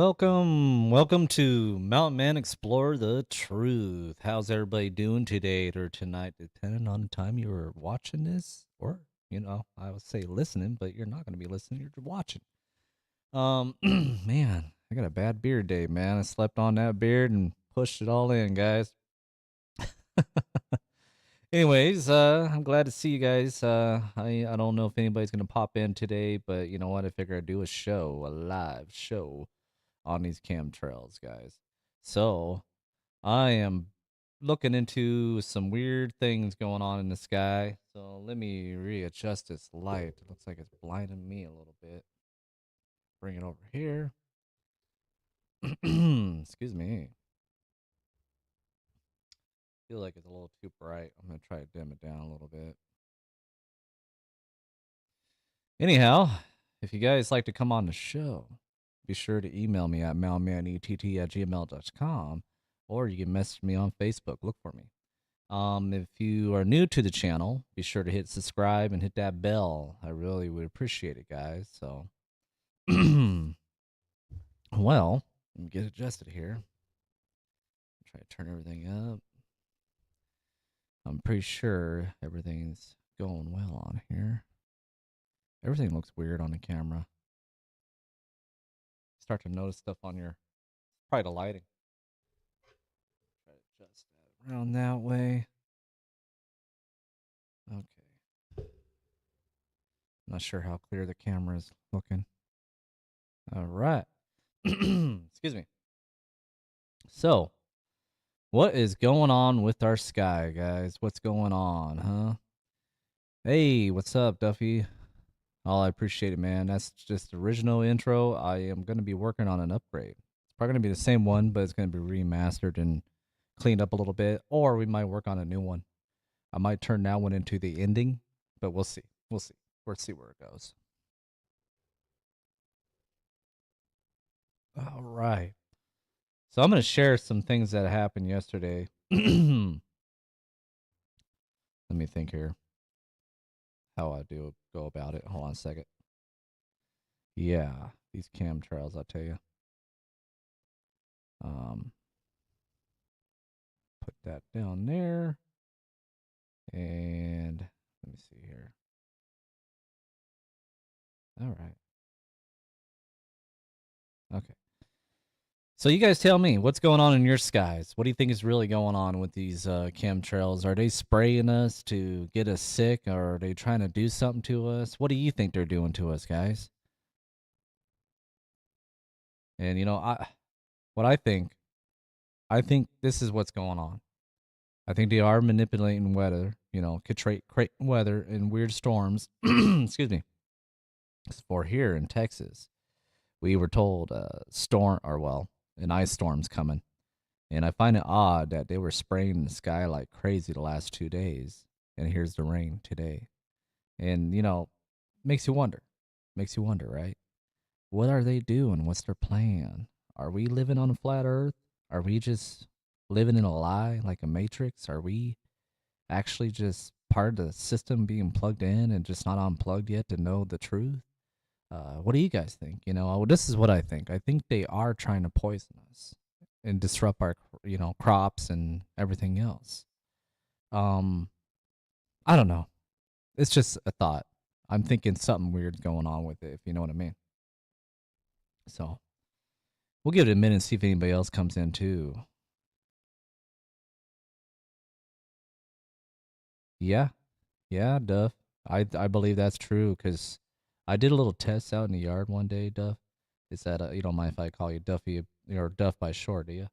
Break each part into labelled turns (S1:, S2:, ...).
S1: Welcome to Mountain Man Explore the Truth. How's everybody doing today or tonight, depending on the time you were watching this, or I would say listening, but you're not going to be listening; you're watching. Man, I got a bad beard day, man. I slept on that beard and pushed it all in, guys. Anyways, I'm glad to see you guys. I don't know if anybody's gonna pop in today, but you know what? I figure I'd do a live show on these ChemTrails, guys. So I am looking into some weird things going on in the sky. So let me readjust this light. It looks like it's blinding me a little bit. Bring it over here. Excuse me. Feel like it's a little too bright. I'm gonna try to dim it down a little bit. Anyhow, if you guys like to come on the show, be sure to email me at malmanett@gmail.com, or you can message me on Facebook. Look for me. If you are new to the channel, be sure to hit subscribe and hit that bell. I really would appreciate it, guys. So, well, let me get adjusted here. Try to turn everything up. I'm pretty sure everything's going well on here. Everything looks weird on the camera. Start to notice stuff on your, probably the lighting. Try to adjust that around that way. Okay. Not sure how clear the camera is looking. All right. Excuse me. So, what is going on with our sky, guys? What's going on, huh? Hey, what's up, Duffy? Oh, I appreciate it, man. That's just the original intro. I am going to be working on an upgrade. It's probably going to be the same one, but it's going to be remastered and cleaned up a little bit, or we might work on a new one. I might turn that one into the ending, but we'll see. We'll see. We'll see where it goes. All right. So I'm going to share some things that happened yesterday. Let me think here how I do go about it. Hold on a second. Yeah, these ChemTrails, I'll tell you. Um, put that down there. And let me see here. All right. Okay. So you guys tell me, what's going on in your skies? What do you think is really going on with these ChemTrails? Are they spraying us to get us sick, or are they trying to do something to us? What do you think they're doing to us, guys? And what I think this is what's going on. I think they are manipulating weather, creating weather and weird storms. Excuse me. For here in Texas, we were told an ice storm's coming. And I find it odd that they were spraying the sky like crazy the last 2 days. And here's the rain today. And, makes you wonder. Makes you wonder, right? What are they doing? What's their plan? Are we living on a flat earth? Are we just living in a lie like a matrix? Are we actually just part of the system being plugged in and just not unplugged yet to know the truth? What do you guys think? This is what I think. I think they are trying to poison us and disrupt our, crops and everything else. Um, I don't know. It's just a thought. I'm thinking something weird's going on with it, if you know what I mean. So we'll give it a minute and see if anybody else comes in too. Yeah, yeah, Duff. I believe that's true because I did a little test out in the yard one day, Duff. Is that you don't mind if I call you Duffy or Duff by short, do you?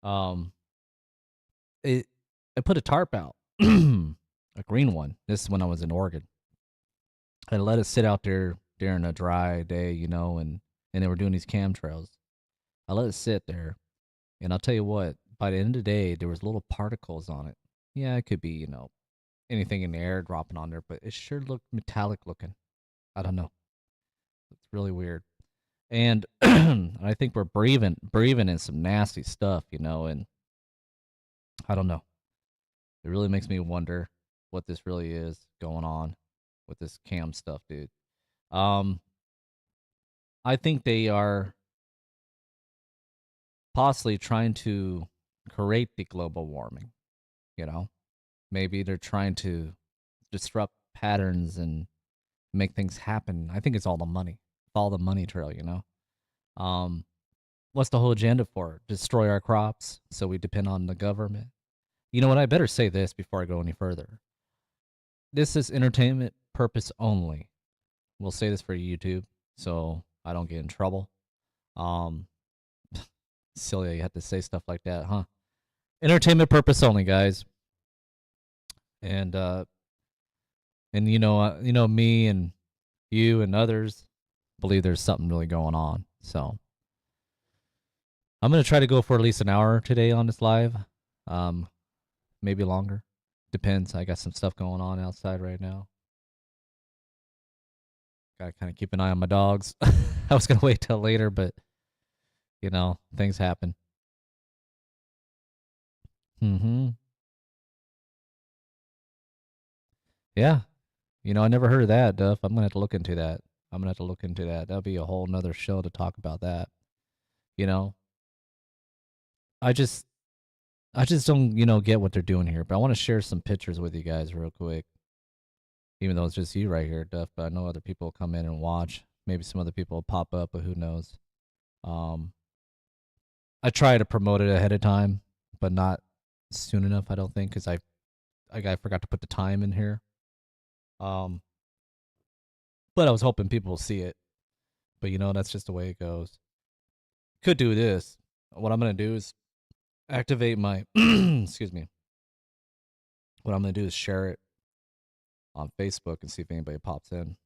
S1: Um, it I put a tarp out, a green one. This is when I was in Oregon. I let it sit out there during a dry day, and they were doing these ChemTrails. I let it sit there, and I'll tell you what. By the end of the day, there was little particles on it. Yeah, it could be, anything in the air dropping on there, but it sure looked metallic looking. I don't know. It's really weird. And I think we're breathing in some nasty stuff, and I don't know. It really makes me wonder what this really is going on with this cam stuff, dude. Um, I think they are. possibly trying to create the global warming. You know, maybe they're trying to disrupt patterns and make things happen. I think it's all the money. Follow the money trail, you know. Um, what's the whole agenda for? Destroy our crops so we depend on the government. You know what? I better say this before I go any further. This is entertainment purpose only. We'll say this for YouTube so I don't get in trouble. Um, silly you have to say stuff like that, huh? Entertainment purpose only, guys. And you know me and you and others believe there's something really going on. So I'm gonna try to go for at least an hour today on this live. Um, maybe longer. Depends. I got some stuff going on outside right now. Gotta kind of keep an eye on my dogs. I was gonna wait till later, but you know things happen. Mm-hmm. Yeah. You know, I never heard of that, Duff. I'm gonna have to look into that. I'm gonna have to look into that. That'll be a whole nother show to talk about that. You know, I just I just don't, get what they're doing here. But I want to share some pictures with you guys real quick. Even though it's just you right here, Duff, but I know other people will come in and watch. Maybe some other people will pop up, but who knows? Um, I try to promote it ahead of time, but not soon enough. I don't think because I forgot to put the time in here. Um, but I was hoping people will see it. But that's just the way it goes. Could do this. What I'm gonna do is activate my excuse me. What I'm gonna do is share it on Facebook and see if anybody pops in.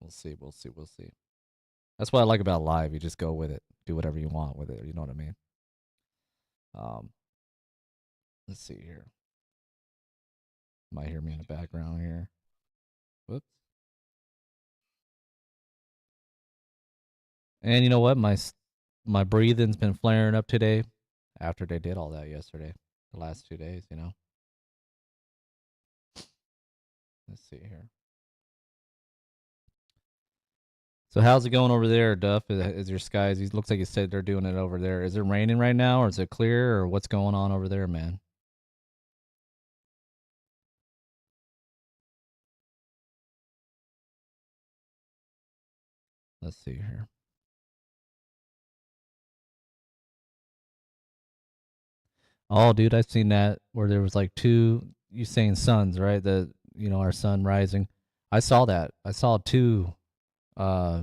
S1: We'll see. We'll see. We'll see. That's what I like about live. You just go with it. Do whatever you want with it. You know what I mean? Um, let's see here. Might hear me in the background here. Whoops. And you know what? My breathing's been flaring up today after they did all that yesterday. The last 2 days, Let's see here. So how's it going over there, Duff? Is your skies? It looks like you said they're doing it over there. Is it raining right now, or is it clear, or what's going on over there, man? Let's see here. Oh, dude, I've seen that where there was like two. You saying suns, right? Our sun rising. I saw that. I saw two. Uh,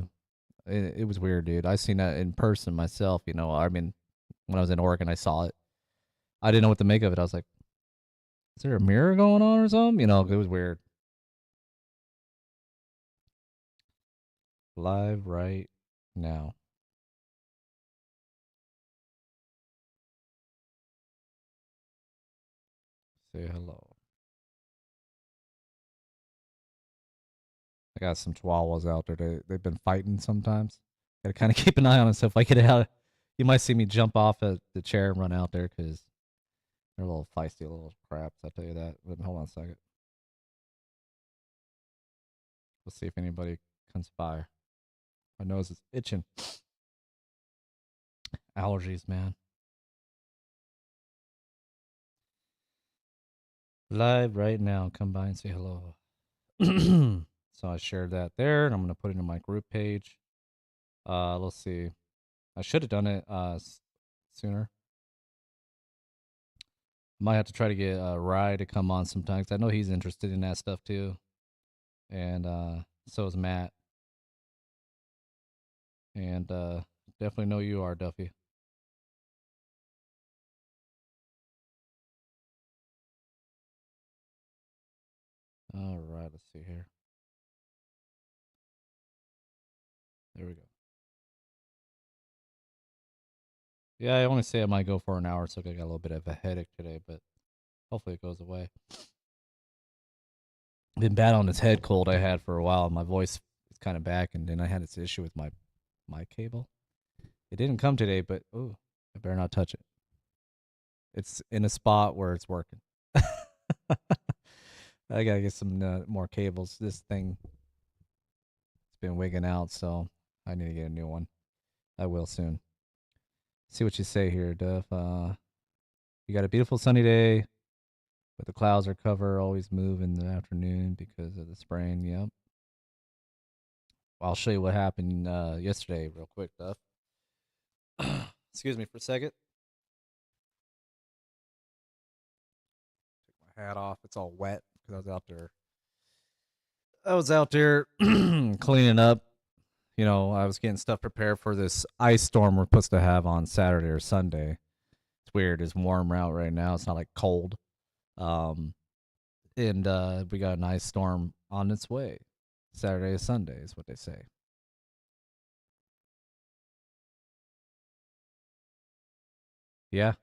S1: it was weird, dude. I seen that in person myself. I mean, when I was in Oregon, I saw it. I didn't know what to make of it. I was like, is there a mirror going on or something? It was weird. Live right now. Say hello. I got some chihuahuas out there. They've been fighting sometimes. Gotta kind of keep an eye on them. So if I get out, you might see me jump off of the chair and run out there because they're a little feisty little craps. I'll tell you that. But hold on a second. We'll see if anybody comes by. My nose is itching. Allergies, man. Live right now. Come by and say hello. So I shared that there, and I'm gonna put it in my group page. Let's see. I should have done it sooner. Might have to try to get Rye to come on sometimes. I know he's interested in that stuff too, and so is Matt. And definitely know you are, Duffy. All right, let's see here. There we go. Yeah, I want to say I might go for an hour, so I got a little bit of a headache today, but hopefully it goes away. Been bad on this head cold I had for a while. My voice is kind of back, and then I had this issue with my cable. It didn't come today, but oh, I better not touch it. It's in a spot where it's working. I gotta get some more cables. This thing it's been wigging out, so I need to get a new one. I will soon. See what you say here, Duff. You got a beautiful sunny day, but the clouds are cover always move in the afternoon because of the spraying. Yep. I'll show you what happened yesterday, real quick, Duff. Excuse me for a second. Take my hat off. It's all wet because I was out there. I was out there cleaning up. You know, I was getting stuff prepared for this ice storm we're supposed to have on Saturday or Sunday. It's weird. It's warm out right now. It's not like cold. Um, and we got an ice storm on its way. Saturday or Sunday is what they say. Yeah,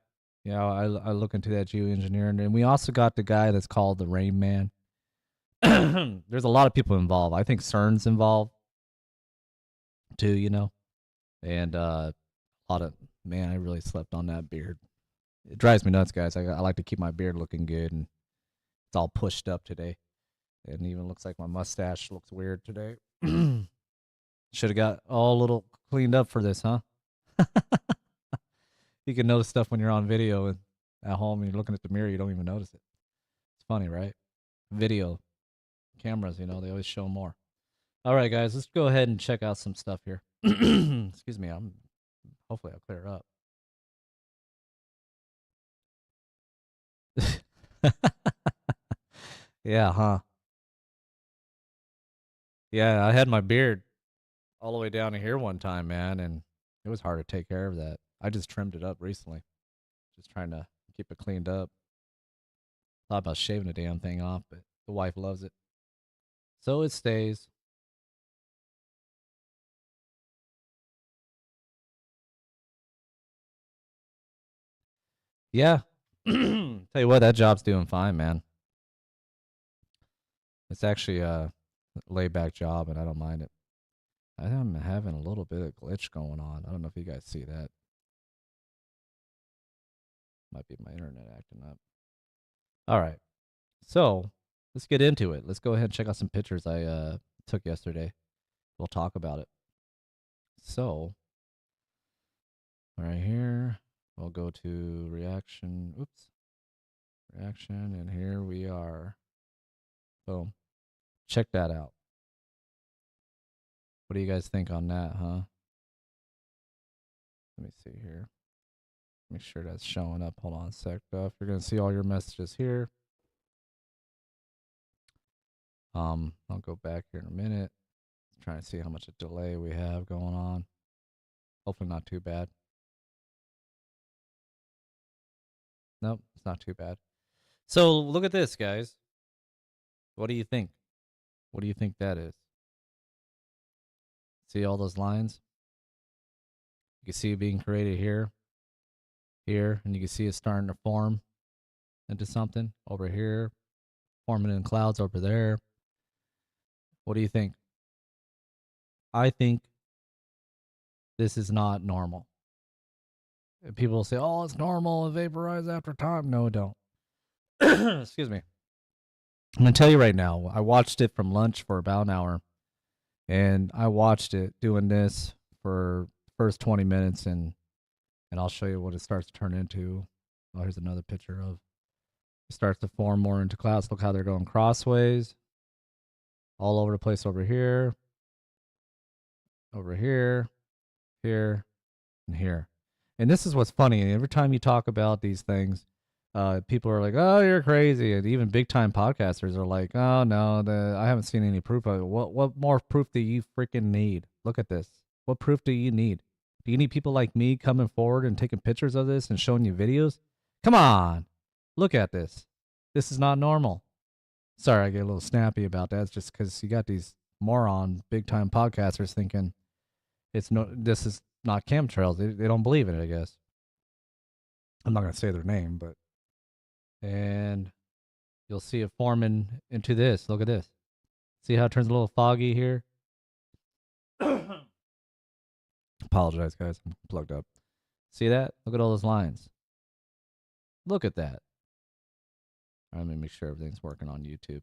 S1: yeah. I look into that geoengineering, and we also got the guy that's called the Rain Man. There's a lot of people involved. I think CERN's involved too. You know, and a lot of man. I really slept on that beard. It drives me nuts, guys. I like to keep my beard looking good, and it's all pushed up today. It even looks like my mustache looks weird today. Should have got all a little cleaned up for this, huh? You can notice stuff when you're on video and at home and you're looking at the mirror, you don't even notice it. It's funny, right? Video cameras, you know, they always show more. All right, guys, let's go ahead and check out some stuff here. Excuse me, I'm hopefully I'll clear up. Yeah, huh? Yeah, I had my beard all the way down to here one time, man, and it was hard to take care of that. I just trimmed it up recently, just trying to keep it cleaned up. Thought about shaving the damn thing off, but the wife loves it. So it stays. Yeah. Tell you what, that job's doing fine, man. It's actually a laid back job and I don't mind it. I am having a little bit of glitch going on. I don't know if you guys see that. Might be my internet acting up. All right. So let's get into it. Let's go ahead and check out some pictures I took yesterday. We'll talk about it. So right here, we'll go to reaction. Oops. Reaction. And here we are. Boom. Check that out. What do you guys think on that, huh? Let me see here. Make sure that's showing up. Hold on a sec, Duff. You're gonna see all your messages here. I'll go back here in a minute. Trying to see how much a delay we have going on. Hopefully not too bad. Nope, it's not too bad. So look at this, guys. What do you think? What do you think that is? See all those lines? You can see it being created here, here, and you can see it starting to form into something over here, forming in clouds over there. What do you think? I think this is not normal. And people will say, "Oh, it's normal. It vaporizes after time." No, it don't. Excuse me. I'm gonna tell you right now. I watched it from lunch for about an hour, and I watched it doing this for the first 20 minutes, and I'll show you what it starts to turn into. Oh, here's another picture of it starts to form more into clouds. Look how they're going crossways, all over the place over here, here, and here. And this is what's funny. And every time you talk about these things, people are like, "Oh, you're crazy," and even big time podcasters are like, "Oh no, I haven't seen any proof of it." What more proof do you freaking need? Look at this. What proof do you need? Do you need people like me coming forward and taking pictures of this and showing you videos? Come on, look at this. This is not normal. Sorry, I get a little snappy about that. It's just because you got these moron big time podcasters thinking it's no, this is not chemtrails. They don't believe in it, I guess. I'm not gonna say their name, but and you'll see it forming into this. Look at this. See how it turns a little foggy here? Apologize, guys. I'm plugged up. See that? Look at all those lines. Look at that. All right, let me make sure everything's working on YouTube.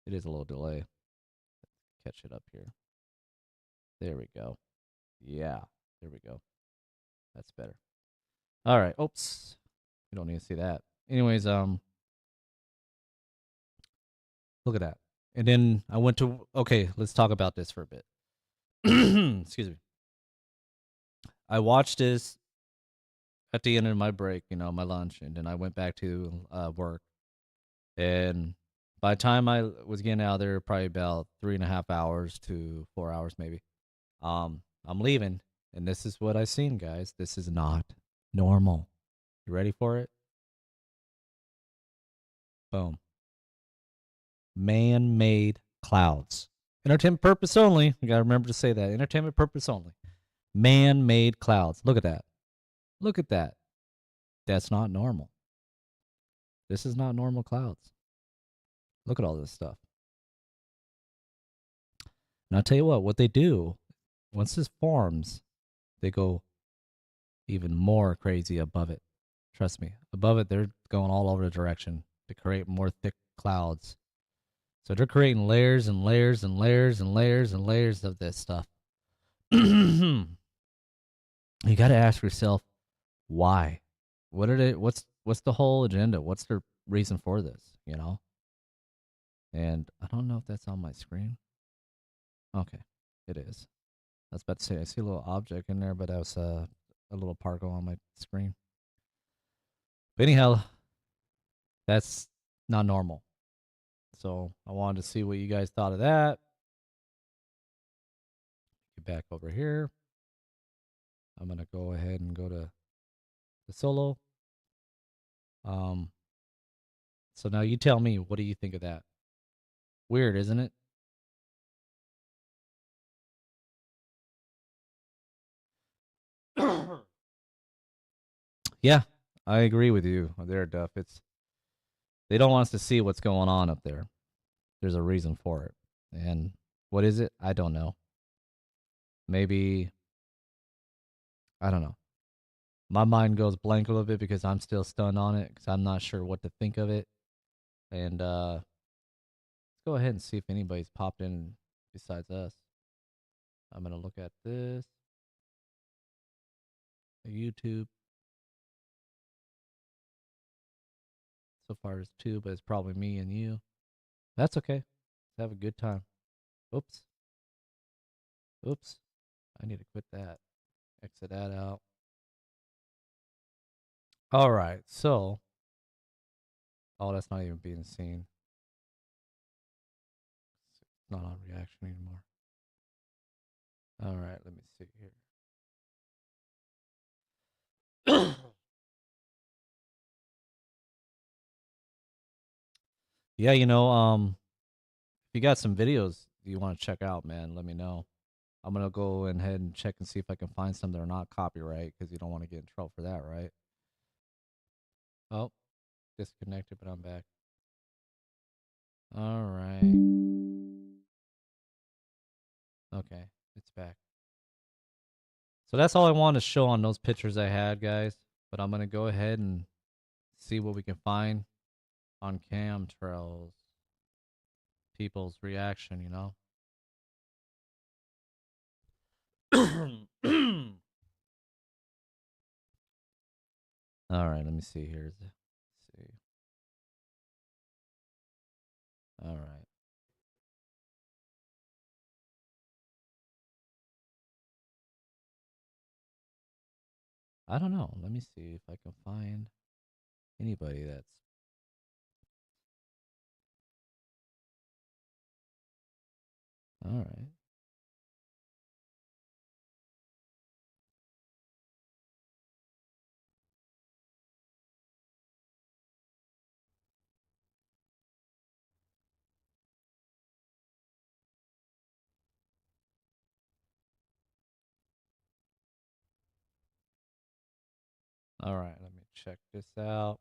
S1: It is a little delay. Catch it up here. There we go. Yeah, there we go. That's better. All right. Oops. You don't need to see that. Anyways, look at that. And then I went to okay, let's talk about this for a bit. Excuse me. I watched this at the end of my break, my lunch, and then I went back to work. And by the time I was getting out of there, probably about 3.5 hours to 4 hours, maybe. I'm leaving, and this is what I seen, guys. This is not normal. You ready for it? Boom. Man-made clouds. Entertainment purpose only. You gotta remember to say that. Entertainment purpose only. Man-made clouds. Look at that. Look at that. That's not normal. This is not normal clouds. Look at all this stuff. And I'll tell you what they do, once this forms, they go even more crazy above it. Trust me. Above it, they're going all over the direction to create more thick clouds. So they're creating layers and layers and layers and layers and layers of this stuff. You got to ask yourself, why? What are they? What's the whole agenda? What's their reason for this? And I don't know if that's on my screen. Okay, it is. I was about to say I see a little object in there, but that was a little particle on my screen. But anyhow, that's not normal. So I wanted to see what you guys thought of that. Get back over here. I'm gonna go ahead and go to the solo. Um, so now you tell me, what do you think of that? Weird, isn't it? Yeah, I agree with you there, Duff. They don't want us to see what's going on up there. There's a reason for it. And what is it? I don't know. Maybe I don't know. My mind goes blank a little bit because I'm still stunned on it because I'm not sure what to think of it. And let's go ahead and see if anybody's popped in besides us. I'm gonna look at this YouTube. So far, there's two, but it's probably me and you. That's okay. Let's have a good time. Oops. Oops. I need to quit that. Exit that out. All right. So, oh, that's not even being seen. It's not on reaction anymore. All right. Let me see here. Yeah, if you got some videos you want to check out, man, let me know. I'm gonna go ahead and check and see if I can find some that are not copyright because you don't want to get in trouble for that, right? Oh, disconnected, but I'm back. All right. Okay, it's back. So that's all I wanted to show on those pictures I had, guys. But I'm gonna go ahead and see what we can find on ChemTrails. People's reaction. All right, let me see here. Let's see. All right. I don't know. Let me see if I can find anybody that's. All right. All right. Let me check this out.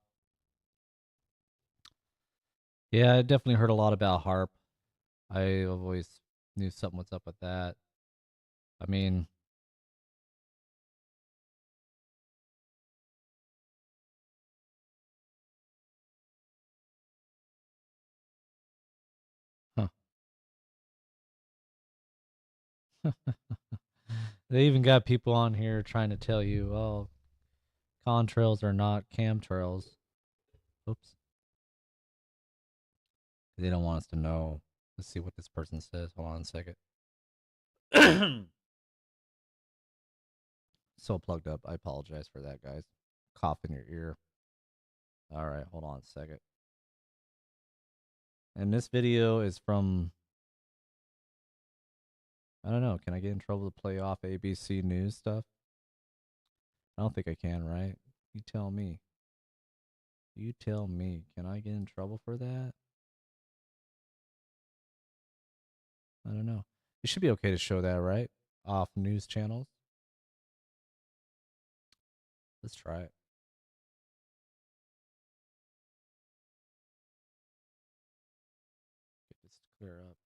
S1: Yeah, I definitely heard a lot about harp. I always knew something was up with that. I mean, huh. They even got people on here trying to tell you, oh, contrails are not ChemTrails. Oops. They don't want us to know. Let's see what this person says. Hold on a second. So plugged up. I apologize for that, guys. Cough in your ear. All right, hold on a second. And this video is from, I don't know, can I get in trouble to play off ABC News stuff? I don't think I can, right? You tell me. You tell me. Can I get in trouble for that? I don't know. It should be okay to show that, right? Off news channels. Let's try it. Get this to clear up.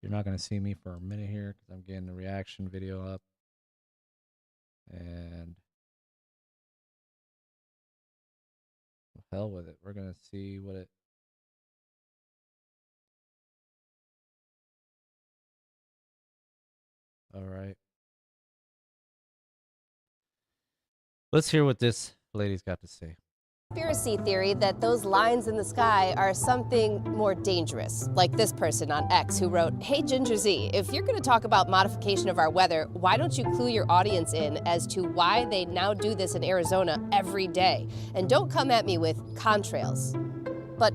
S1: You're not going to see me for a minute here because I'm getting the reaction video up. And hell with it. We're going to see what it. All right. Let's hear what this lady's got to say.
S2: Conspiracy theory that those lines in the sky are something more dangerous, like this person on X who wrote, "Hey Ginger Z, if you're going to talk about modification of our weather, why don't you clue your audience in as to why they now do this in Arizona every day? And don't come at me with contrails." But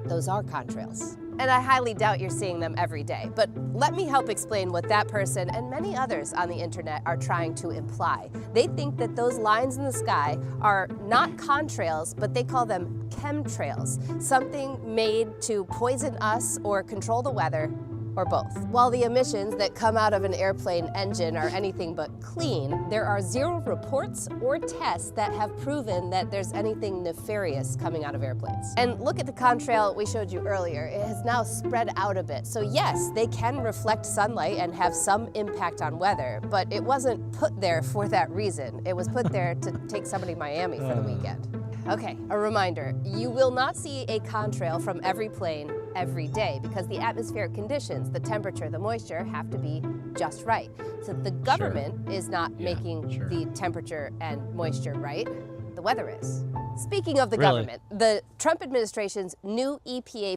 S2: those are contrails. And I highly doubt you're seeing them every day. But let me help explain what that person and many others on the internet are trying to imply. They think that those lines in the sky are not contrails, but they call them chemtrails, something made to poison us or control the weather, or both. While the emissions that come out of an airplane engine are anything but clean, there are zero reports or tests that have proven that there's anything nefarious coming out of airplanes. And look at the contrail we showed you earlier. It has now spread out a bit. So yes, they can reflect sunlight and have some impact on weather, but it wasn't put there for that reason. It was put there to take somebody to Miami for the weekend. Okay, a reminder, you will not see a contrail from every plane every day because the atmospheric conditions, the temperature, the moisture have to be just right. So the government is not making the temperature and moisture right, the weather is. Speaking of the government, the Trump administration's new EPA.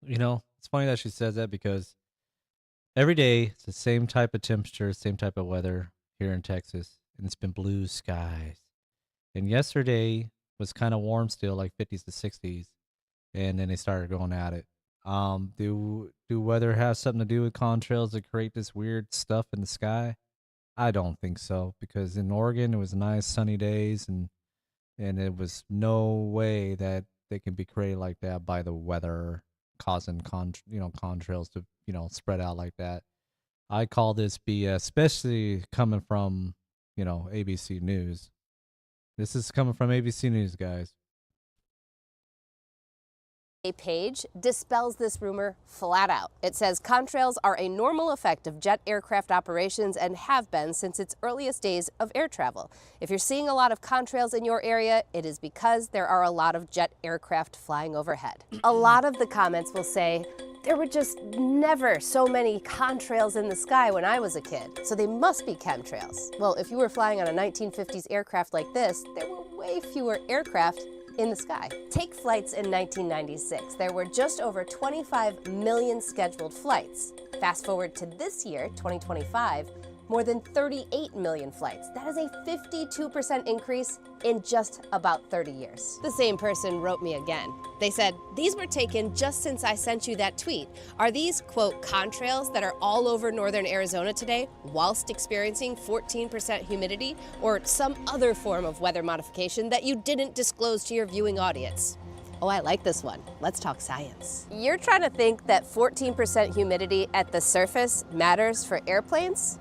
S1: You know, it's funny that she says that because every day it's the same type of temperature, same type of weather here in Texas, and it's been blue skies. And yesterday was kind of warm still, like 50s to 60s, and then they started going at it. Do weather have something to do with contrails that create this weird stuff in the sky? I don't think so, because in Oregon it was nice sunny days, and it was no way that they can be created like that by the weather causing contrails to spread out like that. I call this BS, especially coming from ABC News. This is coming from ABC News, guys.
S2: Page dispels this rumor flat out. It says contrails are a normal effect of jet aircraft operations and have been since its earliest days of air travel. If you're seeing a lot of contrails in your area, it is because there are a lot of jet aircraft flying overhead. A lot of the comments will say, there were just never so many contrails in the sky when I was a kid, so they must be chemtrails. Well, if you were flying on a 1950s aircraft like this, there were way fewer aircraft in the sky. Take flights in 1996. There were just over 25 million scheduled flights. Fast forward to this year, 2025, more than 38 million flights. That is a 52% increase in just about 30 years. The same person wrote me again. They said, these were taken just since I sent you that tweet. Are these, quote, contrails that are all over northern Arizona today whilst experiencing 14% humidity, or some other form of weather modification that you didn't disclose to your viewing audience? Oh, I like this one. Let's talk science. You're trying to think that 14% humidity at the surface matters for airplanes?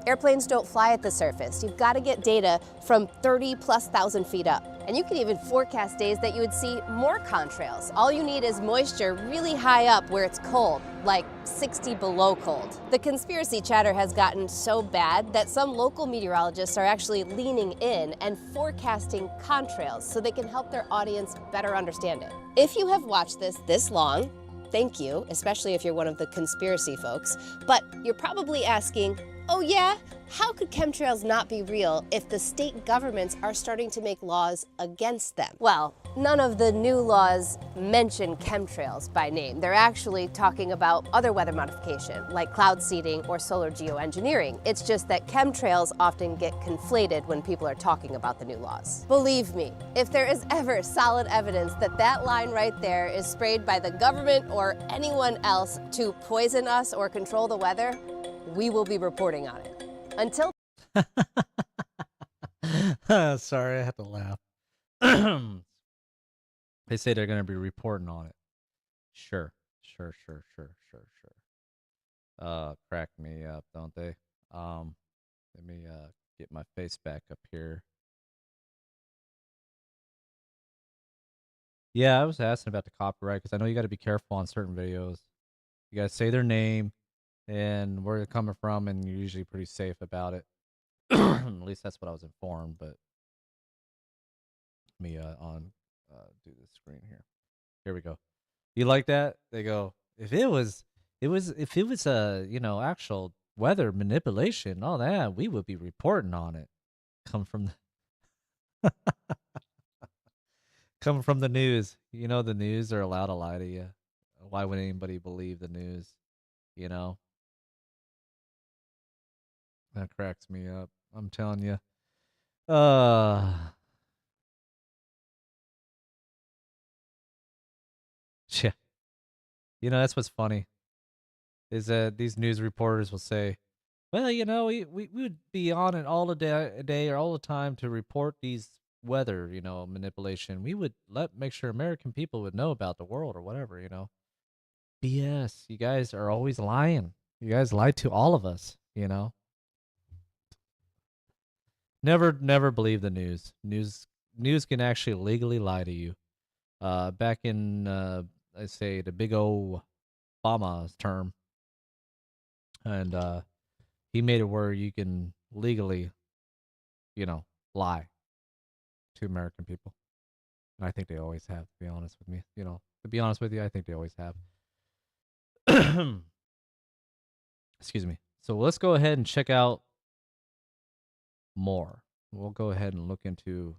S2: Airplanes don't fly at the surface. You've got to get data from 30,000+ feet up. And you can even forecast days that you would see more contrails. All you need is moisture really high up where it's cold, like 60 below cold. The conspiracy chatter has gotten so bad that some local meteorologists are actually leaning in and forecasting contrails so they can help their audience better understand it. If you have watched this long, thank you, especially if you're one of the conspiracy folks. But you're probably asking, oh yeah, how could chemtrails not be real if the state governments are starting to make laws against them? Well, none of the new laws mention chemtrails by name. They're actually talking about other weather modification, like cloud seeding or solar geoengineering. It's just that chemtrails often get conflated when people are talking about the new laws. Believe me, if there is ever solid evidence that that line right there is sprayed by the government or anyone else to poison us or control the weather, we will be reporting on it. Until
S1: Sorry, I had to laugh. They say they're going to be reporting on it. Sure. Crack me up, don't they? Let me get my face back up here. Yeah, I was asking about the copyright because I know you got to be careful on certain videos. You got to say their name and where they're coming from, and you're usually pretty safe about it. At least that's what I was informed. But let me do the screen here. Here we go. You like that? They go, if it was actual weather manipulation, all that, we would be reporting on it. Come from Coming from the news. You know the news are allowed to lie to you. Why would anybody believe the news? You know? That cracks me up. I'm telling you. Uh yeah. That's what's funny. Is that these news reporters will say, well, we would be on it all the day or all the time to report these weather, manipulation. We would make sure American people would know about the world or whatever. BS. You guys are always lying. You guys lie to all of us. Never believe the news. News can actually legally lie to you. Back in I say the big old Obama's term, and he made it where you can legally, you know, lie to American people. And I think they always have, to be honest with me. To be honest with you, I think they always have. Excuse me. So let's go ahead and check out more. We'll go ahead and look into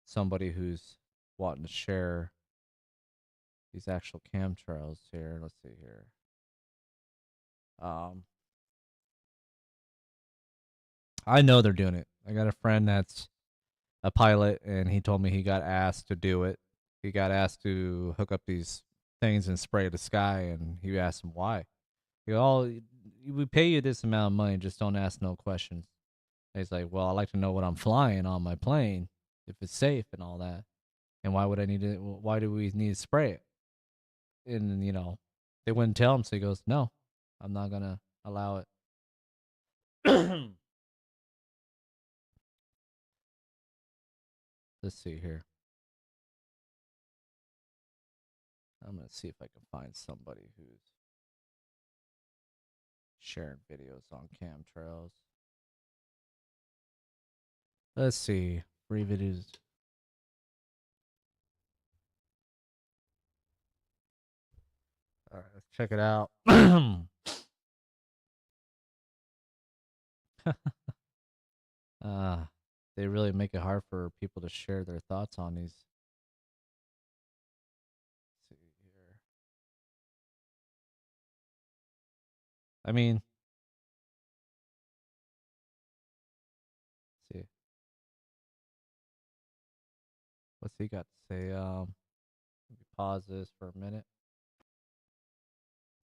S1: somebody who's wanting to share these actual chemtrails here. Let's see here. Um, I know they're doing it. I got a friend that's a pilot, and he told me he got asked to do it. He got asked to hook up these things and spray the sky, and he asked him why. He go, "Oh, we pay you this amount of money, just don't ask no questions." And he's like, "Well, I like to know what I'm flying on my plane, if it's safe and all that. And why would I need it? Why do we need to spray it?" And they wouldn't tell him, so he goes, "No, I'm not gonna allow it." Let's see here. I'm gonna see if I can find somebody who's sharing videos on ChemTrails. Let's see. Free videos. All right, let's check it out. uh, they really make it hard for people to share their thoughts on these. Let's see here. I mean, let's see. What's he got to say? Let me pause this for a minute.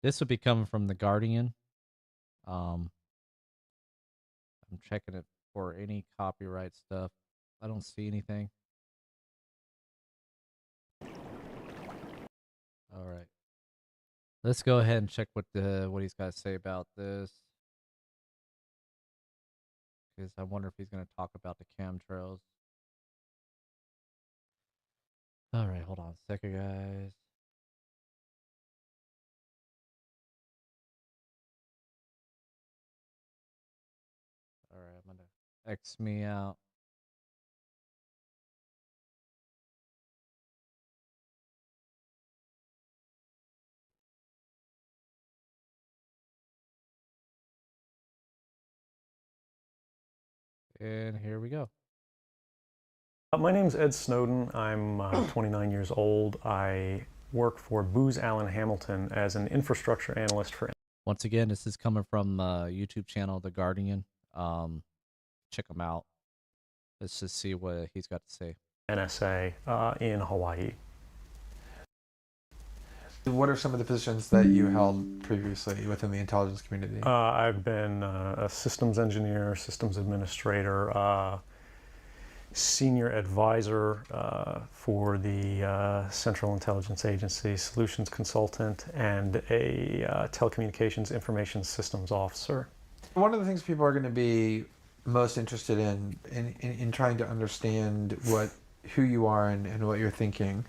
S1: This would be coming from the Guardian. Um, I'm checking it for any copyright stuff. I don't see anything. All right. Let's go ahead and check what he's got to say about this, because I wonder if he's going to talk about the chemtrails. All right, hold on a second, guys. All right, I'm going to X me out. And here we go.
S3: My name's Ed Snowden. I'm 29 years old. I work for Booz Allen Hamilton as an infrastructure analyst for.
S1: Once again, this is coming from YouTube channel The Guardian. Check him out. Let's just see what he's got to say.
S3: NSA in Hawaii.
S4: What are some of the positions that you held previously within the intelligence community?
S3: I've been a systems engineer, systems administrator, senior advisor for the Central Intelligence Agency, solutions consultant, and a telecommunications information systems officer.
S4: One of the things people are going to be most interested in trying to understand who you are and what you're thinking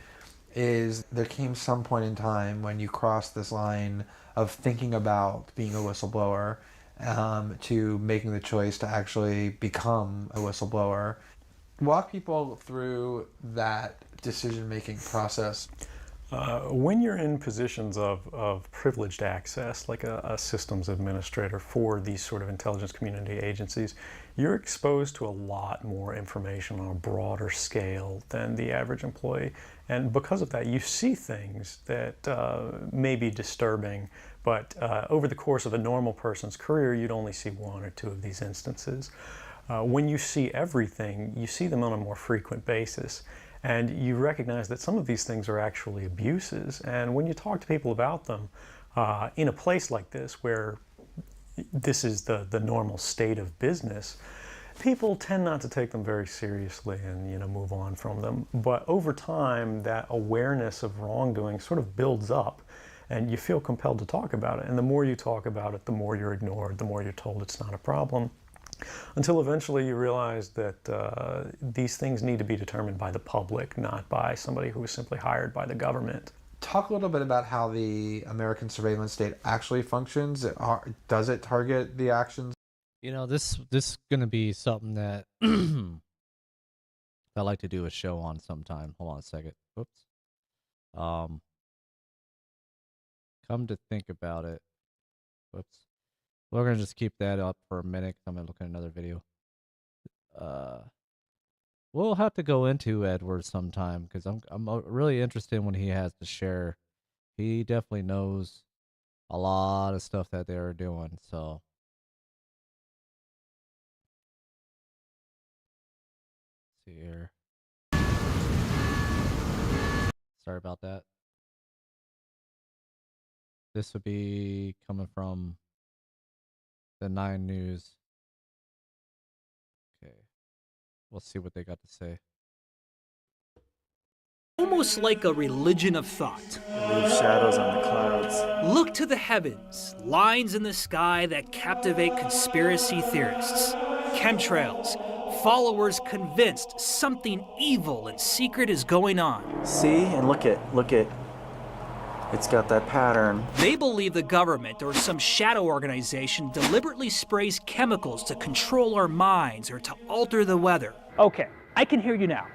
S4: is there came some point in time when you crossed this line of thinking about being a whistleblower to making the choice to actually become a whistleblower. Walk people through that decision-making process.
S3: When you're in positions of privileged access, like a systems administrator for these sort of intelligence community agencies, you're exposed to a lot more information on a broader scale than the average employee. And because of that, you see things that may be disturbing, but over the course of a normal person's career, you'd only see one or two of these instances. When you see everything, you see them on a more frequent basis. And you recognize that some of these things are actually abuses. And when you talk to people about them, in a place like this where this is the normal state of business, people tend not to take them very seriously and move on from them. But over time, that awareness of wrongdoing sort of builds up, and you feel compelled to talk about it. And the more you talk about it, the more you're ignored, the more you're told it's not a problem. Until eventually you realize that these things need to be determined by the public, not by somebody who was simply hired by the government.
S4: Talk a little bit about how the American surveillance state actually functions. Does it target the actions?
S1: This is going to be something that I'd like to do a show on sometime. Hold on a second. Whoops. Come to think about it. Whoops. We're going to just keep that up for a minute. I'm going to look at another video. We'll have to go into Edward sometime because I'm really interested when he has to share. He definitely knows a lot of stuff that they're doing. So let's see here. Sorry about that. This would be coming from the 9 News. Okay. We'll see what they got to say.
S5: Almost like a religion of thought.
S6: Leave shadows on the clouds.
S5: Look to the heavens, lines in the sky that captivate conspiracy theorists. ChemTrails, followers convinced something evil and secret is going on.
S6: See and look it. It's got that pattern.
S5: They believe the government or some shadow organization deliberately sprays chemicals to control our minds or to alter the weather.
S7: Okay, I can hear you now.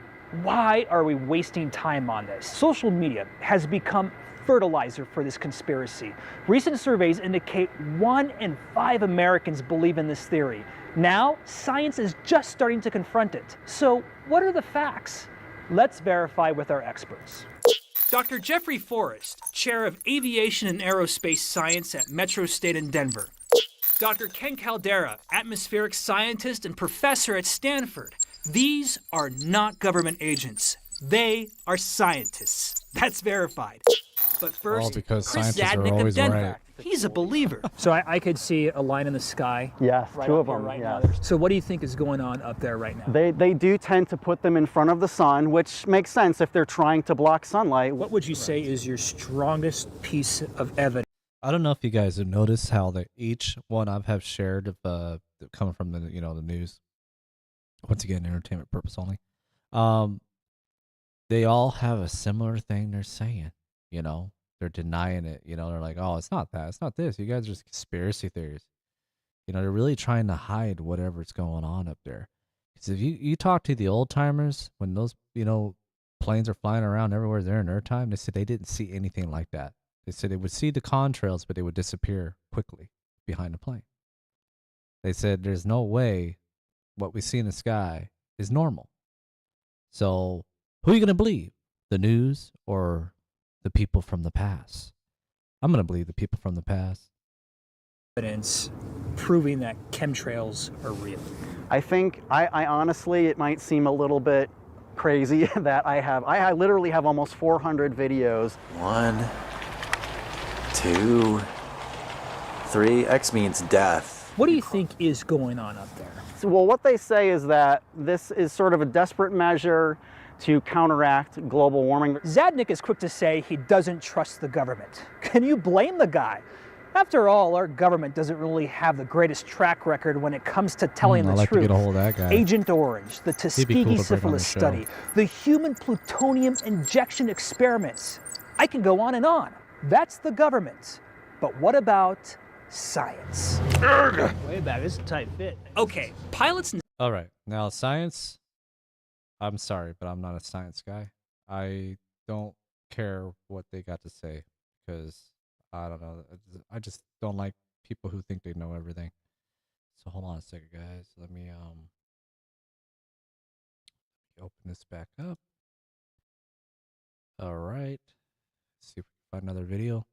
S7: Why are we wasting time on this? Social media has become fertilizer for this conspiracy. Recent surveys indicate 1 in 5 Americans believe in this theory. Now, science is just starting to confront it. So, what are the facts? Let's verify with our experts.
S5: Dr. Jeffrey Forrest, Chair of Aviation and Aerospace Science at Metro State in Denver. Dr. Ken Caldera, atmospheric scientist and professor at Stanford. These are not government agents. They are scientists. That's verified. But first,
S1: because
S5: Chris
S1: scientists are
S5: Zadnik of
S1: always
S5: Denver.
S1: right.
S5: He's a believer.
S7: So I could see a line in the sky.
S8: Yes,
S7: Right
S8: two
S7: up
S8: of
S7: here
S8: them.
S7: right
S8: Yes.
S7: now. So what do you think is going on up there right now?
S8: They do tend to put them in front of the sun, which makes sense if they're trying to block sunlight.
S7: What would you say is your strongest piece of evidence?
S1: I don't know if you guys have noticed how each one I have shared of coming from the the news. Once again, entertainment purpose only. They all have a similar thing they're saying. They're denying it. They're like, oh, it's not that. It's not this. You guys are just conspiracy theories. They're really trying to hide whatever's going on up there. Because if you talk to the old timers, when those, planes are flying around everywhere there in their time, they said they didn't see anything like that. They said they would see the contrails, but they would disappear quickly behind the plane. They said there's no way what we see in the sky is normal. So who are you going to believe? The news or the people from the past? I'm going to believe the people from the past.
S7: Evidence proving that chemtrails are real.
S8: I think, I honestly, it might seem a little bit crazy that I literally have almost 400 videos.
S6: 1, 2, 3. X means death.
S7: What do you think is going on up there?
S8: So, well, what they say is that this is sort of a desperate measure to counteract global warming.
S7: Zadnik is quick to say he doesn't trust the government. Can you blame the guy? After all, our government doesn't really have the greatest track record when it comes to telling
S1: I'd
S7: the
S1: like to
S7: truth.
S1: get a hold of that guy.
S7: Agent Orange, the
S1: He'd be cool
S7: Tuskegee
S1: to bring on the
S7: syphilis
S1: show.
S7: study, the human plutonium injection experiments. I can go on and on. That's the government. But what about science?
S9: Way back, this is a tight fit.
S5: Okay, pilots
S1: All right. Now, science, I'm sorry, but I'm not a science guy. I don't care what they got to say because I don't know. I just don't like people who think they know everything. So hold on a second, guys. Let me open this back up. All right. See if we can find another video.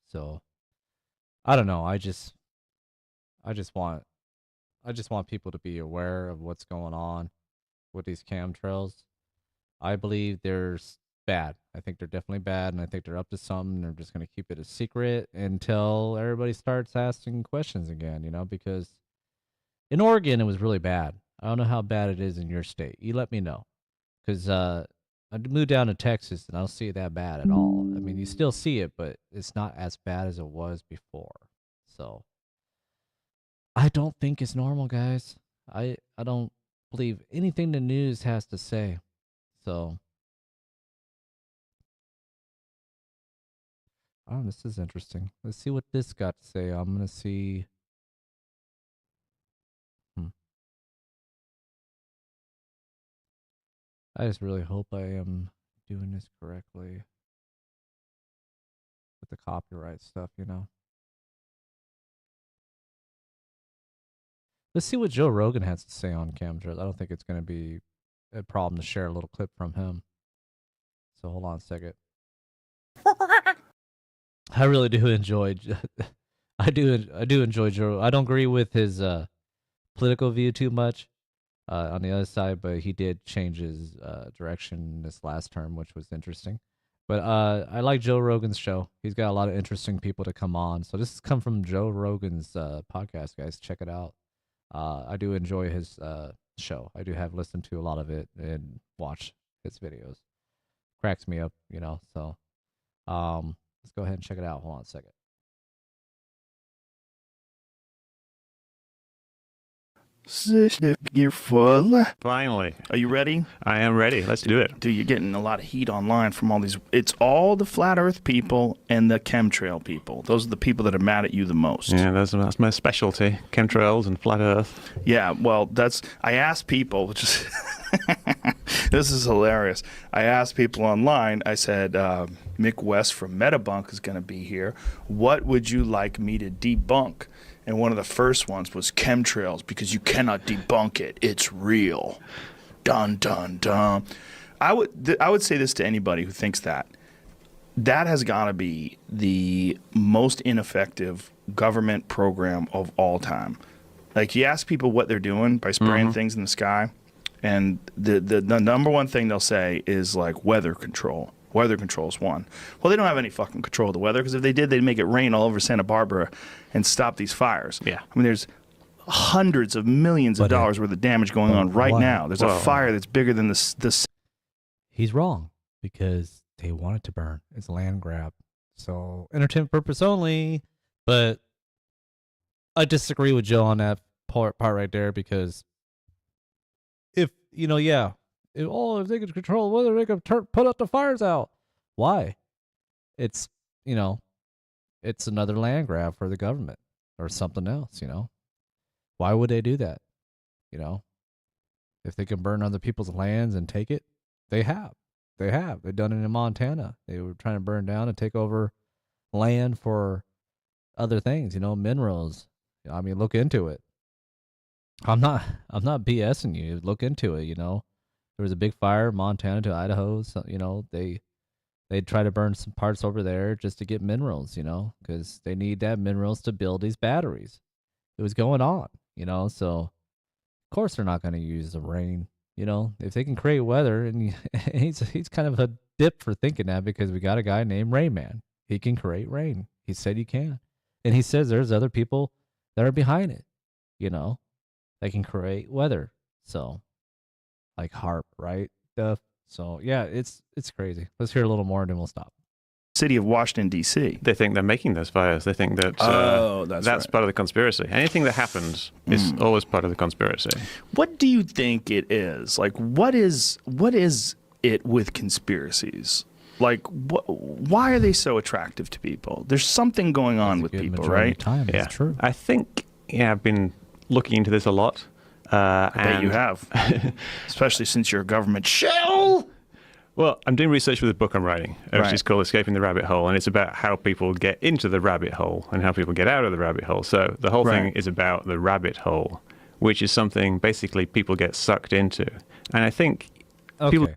S1: So I don't know. I just want people to be aware of what's going on with these chemtrails. I believe they're bad. I think they're definitely bad, and I think they're up to something. They're just going to keep it a secret until everybody starts asking questions again, because in Oregon, it was really bad. I don't know how bad it is in your state. You let me know. Because I moved down to Texas, and I don't see it that bad at all. I mean, you still see it, but it's not as bad as it was before. So I don't think it's normal, guys. I don't believe anything the news has to say. So, oh, this is interesting. Let's see what this got to say. I'm going to see. I just really hope I am doing this correctly with the copyright stuff, Let's see what Joe Rogan has to say on chemtrails. I don't think it's going to be a problem to share a little clip from him. So hold on a second. I really do enjoy. I do enjoy Joe. I don't agree with his political view too much on the other side, but he did change his direction this last term, which was interesting. But I like Joe Rogan's show. He's got a lot of interesting people to come on. So this has come from Joe Rogan's podcast, guys. Check it out. I do enjoy his show. I do have listened to a lot of it and watch his videos. Cracks me up, So let's go ahead and check it out. Hold on a second.
S10: You're full.
S11: Finally.
S10: Are you ready?
S11: I am ready. Let's do it.
S10: Dude, you're getting a lot of heat online from all these. It's all the flat earth people and the chemtrail people. Those are the people that are mad at you the most.
S11: Yeah, that's my specialty. Chemtrails and flat earth.
S10: Yeah, well, I asked people, which is, this is hilarious. I asked people online, I said, Mick West from Metabunk is going to be here. What would you like me to debunk? And one of the first ones was chemtrails, because you cannot debunk it. It's real. Dun, dun, dun. I would say this to anybody who thinks that. That has got to be the most ineffective government program of all time. Like, you ask people what they're doing by spraying things in the sky, and the number one thing they'll say is, like, weather control. Weather control is one. Well, they don't have any fucking control of the weather, because if they did, they'd make it rain all over Santa Barbara and stop these fires.
S11: Yeah.
S10: I mean, there's hundreds of millions of dollars worth of damage going on right now. There's a fire that's bigger than this.
S1: He's wrong, because they want it to burn. It's a land grab. So, entertainment purpose only. But I disagree with Joe on that part right there, because if they could control the weather, they could put up the fires out. Why? It's it's another land grab for the government or something else. Why would they do that? If they can burn other people's lands and take it, they have. They've done it in Montana. They were trying to burn down and take over land for other things, minerals. I mean, look into it. I'm not I'm not BSing you. Look into it. There was a big fire Montana to Idaho, so they try to burn some parts over there just to get minerals, because they need that minerals to build these batteries. It was going on. So of course they're not going to use the rain. If they can create weather, and he's kind of a dip for thinking that, because we got a guy named Rain Man. He can create rain. He said he can, and he says there's other people that are behind it. You know, that can create weather. So like harp, right? Stuff. So yeah, it's crazy. Let's hear a little more and then we'll stop.
S10: City of Washington, D.C.
S11: They think they're making those fires. They think that
S10: that's right.
S11: part of the conspiracy. Anything that happens is always part of the conspiracy.
S10: What do you think it is? Like, what is it with conspiracies? Like, why are they so attractive to people? There's something going on with people, right?
S1: Time.
S11: Yeah,
S1: It's true.
S11: I think I've been looking into this a lot.
S10: I bet you have, especially since you're a government shell.
S11: Well, I'm doing research for the book I'm writing, which
S10: Right.
S11: is called Escaping the Rabbit Hole, and it's about how people get into the rabbit hole and how people get out of the rabbit hole. So the whole thing
S10: Right.
S11: is about the rabbit hole, which is something basically people get sucked into. And I think
S1: Okay.
S11: people...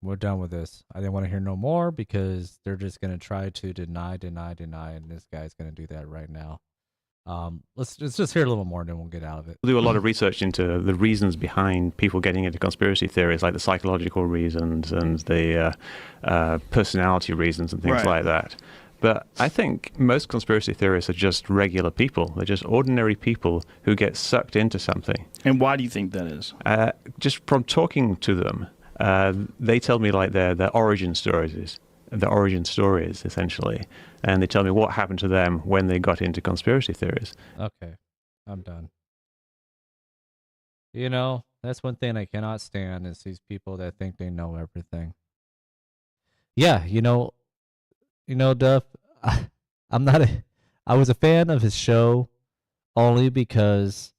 S1: We're done with this. I didn't want to hear no more because they're just going to try to deny, and this guy's going to do that right now. Let's just hear a little more and then we'll get out of it.
S11: do a lot of research into the reasons behind people getting into conspiracy theories, like the psychological reasons and the personality reasons and things
S10: Right.
S11: like that. But I think most conspiracy theorists are just regular people. They're just ordinary people who get sucked into something.
S10: And why do you think that is?
S11: Just from talking to them, they tell me like their origin stories. The origin stories, essentially. And they tell me what happened to them when they got into conspiracy theories.
S1: Okay. I'm done. That's one thing I cannot stand is these people that think they know everything. Yeah, Duff, I was a fan of his show only because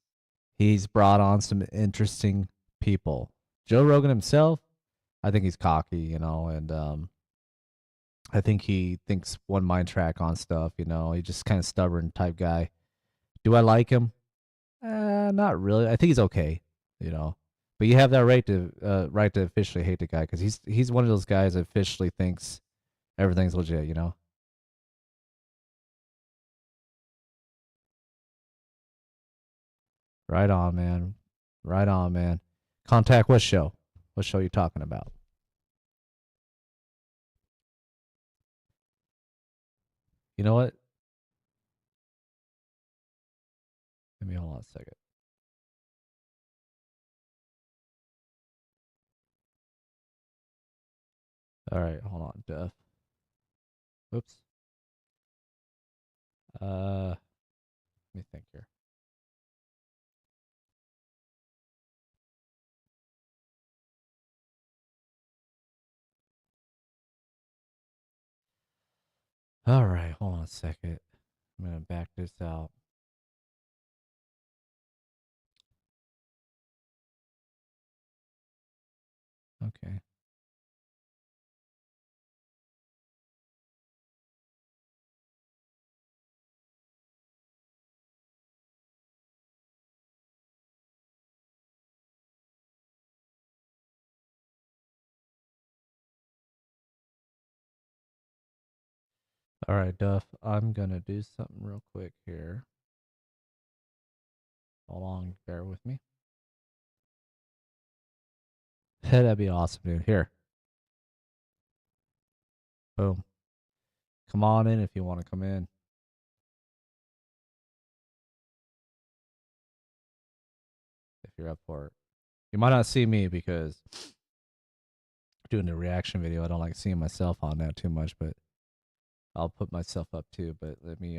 S1: he's brought on some interesting people. Joe Rogan himself, I think he's cocky, and I think he thinks one mind track on stuff, he's just kind of stubborn type guy. Do I like him? Not really. I think he's okay, but you have that right to officially hate the guy because he's one of those guys that officially thinks everything's legit, Right on, man. Right on, man. Contact what show? What show are you talking about? You know what? Let me hold on a second. All right, hold on, Duff. Oops. Let me think here. All right, hold on a second. I'm gonna back this out. Okay. All right, Duff. I'm gonna do something real quick here. Hold on, bear with me. That'd be awesome, dude. Here. Boom. Come on in if you want to come in. If you're up for it. You might not see me because doing the reaction video, I don't like seeing myself on that too much, but I'll put myself up too. But let me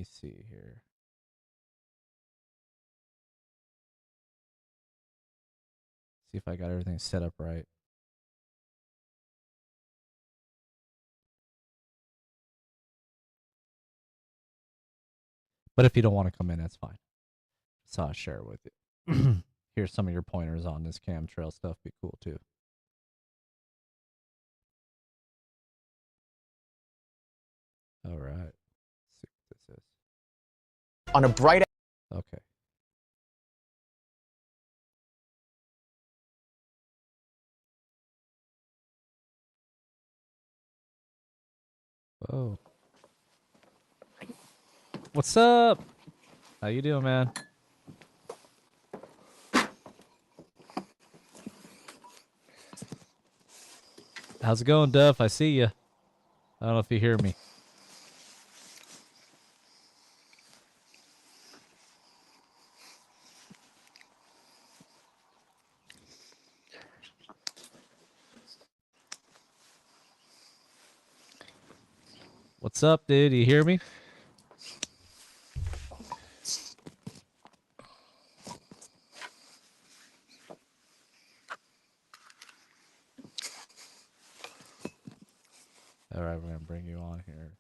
S1: see here. See if I got everything set up right. But if you don't want to come in, that's fine. So I'll share it with you. Here's some of your pointers on this ChemTrails stuff. Be cool too. All right. Let's see what this is.
S12: On a bright.
S1: Okay. Whoa. What's up? How you doing, man? How's it going, Duff? I see you. I don't know if you hear me. What's up, dude? You hear me? All right, we're gonna bring you on here.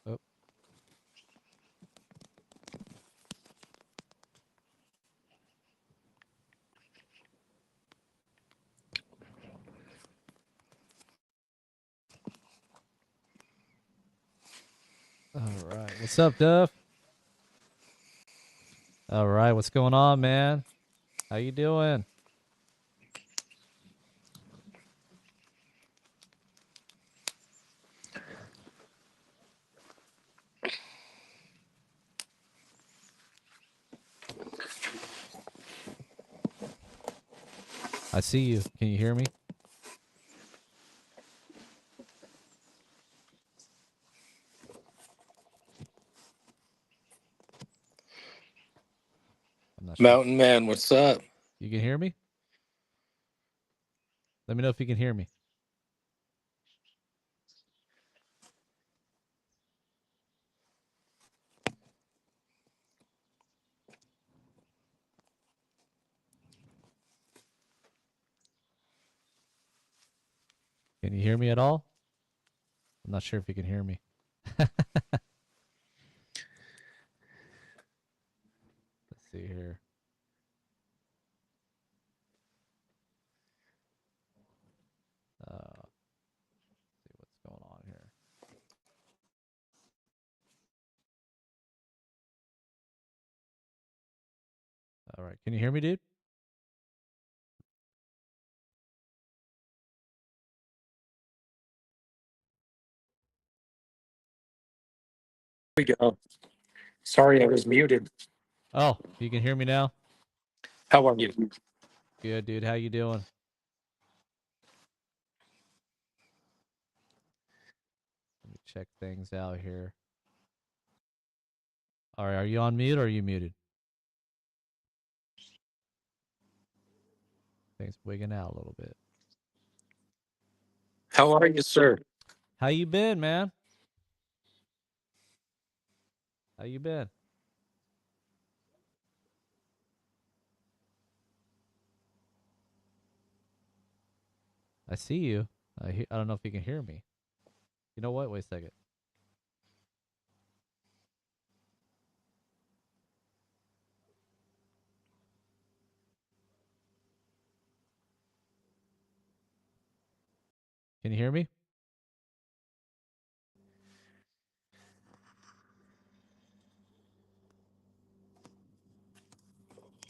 S1: Oh. All right. What's up, Duff? All right. What's going on, man? How you doing? I see you. Can you hear me? I'm not sure.
S13: Mountain Man, what's up?
S1: You can hear me? Let me know if you can hear me. Can you hear me at all? I'm not sure if you can hear me. Let's see here. See what's going on here. All right. Can you hear me, dude?
S13: Here we go. Sorry, I was muted.
S1: Oh, you can hear me now?
S13: How are you?
S1: Good, dude. How you doing? Let me check things out here. All right. Are you on mute or are you muted? Things wigging out a little bit.
S13: How are you, sir?
S1: How you been, man? How you been? I see you. I don't know if you can hear me. You know what? Wait a second. Can you hear me?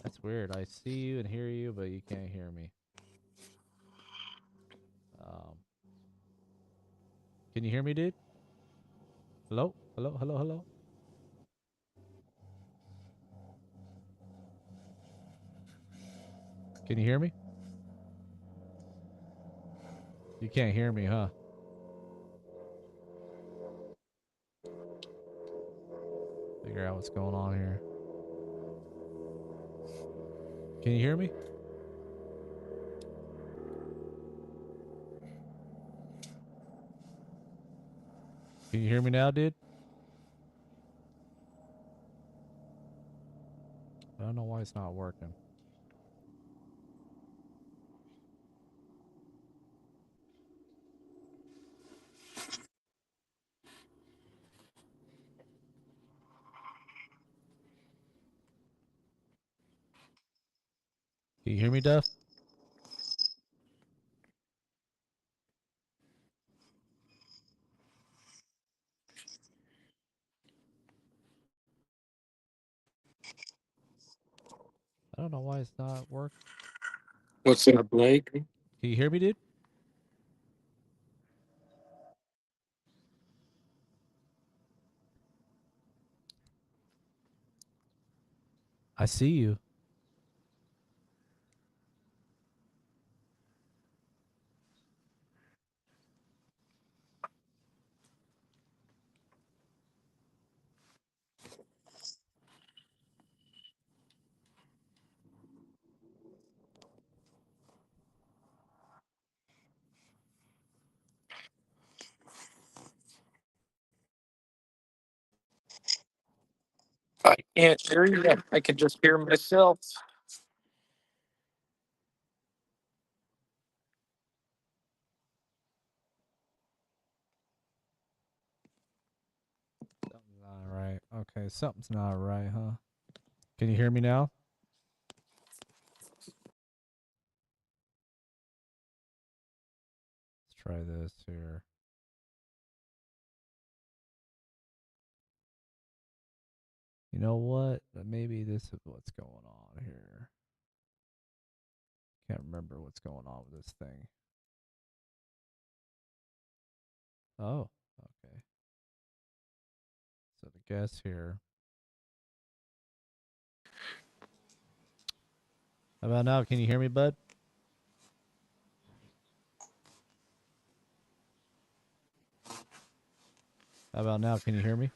S1: That's weird. I see you and hear you, but you can't hear me. Can you hear me, dude? Hello? Hello? Hello? Hello? Can you hear me? You can't hear me, huh? Figure out what's going on here. Can you hear me? Can you hear me now, dude? I don't know why it's not working. Can you hear me, Duff? I don't know why it's not working.
S13: What's that, Blake?
S1: Can you hear me, dude? I see you.
S13: I can't hear you. I can just hear myself.
S1: Something's not right. Okay, something's not right, huh? Can you hear me now? Let's try this here. You know what? Maybe this is what's going on here. Can't remember what's going on with this thing. Oh, okay. So the guess here. How about now? Can you hear me, bud? How about now? Can you hear me?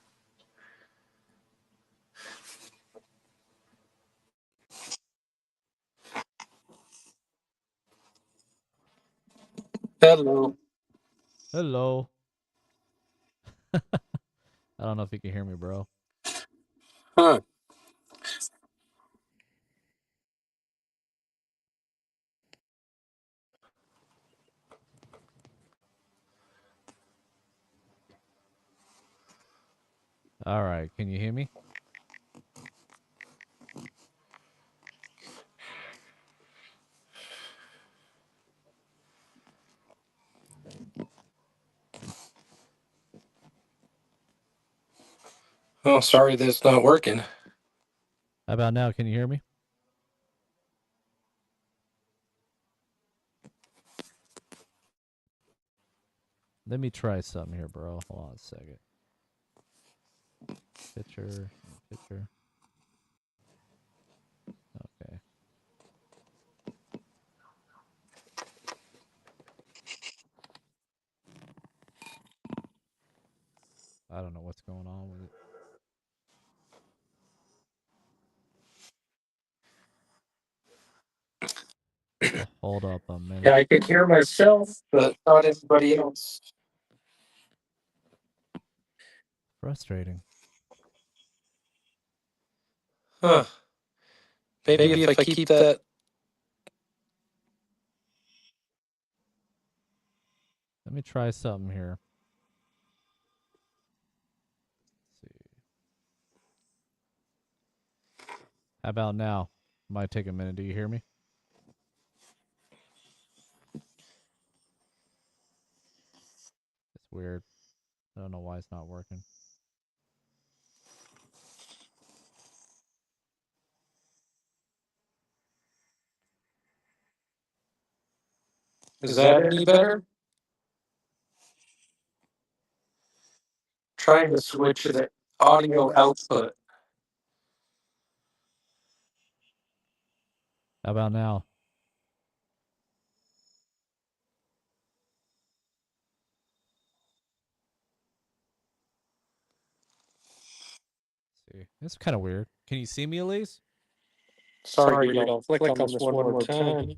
S13: Hello.
S1: Hello. I don't know if you can hear me, bro.
S13: Huh.
S1: All right. Can you hear me?
S13: Oh, sorry that's not working.
S1: How about now? Can you hear me? Let me try something here, bro. Hold on a second. Picture. Okay. I don't know what's going on with it. Hold up a minute.
S13: Yeah, I could hear myself, but not anybody else.
S1: Frustrating.
S13: Huh. Maybe if I keep that.
S1: Let me try something here. Let's see. How about now? Might take a minute. Do you hear me? It's weird. I don't know why it's not working.
S13: Is that any better? Trying to switch the audio output.
S1: How about now? Let's see. It's kind of weird. Can you see me, Elise?
S13: Sorry, dude, I'll click on this one more time.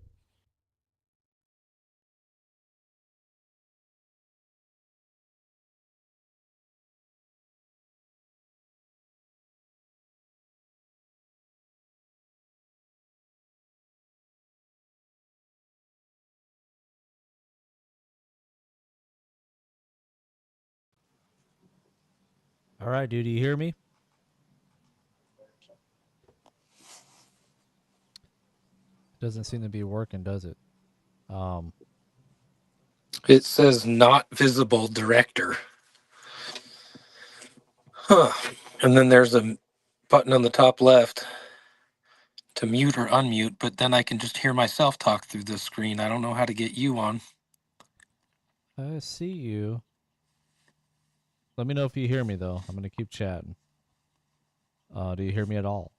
S1: All right, dude. Do you hear me? Doesn't seem to be working, does it?
S13: It says not visible director. Huh. And then there's a button on the top left. to mute or unmute, but then I can just hear myself talk through the screen. I don't know how to get you on.
S1: I see you. Let me know if you hear me, though. I'm going to keep chatting. Do you hear me at all?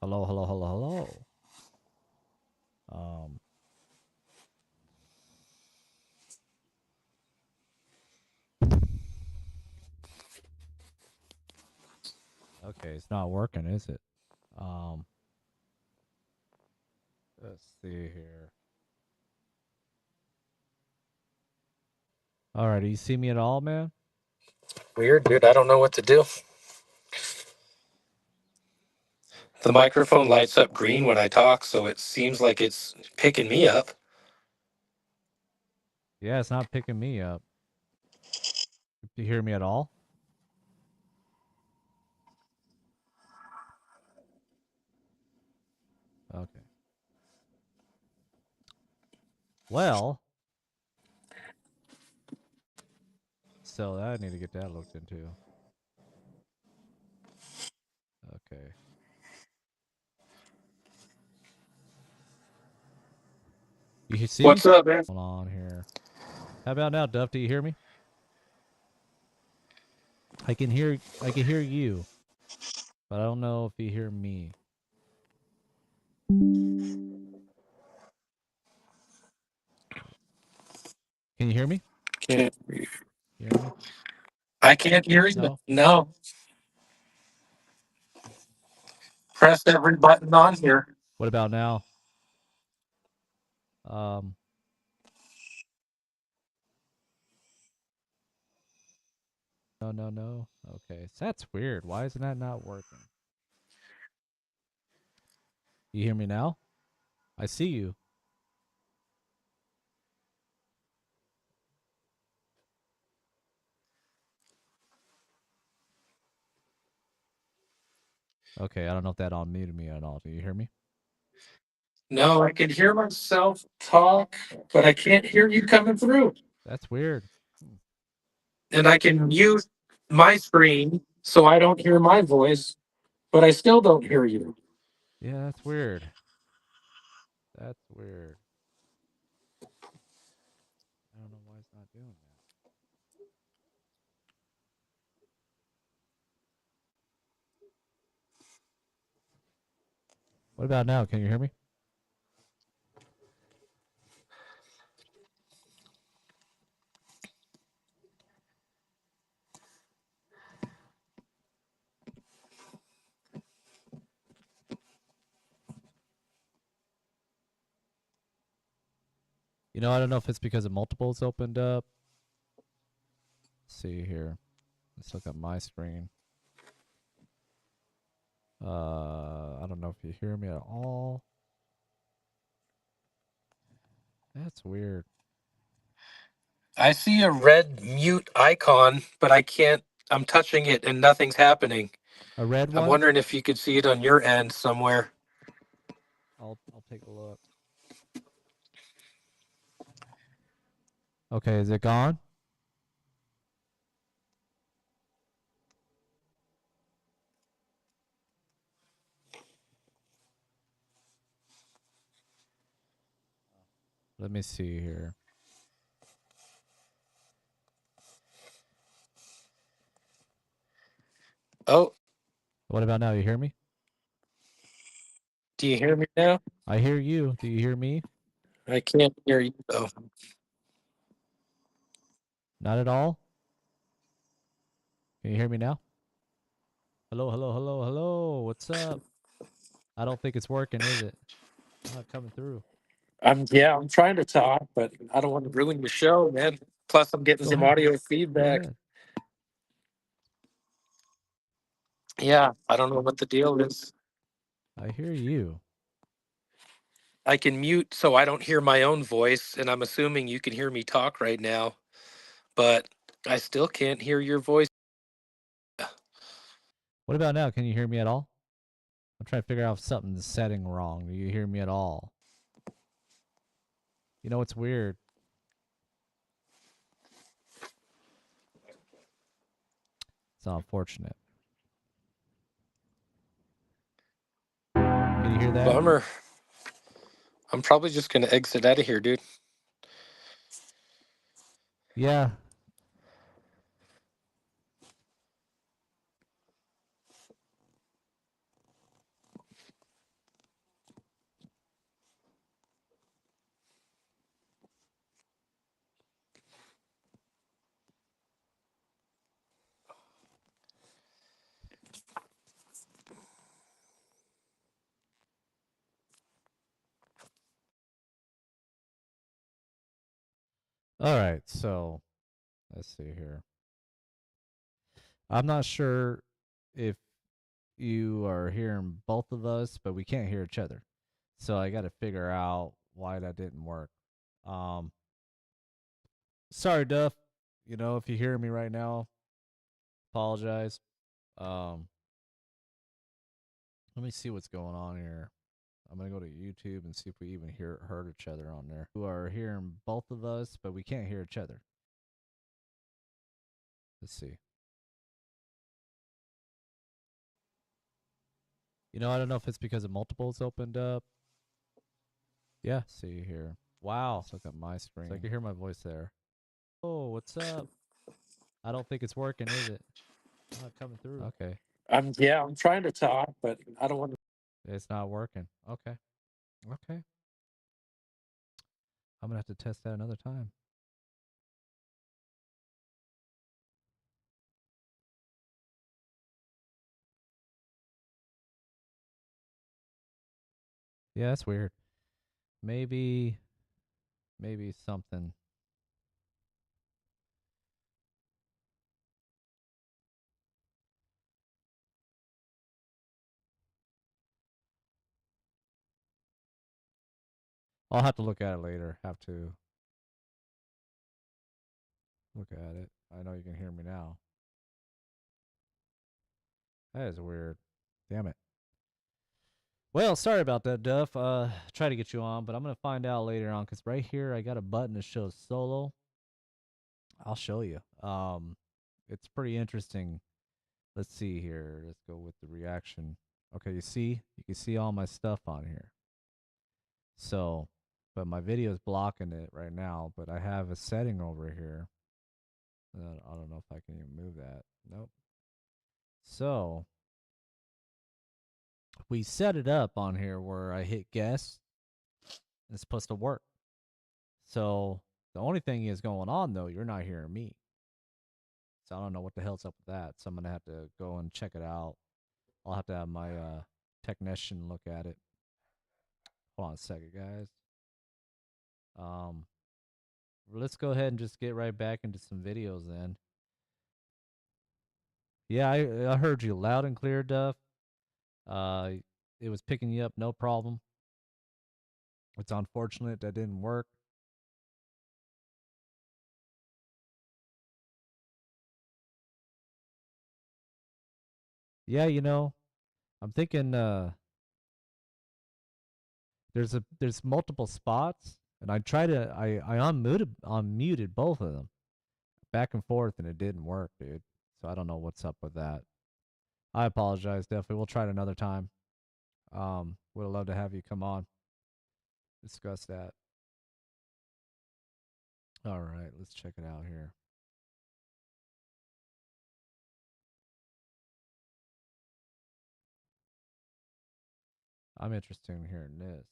S1: Hello, hello, hello, hello. Okay, it's not working, is it? Let's see here. All right, do you see me at all, man?
S13: Weird, dude. I don't know what to do. The microphone lights up green when I talk, so it seems like it's picking me up.
S1: Yeah, it's not picking me up. Do you hear me at all? Okay. Well, so I need to get that looked into. Okay. You see
S13: What's
S1: me?
S13: up, man?
S1: Hold on here. How about now, Duff? Do you hear me? I can hear you, but I don't know if you hear me. Can you hear me?
S13: Can't.
S1: You hear me?
S13: I can't hear you.
S1: No?
S13: No. Press every button on here.
S1: What about now? Um No, no, no. Okay. So that's weird. Why isn't that not working? You hear me now? I see you. Okay, I don't know if that unmuted me at all. Do you hear me?
S13: No, I can hear myself talk, but I can't hear you coming through.
S1: That's weird.
S13: And I can mute my screen so I don't hear my voice, but I still don't hear you.
S1: Yeah, that's weird. That's weird. I don't know why it's not doing that. What about now? Can you hear me? You know, I don't know if it's because of multiples opened up. Let's see here. Let's look at my screen. I don't know if you hear me at all. That's weird.
S13: I see a red mute icon, but I can't. I'm touching it and nothing's happening.
S1: A red
S13: I'm
S1: one?
S13: wondering if you could see it on your end somewhere.
S1: I'll take a look. Okay, is it gone? Let me see here.
S13: Oh,
S1: What about now? You hear me?
S13: do you hear me now?
S1: I hear you. Do you hear me?
S13: I can't hear you though.
S1: Not at all? Can you hear me now? Hello, hello, hello, hello. What's up? I don't think it's working, is it? Not coming through.
S13: I'm trying to talk, but I don't want to ruin the show, man. Plus, I'm getting
S1: Go
S13: some
S1: ahead.
S13: audio
S1: Go
S13: feedback.
S1: ahead.
S13: Yeah, I don't know what the deal is.
S1: I hear you.
S13: I can mute so I don't hear my own voice, and I'm assuming you can hear me talk right now, but I still can't hear your voice.
S1: What about now? Can you hear me at all? I'm trying to figure out if something's setting wrong. Do you hear me at all? You know what's weird? It's unfortunate. Can you hear that?
S13: Bummer. I'm probably just gonna exit out of here, dude.
S1: Yeah. All right. So let's see here. I'm not sure if you are hearing both of us, but we can't hear each other. So I got to figure out why that didn't work. Um, sorry, Duff. You know, if you hear me right now, apologize. Um, let me see what's going on here. I'm gonna go to YouTube and see if we even heard each other on there. You are hearing both of us, but we can't hear each other. Let's see. You know, I don't know if it's because of multiples opened up. Yeah, see here. Wow. Let's look at my screen. So I can hear my voice there. Oh, what's up? I don't think it's working, is it? Not coming through. Okay.
S13: I'm trying to talk, but I don't want to.
S1: It's not working. Okay. Okay. I'm gonna have to test that another time. Yeah, that's weird. Maybe something. I'll have to look at it later. Have to look at it. I know you can hear me now. That is weird. Damn it. Well, sorry about that, Duff. Try to get you on, but I'm gonna find out later on because right here I got a button that shows solo. I'll show you. It's pretty interesting. Let's see here. Let's go with the reaction. Okay, you can see all my stuff on here. So, but my video is blocking it right now. But I have a setting over here. I don't know if I can even move that. Nope. So we set it up on here where I hit guess. It's supposed to work. So the only thing is going on though, you're not hearing me. So I don't know what the hell's up with that. So I'm gonna have to go and check it out. I'll have to have my technician look at it. Hold on a second, guys. Um, let's go ahead and just get right back into some videos then. Yeah, I heard you loud and clear, Duff. Uh, it was picking you up, no problem. It's unfortunate that didn't work. Yeah, you know, I'm thinking there's multiple spots, and I unmuted both of them back and forth, and it didn't work, dude. So I don't know what's up with that. I apologize, definitely. We'll try it another time. Would love to have you come on, discuss that. All right, let's check it out here. I'm interested in hearing this.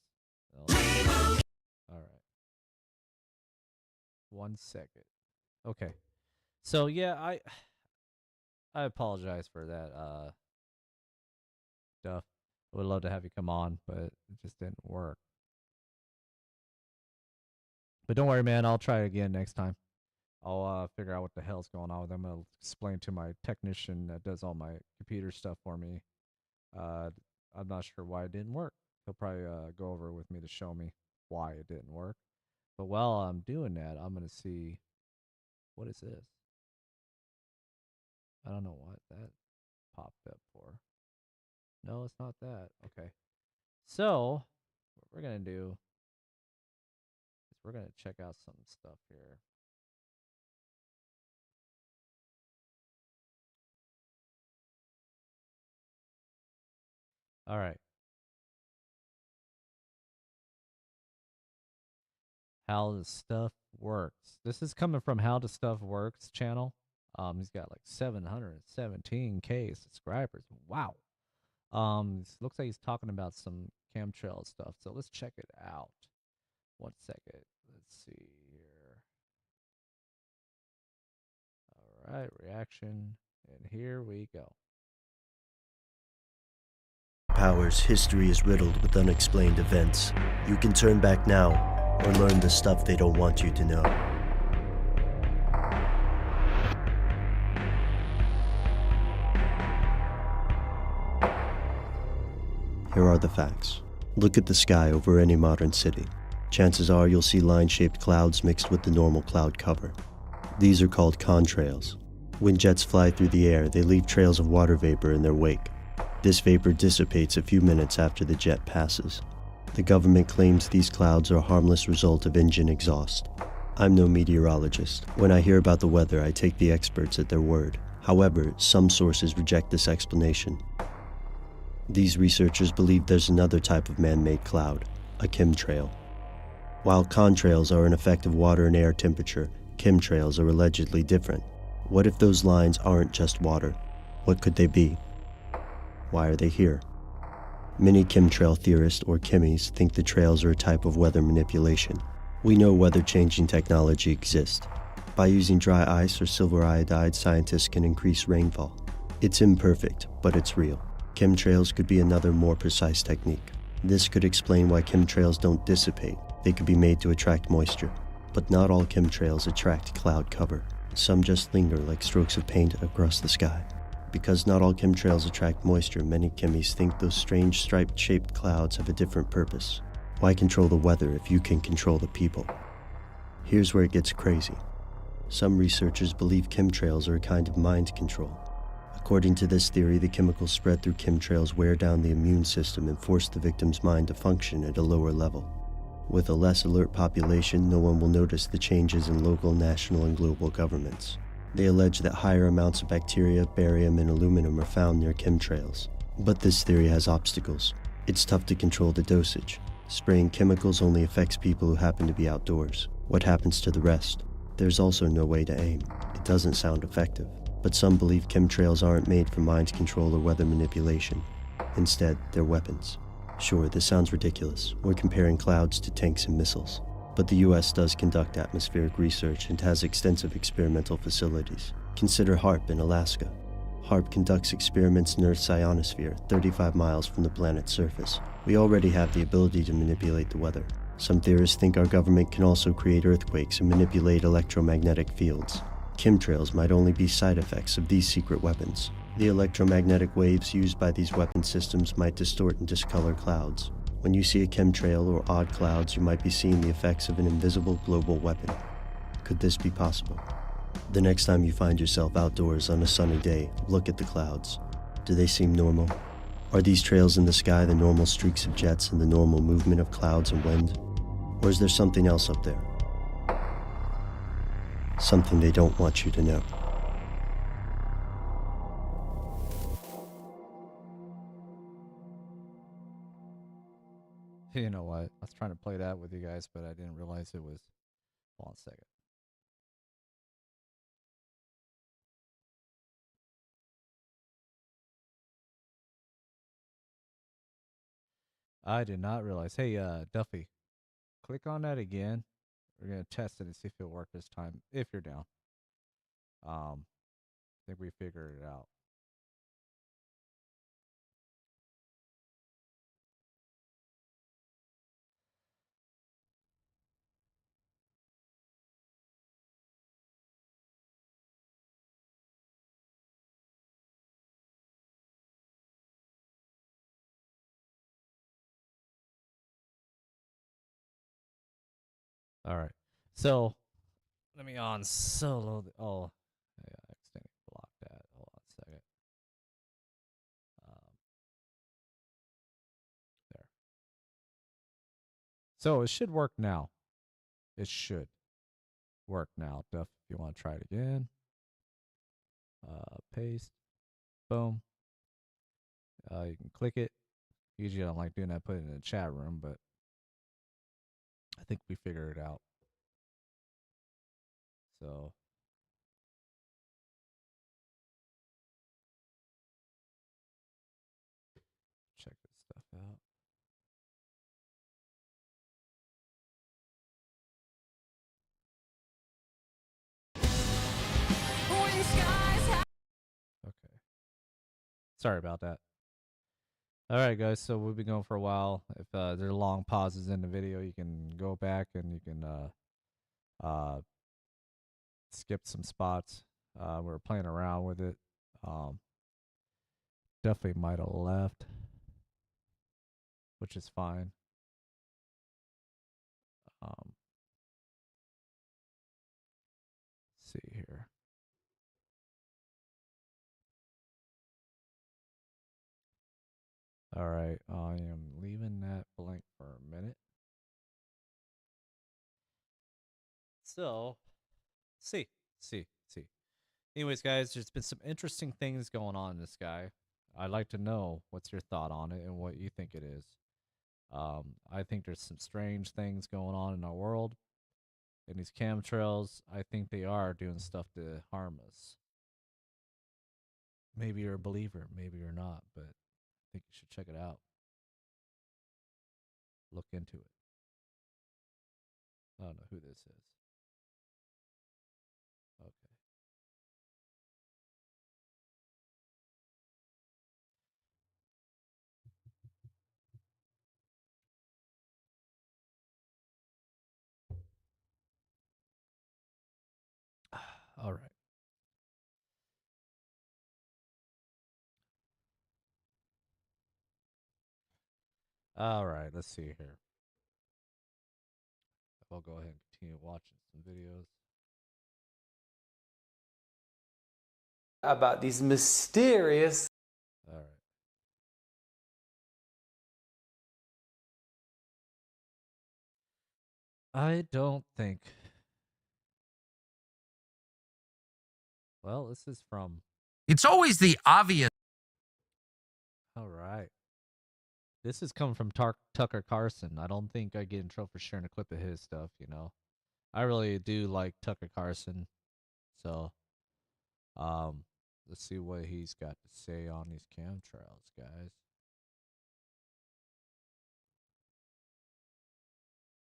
S1: All right. 1 second. Okay. So yeah, I apologize for that, Duff. I would love to have you come on, but it just didn't work. But don't worry, man. I'll try it again next time. I'll figure out what the hell's going on with them. I'll explain to my technician that does all my computer stuff for me. I'm not sure why it didn't work. He'll probably go over it with me to show me why it didn't work. But while I'm doing that, I'm gonna see what is this. I don't know what that popped up for. No, it's not that. Okay. So what we're gonna do is we're gonna check out some stuff here. All right. How the stuff works. This is coming from How the Stuff Works channel. He's got like 717K subscribers. Wow. Looks like he's talking about some chemtrail stuff. So let's check it out. 1 second. Let's see here. All right, reaction, and here we go.
S14: Powers, history is riddled with unexplained events. You can turn back now, or learn the stuff they don't want you to know. Here are the facts. Look at the sky over any modern city. Chances are you'll see line-shaped clouds mixed with the normal cloud cover. These are called contrails. When jets fly through the air, they leave trails of water vapor in their wake. This vapor dissipates a few minutes after the jet passes. The government claims these clouds are a harmless result of engine exhaust. I'm no meteorologist. When I hear about the weather, I take the experts at their word. However, some sources reject this explanation. These researchers believe there's another type of man-made cloud, a chemtrail. While contrails are an effect of water and air temperature, chemtrails are allegedly different. What if those lines aren't just water? What could they be? Why are they here? Many chemtrail theorists, or chemies, think the trails are a type of weather manipulation. We know weather-changing technology exists. By using dry ice or silver iodide, scientists can increase rainfall. It's imperfect, but it's real. Chemtrails could be another more precise technique. This could explain why chemtrails don't dissipate. They could be made to attract moisture. But not all chemtrails attract cloud cover. Some just linger like strokes of paint across the sky. Because not all chemtrails attract moisture, many chemies think those strange striped-shaped clouds have a different purpose. Why control the weather if you can control the people? Here's where it gets crazy. Some researchers believe chemtrails are a kind of mind control. According to this theory, the chemicals spread through chemtrails wear down the immune system and force the victim's mind to function at a lower level. With a less alert population, no one will notice the changes in local, national, and global governments. They allege that higher amounts of bacteria, barium, and aluminum are found near chemtrails. But this theory has obstacles. It's tough to control the dosage. Spraying chemicals only affects people who happen to be outdoors. What happens to the rest? There's also no way to aim. It doesn't sound effective. But some believe chemtrails aren't made for mind control or weather manipulation. Instead, they're weapons. Sure, this sounds ridiculous. We're comparing clouds to tanks and missiles. But the US does conduct atmospheric research and has extensive experimental facilities. Consider HAARP in Alaska. HAARP conducts experiments in Earth's ionosphere, 35 miles from the planet's surface. We already have the ability to manipulate the weather. Some theorists think our government can also create earthquakes and manipulate electromagnetic fields. Chemtrails might only be side effects of these secret weapons. The electromagnetic waves used by these weapon systems might distort and discolor clouds. When you see a chemtrail or odd clouds, you might be seeing the effects of an invisible global weapon. Could this be possible? The next time you find yourself outdoors on a sunny day, look at the clouds. Do they seem normal? Are these trails in the sky the normal streaks of jets and the normal movement of clouds and wind? Or is there something else up there? Something they don't want you to know.
S1: You know what? I was trying to play that with you guys, but I didn't realize it was. Hold on a second. I did not realize. Hey, Duffy, click on that again. We're gonna test it and see if it'll work this time. If you're down, I think we figured it out. All right. So let me on solo. Oh, I accidentally blocked that. Hold on a second. There. So it should work now. It should work now. Duff, if you want to try it again, paste, boom. You can click it. Usually I don't like doing that, put it in the chat room, but I think we figured it out. So check this stuff out. Okay. Sorry about that. All right, guys. So we've been going for a while. If there are long pauses in the video, you can go back and you can uh, skip some spots. We're playing around with it. Um, definitely might have left, which is fine. Let's see here. All right, I am leaving that blank for a minute. So, see. Anyways, guys, there's been some interesting things going on in this guy. I'd like to know what's your thought on it and what you think it is. I think there's some strange things going on in our world. And these chemtrails, I think they are doing stuff to harm us. Maybe you're a believer, maybe you're not, but I think you should check it out. Look into it. I don't know who this is. Okay. All right. All right, let's see here. I'll go ahead and continue watching some videos.
S15: About these mysterious.
S1: All right. I don't think. Well, this is from.
S16: It's always the obvious.
S1: All right. This is coming from Tucker Carlson. I don't think I get in trouble for sharing a clip of his stuff, you know. I really do like Tucker Carlson. So, let's see what he's got to say on these chemtrails, guys.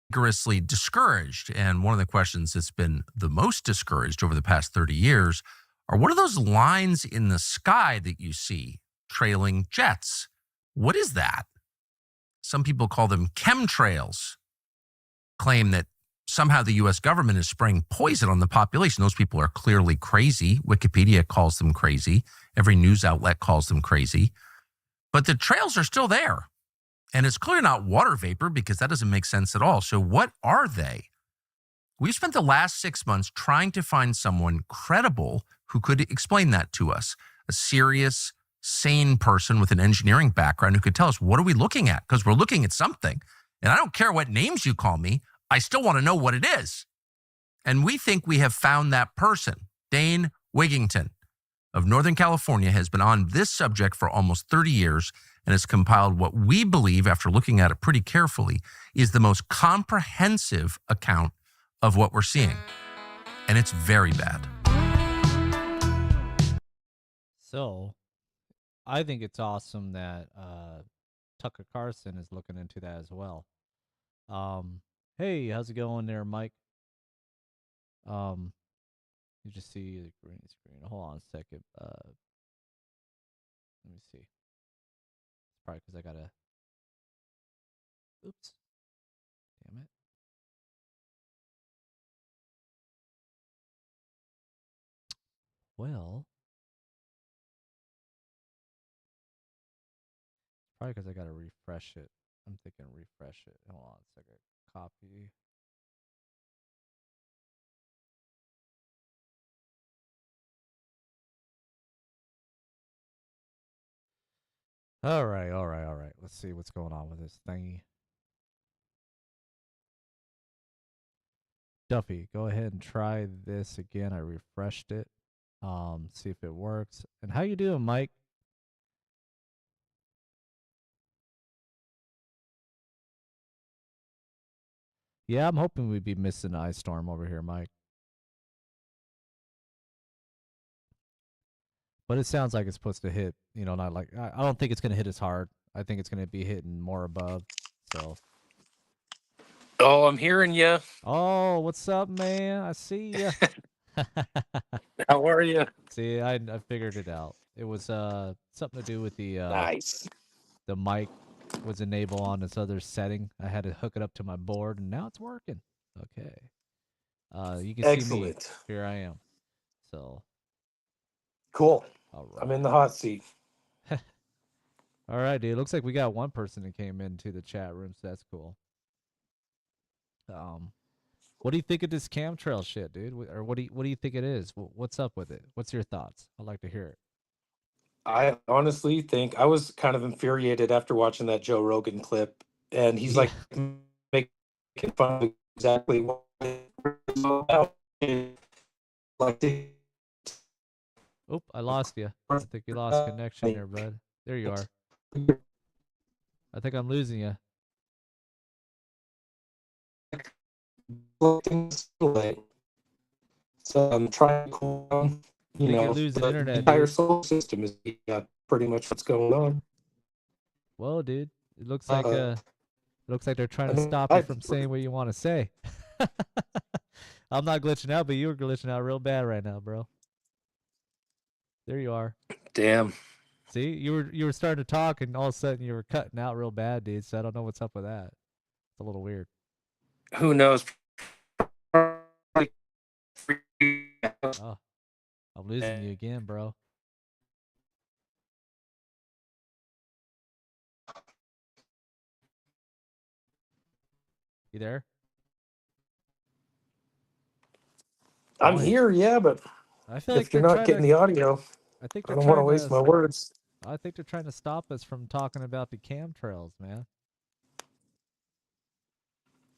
S16: Vigorously discouraged. And one of the questions that's been the most discouraged over the past 30 years are what are those lines in the sky that you see trailing jets? What is that? Some people call them chemtrails, claim that somehow the U.S. government is spraying poison on the population. Those people are clearly crazy. Wikipedia calls them crazy. Every news outlet calls them crazy. But the trails are still there. And it's clearly not water vapor because that doesn't make sense at all. So what are they? We've spent the last 6 months trying to find someone credible who could explain that to us. A serious, sane person with an engineering background who could tell us, what are we looking at? Because we're looking at something. And I don't care what names you call me. I still want to know what it is. And we think we have found that person. Dane Wigington of Northern California has been on this subject for almost 30 years and has compiled what we believe, after looking at it pretty carefully, is the most comprehensive account of what we're seeing. And it's very bad.
S1: So, I think it's awesome that Tucker Carlson is looking into that as well. Hey, how's it going there, Mike? You just see the green screen. Hold on a second. Let me see. It's probably because I gotta. Oops. Damn it. Well, probably because I gotta refresh it. I'm thinking refresh it. Hold on a second. Copy. All right. Let's see what's going on with this thingy. Duffy, go ahead and try this again. I refreshed it. See if it works. And how you doing, Mike? Yeah, I'm hoping we'd be missing an ice storm over here, Mike. But it sounds like it's supposed to hit. Not like I don't think it's gonna hit as hard. I think it's gonna be hitting more above. So.
S13: Oh, I'm hearing you.
S1: Oh, what's up, man? I see ya.
S13: How are you?
S1: See, I figured it out. It was something to do with
S13: Nice.
S1: the mic was enabled on this other setting. I had to hook it up to my board, and now it's working. Okay. You can see me.
S13: Excellent.
S1: Here I am. So.
S13: Cool.
S1: All
S13: I'm in
S1: right.
S13: the hot seat.
S1: All right, dude. Looks like we got one person that came into the chat room, so that's cool. What do you think of this ChemTrail shit, dude? Or what do you think it is? What's up with it? What's your thoughts? I'd like to hear it.
S13: I honestly think I was kind of infuriated after watching that Joe Rogan clip, and he's
S1: Yeah.
S13: like making fun of exactly what it's all about. Like,
S1: Oop, I lost you. I think you lost connection there, bud. There you are. I think I'm losing you.
S13: So I'm trying to cool down,
S1: I think you're losing
S13: the
S1: internet,
S13: entire
S1: dude.
S13: solar system is pretty much what's going on.
S1: Whoa, dude. It looks like they're trying to
S13: I mean,
S1: stop you from saying what you want to say. I'm not glitching out, but you were glitching out real bad right now, bro. There you are.
S13: Damn.
S1: See, you were starting to talk, and all of a sudden you were cutting out real bad, dude. So I don't know what's up with that. It's a little weird.
S13: Who knows?
S1: Oh, I'm losing you again, bro. You there?
S13: I'm here, yeah, but
S1: I feel like
S13: if
S1: they're
S13: you're not
S1: trying
S13: getting
S1: to.
S13: the audio,
S1: I think
S13: I
S1: they're
S13: don't want to
S1: trying
S13: waste
S1: to.
S13: my words.
S1: I think they're trying to stop us from talking about the ChemTrails, man.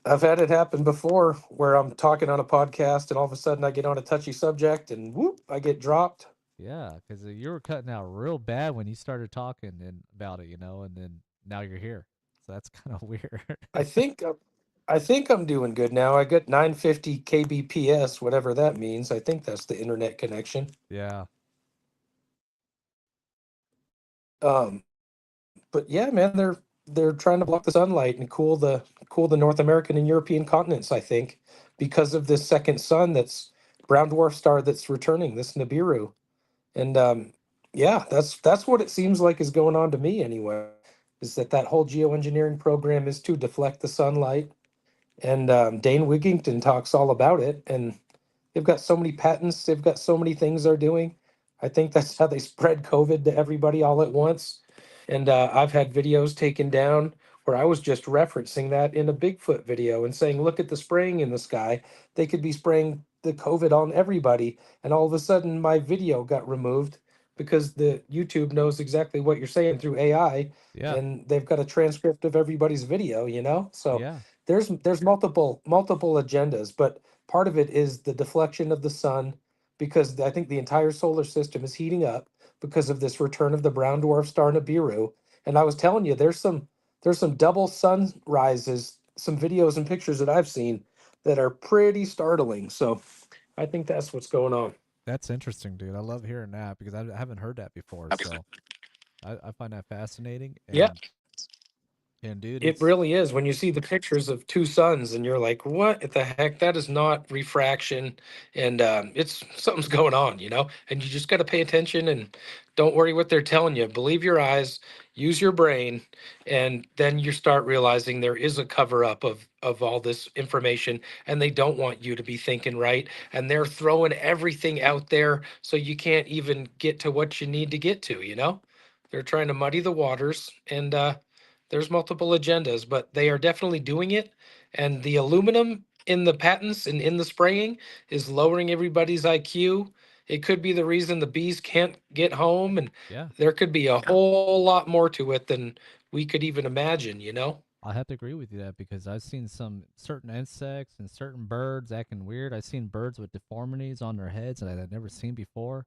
S13: I've had it happen before where I'm talking on a podcast and all of a sudden I get on a touchy subject and whoop, I get dropped.
S1: Yeah, because you were cutting out real bad when you started talking about it, and then now you're here. So that's kind of weird.
S13: I think I'm doing good now. I got 950 kbps, whatever that means. I think that's the internet connection.
S1: Yeah.
S13: Um, but yeah, man, they're trying to block the sunlight and cool the North American and European continents, I think, because of this second sun that's brown dwarf star that's returning, this Nibiru. And yeah, that's what it seems like is going on to me anyway. Is that whole geoengineering program is to deflect the sunlight, and Dane Wigington talks all about it. And they've got so many patents, they've got so many things they're doing. I think that's how they spread COVID to everybody all at once. And I've had videos taken down where I was just referencing that in a Bigfoot video and saying, look at the spraying in the sky. They could be spraying the COVID on everybody. And all of a sudden, my video got removed because the YouTube knows exactly what you're saying through AI.
S1: Yeah.
S13: And they've got a transcript of everybody's video. So
S1: Yeah.
S13: there's multiple agendas, but part of it is the deflection of the sun because I think the entire solar system is heating up because of this return of the brown dwarf star Nibiru. And I was telling you, there's some double sunrises, some videos and pictures that I've seen that are pretty startling. So I think that's what's going on.
S1: That's interesting, dude. I love hearing that because I haven't heard that before. So I find that fascinating.
S13: Yeah,
S1: And dude,
S13: it
S1: it's
S13: really is. When you see the pictures of two suns and you're like, what the heck? That is not refraction. And it's something's going on. And you just got to pay attention and don't worry what they're telling you. Believe your eyes, use your brain. And then you start realizing there is a cover up of all this information and they don't want you to be thinking right. And they're throwing everything out there so you can't even get to what you need to get to. They're trying to muddy the waters and, there's multiple agendas, but they are definitely doing it. And the aluminum in the patents and in the spraying is lowering everybody's IQ. It could be the reason the bees can't get home. And
S1: yeah.
S13: there could be a whole lot more to it than we could even imagine.
S1: I have to agree with you that because I've seen some certain insects and certain birds acting weird. I've seen birds with deformities on their heads that I've never seen before.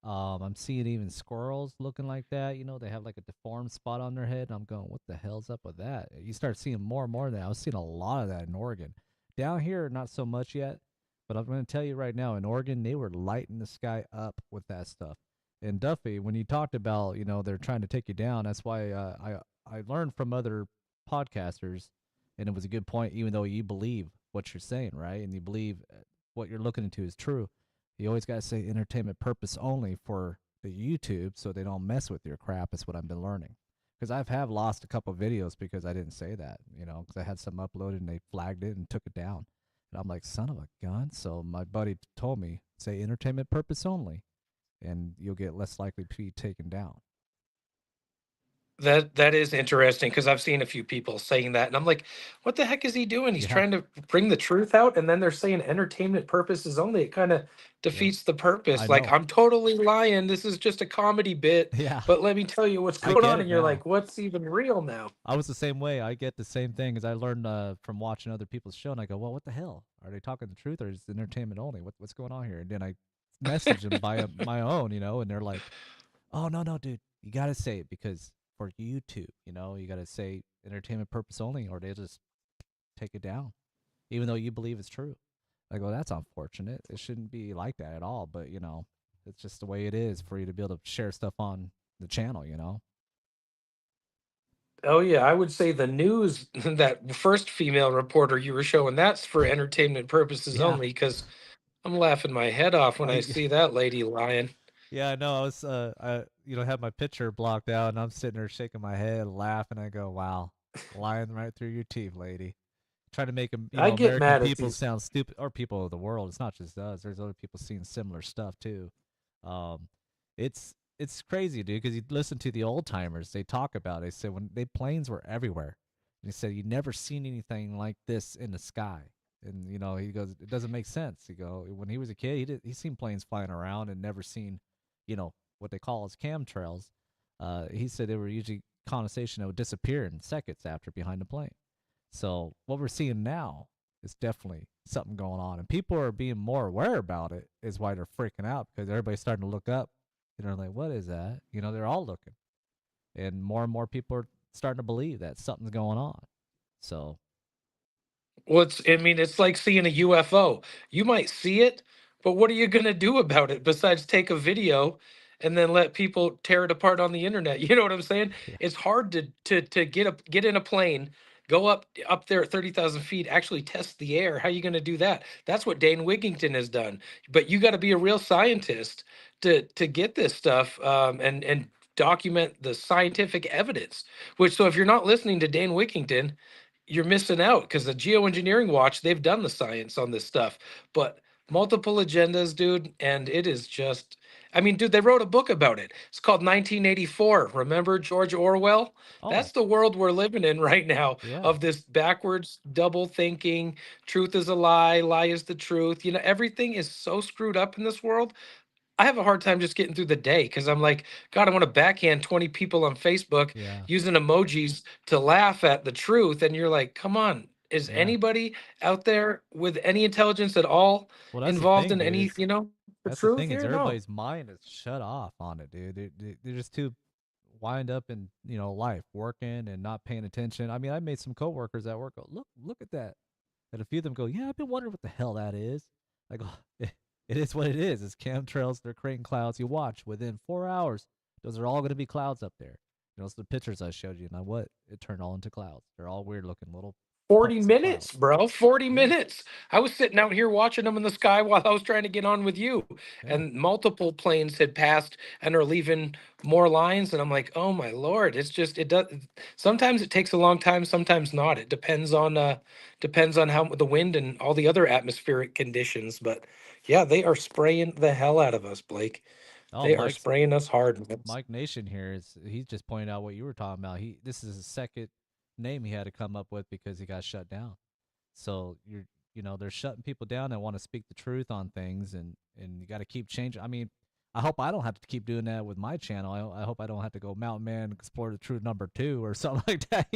S1: I'm seeing even squirrels looking like that. They have like a deformed spot on their head. And I'm going, what the hell's up with that? You start seeing more and more of that. I was seeing a lot of that in Oregon. Down here, not so much yet. But I'm going to tell you right now, in Oregon, they were lighting the sky up with that stuff. And Duffy, when you talked about, they're trying to take you down, that's why I learned from other podcasters, and it was a good point. Even though you believe what you're saying, right, and you believe what you're looking into is true, you always got to say entertainment purpose only for the YouTube, so they don't mess with your crap. Is what I've been learning. Because have lost a couple videos because I didn't say that, because I had some uploaded and they flagged it and took it down. And I'm like, son of a gun. So my buddy told me, say entertainment purpose only, and you'll get less likely to be taken down.
S13: That is interesting because I've seen a few people saying that, and I'm like, what the heck is he doing? He's
S1: Yeah.
S13: trying to bring the truth out, and then they're saying entertainment purposes only. It kind of
S1: Yeah.
S13: defeats the purpose.
S1: I
S13: Like,
S1: know.
S13: I'm totally lying. This is just a comedy bit,
S1: Yeah.
S13: but let me tell you what's
S1: I
S13: going
S1: get
S13: on.
S1: it
S13: And you're
S1: now.
S13: like, what's even real now?
S1: I was the same way. I get the same thing as I learned from watching other people's show, and I go, well, what the hell? Are they talking the truth or is it entertainment only? What's going on here? And then I message them by my own, and they're like, oh, no, dude, you got to say it because for YouTube, you got to say entertainment purpose only or they'll just take it down, even though you believe it's true. I go, that's unfortunate. It shouldn't be like that at all. But, it's just the way it is for you to be able to share stuff on the channel.
S13: Oh yeah, I would say the news, that first female reporter you were showing, that's for entertainment purposes
S1: Yeah.
S13: only. Because I'm laughing my head off when I
S1: I
S13: see that lady lying.
S1: Yeah, I know. I was, had my picture blocked out, and I'm sitting there shaking my head, laughing. I go, "Wow, lying right through your teeth, lady." Trying to make them,
S13: I get
S1: American
S13: mad at
S1: people
S13: these.
S1: sound stupid, or people of the world. It's not just us. There's other people seeing similar stuff too. Um, it's crazy, dude. Because you listen to the old timers, they talk about it. They said when they planes were everywhere. They said you never seen anything like this in the sky. And he goes, it doesn't make sense. He go, when he was a kid, he seen planes flying around and never seen, what they call as ChemTrails. He said they were usually condensation that would disappear in seconds after behind the plane. So what we're seeing now is definitely something going on, and people are being more aware about it. Is why they're freaking out because everybody's starting to look up, and they're like, "What is that?" They're all looking, and more people are starting to believe that something's going on. So
S13: Well, I mean, it's like seeing a UFO. You might see it, but what are you going to do about it besides take a video and then let people tear it apart on the internet? You know what I'm saying?
S1: yeah,
S13: It's hard to get in a plane, go up there at 30,000 feet, actually test the air. How are you going to do that? That's what Dane Wigington has done. But you got to be a real scientist to get this stuff, and document the scientific evidence. Which, so if you're not listening to Dane Wigington, you're missing out because the Geoengineering Watch, they've done the science on this stuff, but multiple agendas, dude. And it is just, I mean, dude, they wrote a book about it. It's called 1984. Remember George Orwell?
S1: oh
S13: That's the world we're living in right now,
S1: yeah,
S13: of this backwards double thinking. Truth is a lie, lie is the truth. Everything is so screwed up in this world. I have a hard time just getting through the day because I'm like, God, I want to backhand 20 people on Facebook
S1: yeah,
S13: using emojis to laugh at the truth. And you're like, come on, is
S1: yeah.
S13: anybody out there with any intelligence at all
S1: Well, that's the
S13: involved
S1: thing,
S13: in
S1: dude.
S13: any,
S1: Is
S13: the
S1: That's the
S13: truth
S1: thing is
S13: here? No.
S1: everybody's mind is shut off on it, dude. They're just too wind up in life, working and not paying attention. I mean, I made some coworkers at work go, look at that, and a few of them go, yeah, I've been wondering what the hell that is. I go, it is what it is. It's chemtrails. They're creating clouds. You watch within 4 hours, those are all going to be clouds up there. It's the pictures I showed you, and what it turned all into clouds. They're all weird looking little
S13: 40
S1: puffs of cloud.
S13: minutes, bro. 40
S1: Yeah,
S13: minutes. I was sitting out here watching them in the sky while I was trying to get on with you.
S1: yeah.
S13: And multiple planes had passed and are leaving more lines. And I'm like, oh my Lord. It's just, it does. Sometimes it takes a long time, sometimes not. It depends on how the wind and all the other atmospheric conditions. But yeah, they are spraying the hell out of us, Blake.
S1: Oh,
S13: They are spraying us hard, man.
S1: Mike Nation here is he's just pointing out what you were talking about. This is his second name he had to come up with because he got shut down. So they're shutting people down that want to speak the truth on things, and you got to keep changing. I mean, I hope I don't have to keep doing that with my channel. I hope I don't have to go Mountain Man Explore the Truth #2 or something like that,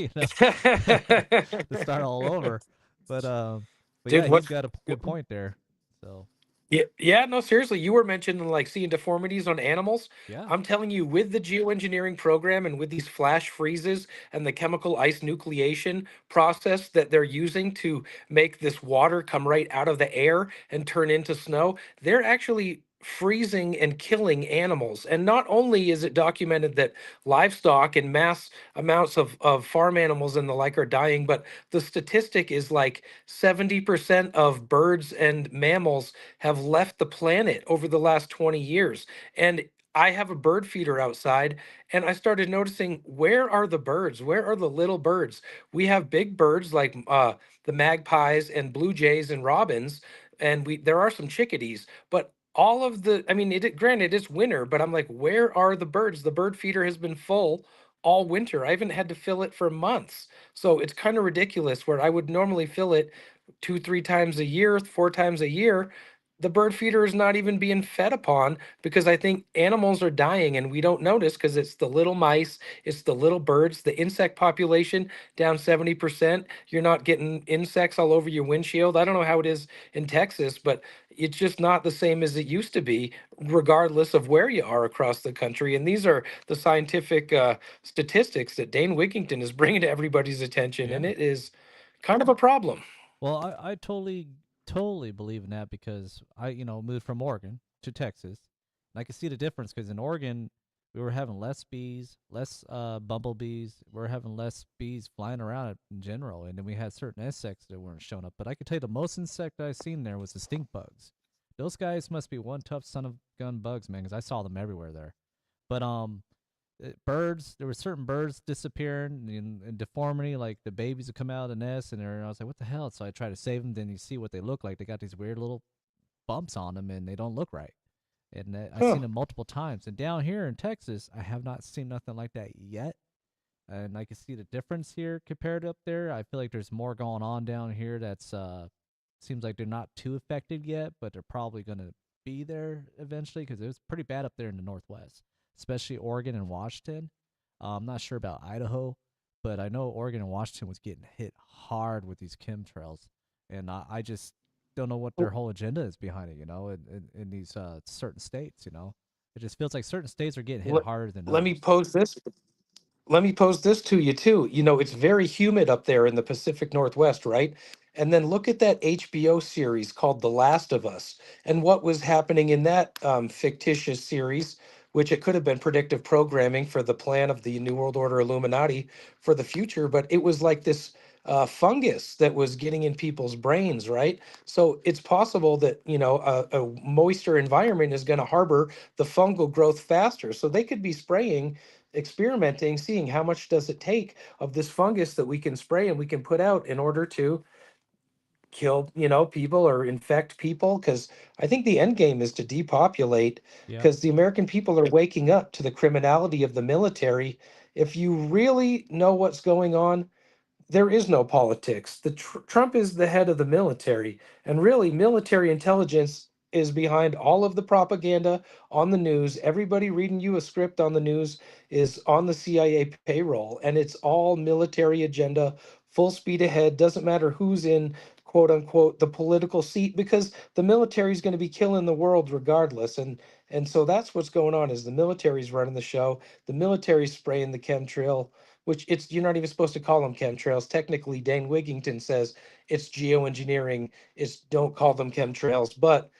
S1: to start all over. But yeah,
S13: Dude,
S1: he's got a good point there. So
S13: Yeah, yeah, no, seriously, you were mentioning like seeing deformities on animals.
S1: yeah,
S13: I'm telling you, with the geoengineering program and with these flash freezes and the chemical ice nucleation process that they're using to make this water come right out of the air and turn into snow, they're actually freezing and killing animals. And not only is it documented that livestock and mass amounts of farm animals and the like are dying, but the statistic is like 70% of birds and mammals have left the planet over the last 20 years. And I have a bird feeder outside, and I started noticing, where are the birds? Where are the little birds? We have big birds like the magpies and blue jays and robins, and there are some chickadees, but all of the, I mean, granted it's winter, but I'm like, where are the birds? The bird feeder has been full all winter. I haven't had to fill it for months. So it's kind of ridiculous, where I would normally fill it 2, 3 times a year, 4 times a year. The bird feeder is not even being fed upon, because I think animals are dying and we don't notice, because it's the little mice, it's the little birds, the insect population down 70%. You're not getting insects all over your windshield. I don't know how it is in Texas, but it's just not the same as it used to be, regardless of where you are across the country. And these are the scientific statistics that Dane Wigington is bringing to everybody's attention, and
S1: Yeah.
S13: it is kind of a problem.
S1: Well, I totally believe in that, because I, moved from Oregon to Texas, and I can see the difference, because in Oregon we were having less bees, less bumblebees. We're having less bees flying around in general, and then we had certain insects that weren't showing up. But I could tell you the most insect I seen there was the stink bugs. Those guys must be one tough son of gun bugs, man, because I saw them everywhere there. But birds, there were certain birds disappearing in deformity, like the babies would come out of the nest, and I was like, what the hell? So I try to save them. Then you see what they look like. They got these weird little bumps on them, and they don't look right. And I've
S13: Huh.
S1: seen them multiple times. And down here in Texas, I have not seen nothing like that yet. And I can see the difference here compared to up there. I feel like there's more going on down here. That's seems like they're not too affected yet, but they're probably gonna be there eventually, because it was pretty bad up there in the Northwest, especially Oregon and Washington. I'm not sure about Idaho, but I know Oregon and Washington was getting hit hard with these chemtrails, and I just don't know what their whole agenda is behind it. In these certain states, it just feels like certain states are getting hit
S13: Let,
S1: harder than
S13: let me
S1: others.
S13: pose this let me pose this to you too. It's very humid up there in the Pacific Northwest, right? And then look at that HBO series called The Last of Us, and what was happening in that fictitious series, which it could have been predictive programming for the plan of the New World Order Illuminati for the future, but it was like this fungus that was getting in people's brains, right? So it's possible that, a moister environment is going to harbor the fungal growth faster. So they could be spraying, experimenting, seeing how much does it take of this fungus that we can spray and we can put out in order to kill, people or infect people. Because I think the end game is to depopulate,
S1: Yep.
S13: because the American people are waking up to the criminality of the military. If you really know what's going on, there is no politics. Trump is the head of the military, and really, military intelligence is behind all of the propaganda on the news. Everybody reading you a script on the news is on the CIA payroll, and it's all military agenda, full speed ahead. Doesn't matter who's in, quote unquote, the political seat, because the military is going to be killing the world regardless. And so that's what's going on, is the military's running the show. The military's spraying the chemtrail, which you're not even supposed to call them chemtrails. Technically, Dane Wigington says it's geoengineering. It's, don't call them chemtrails, but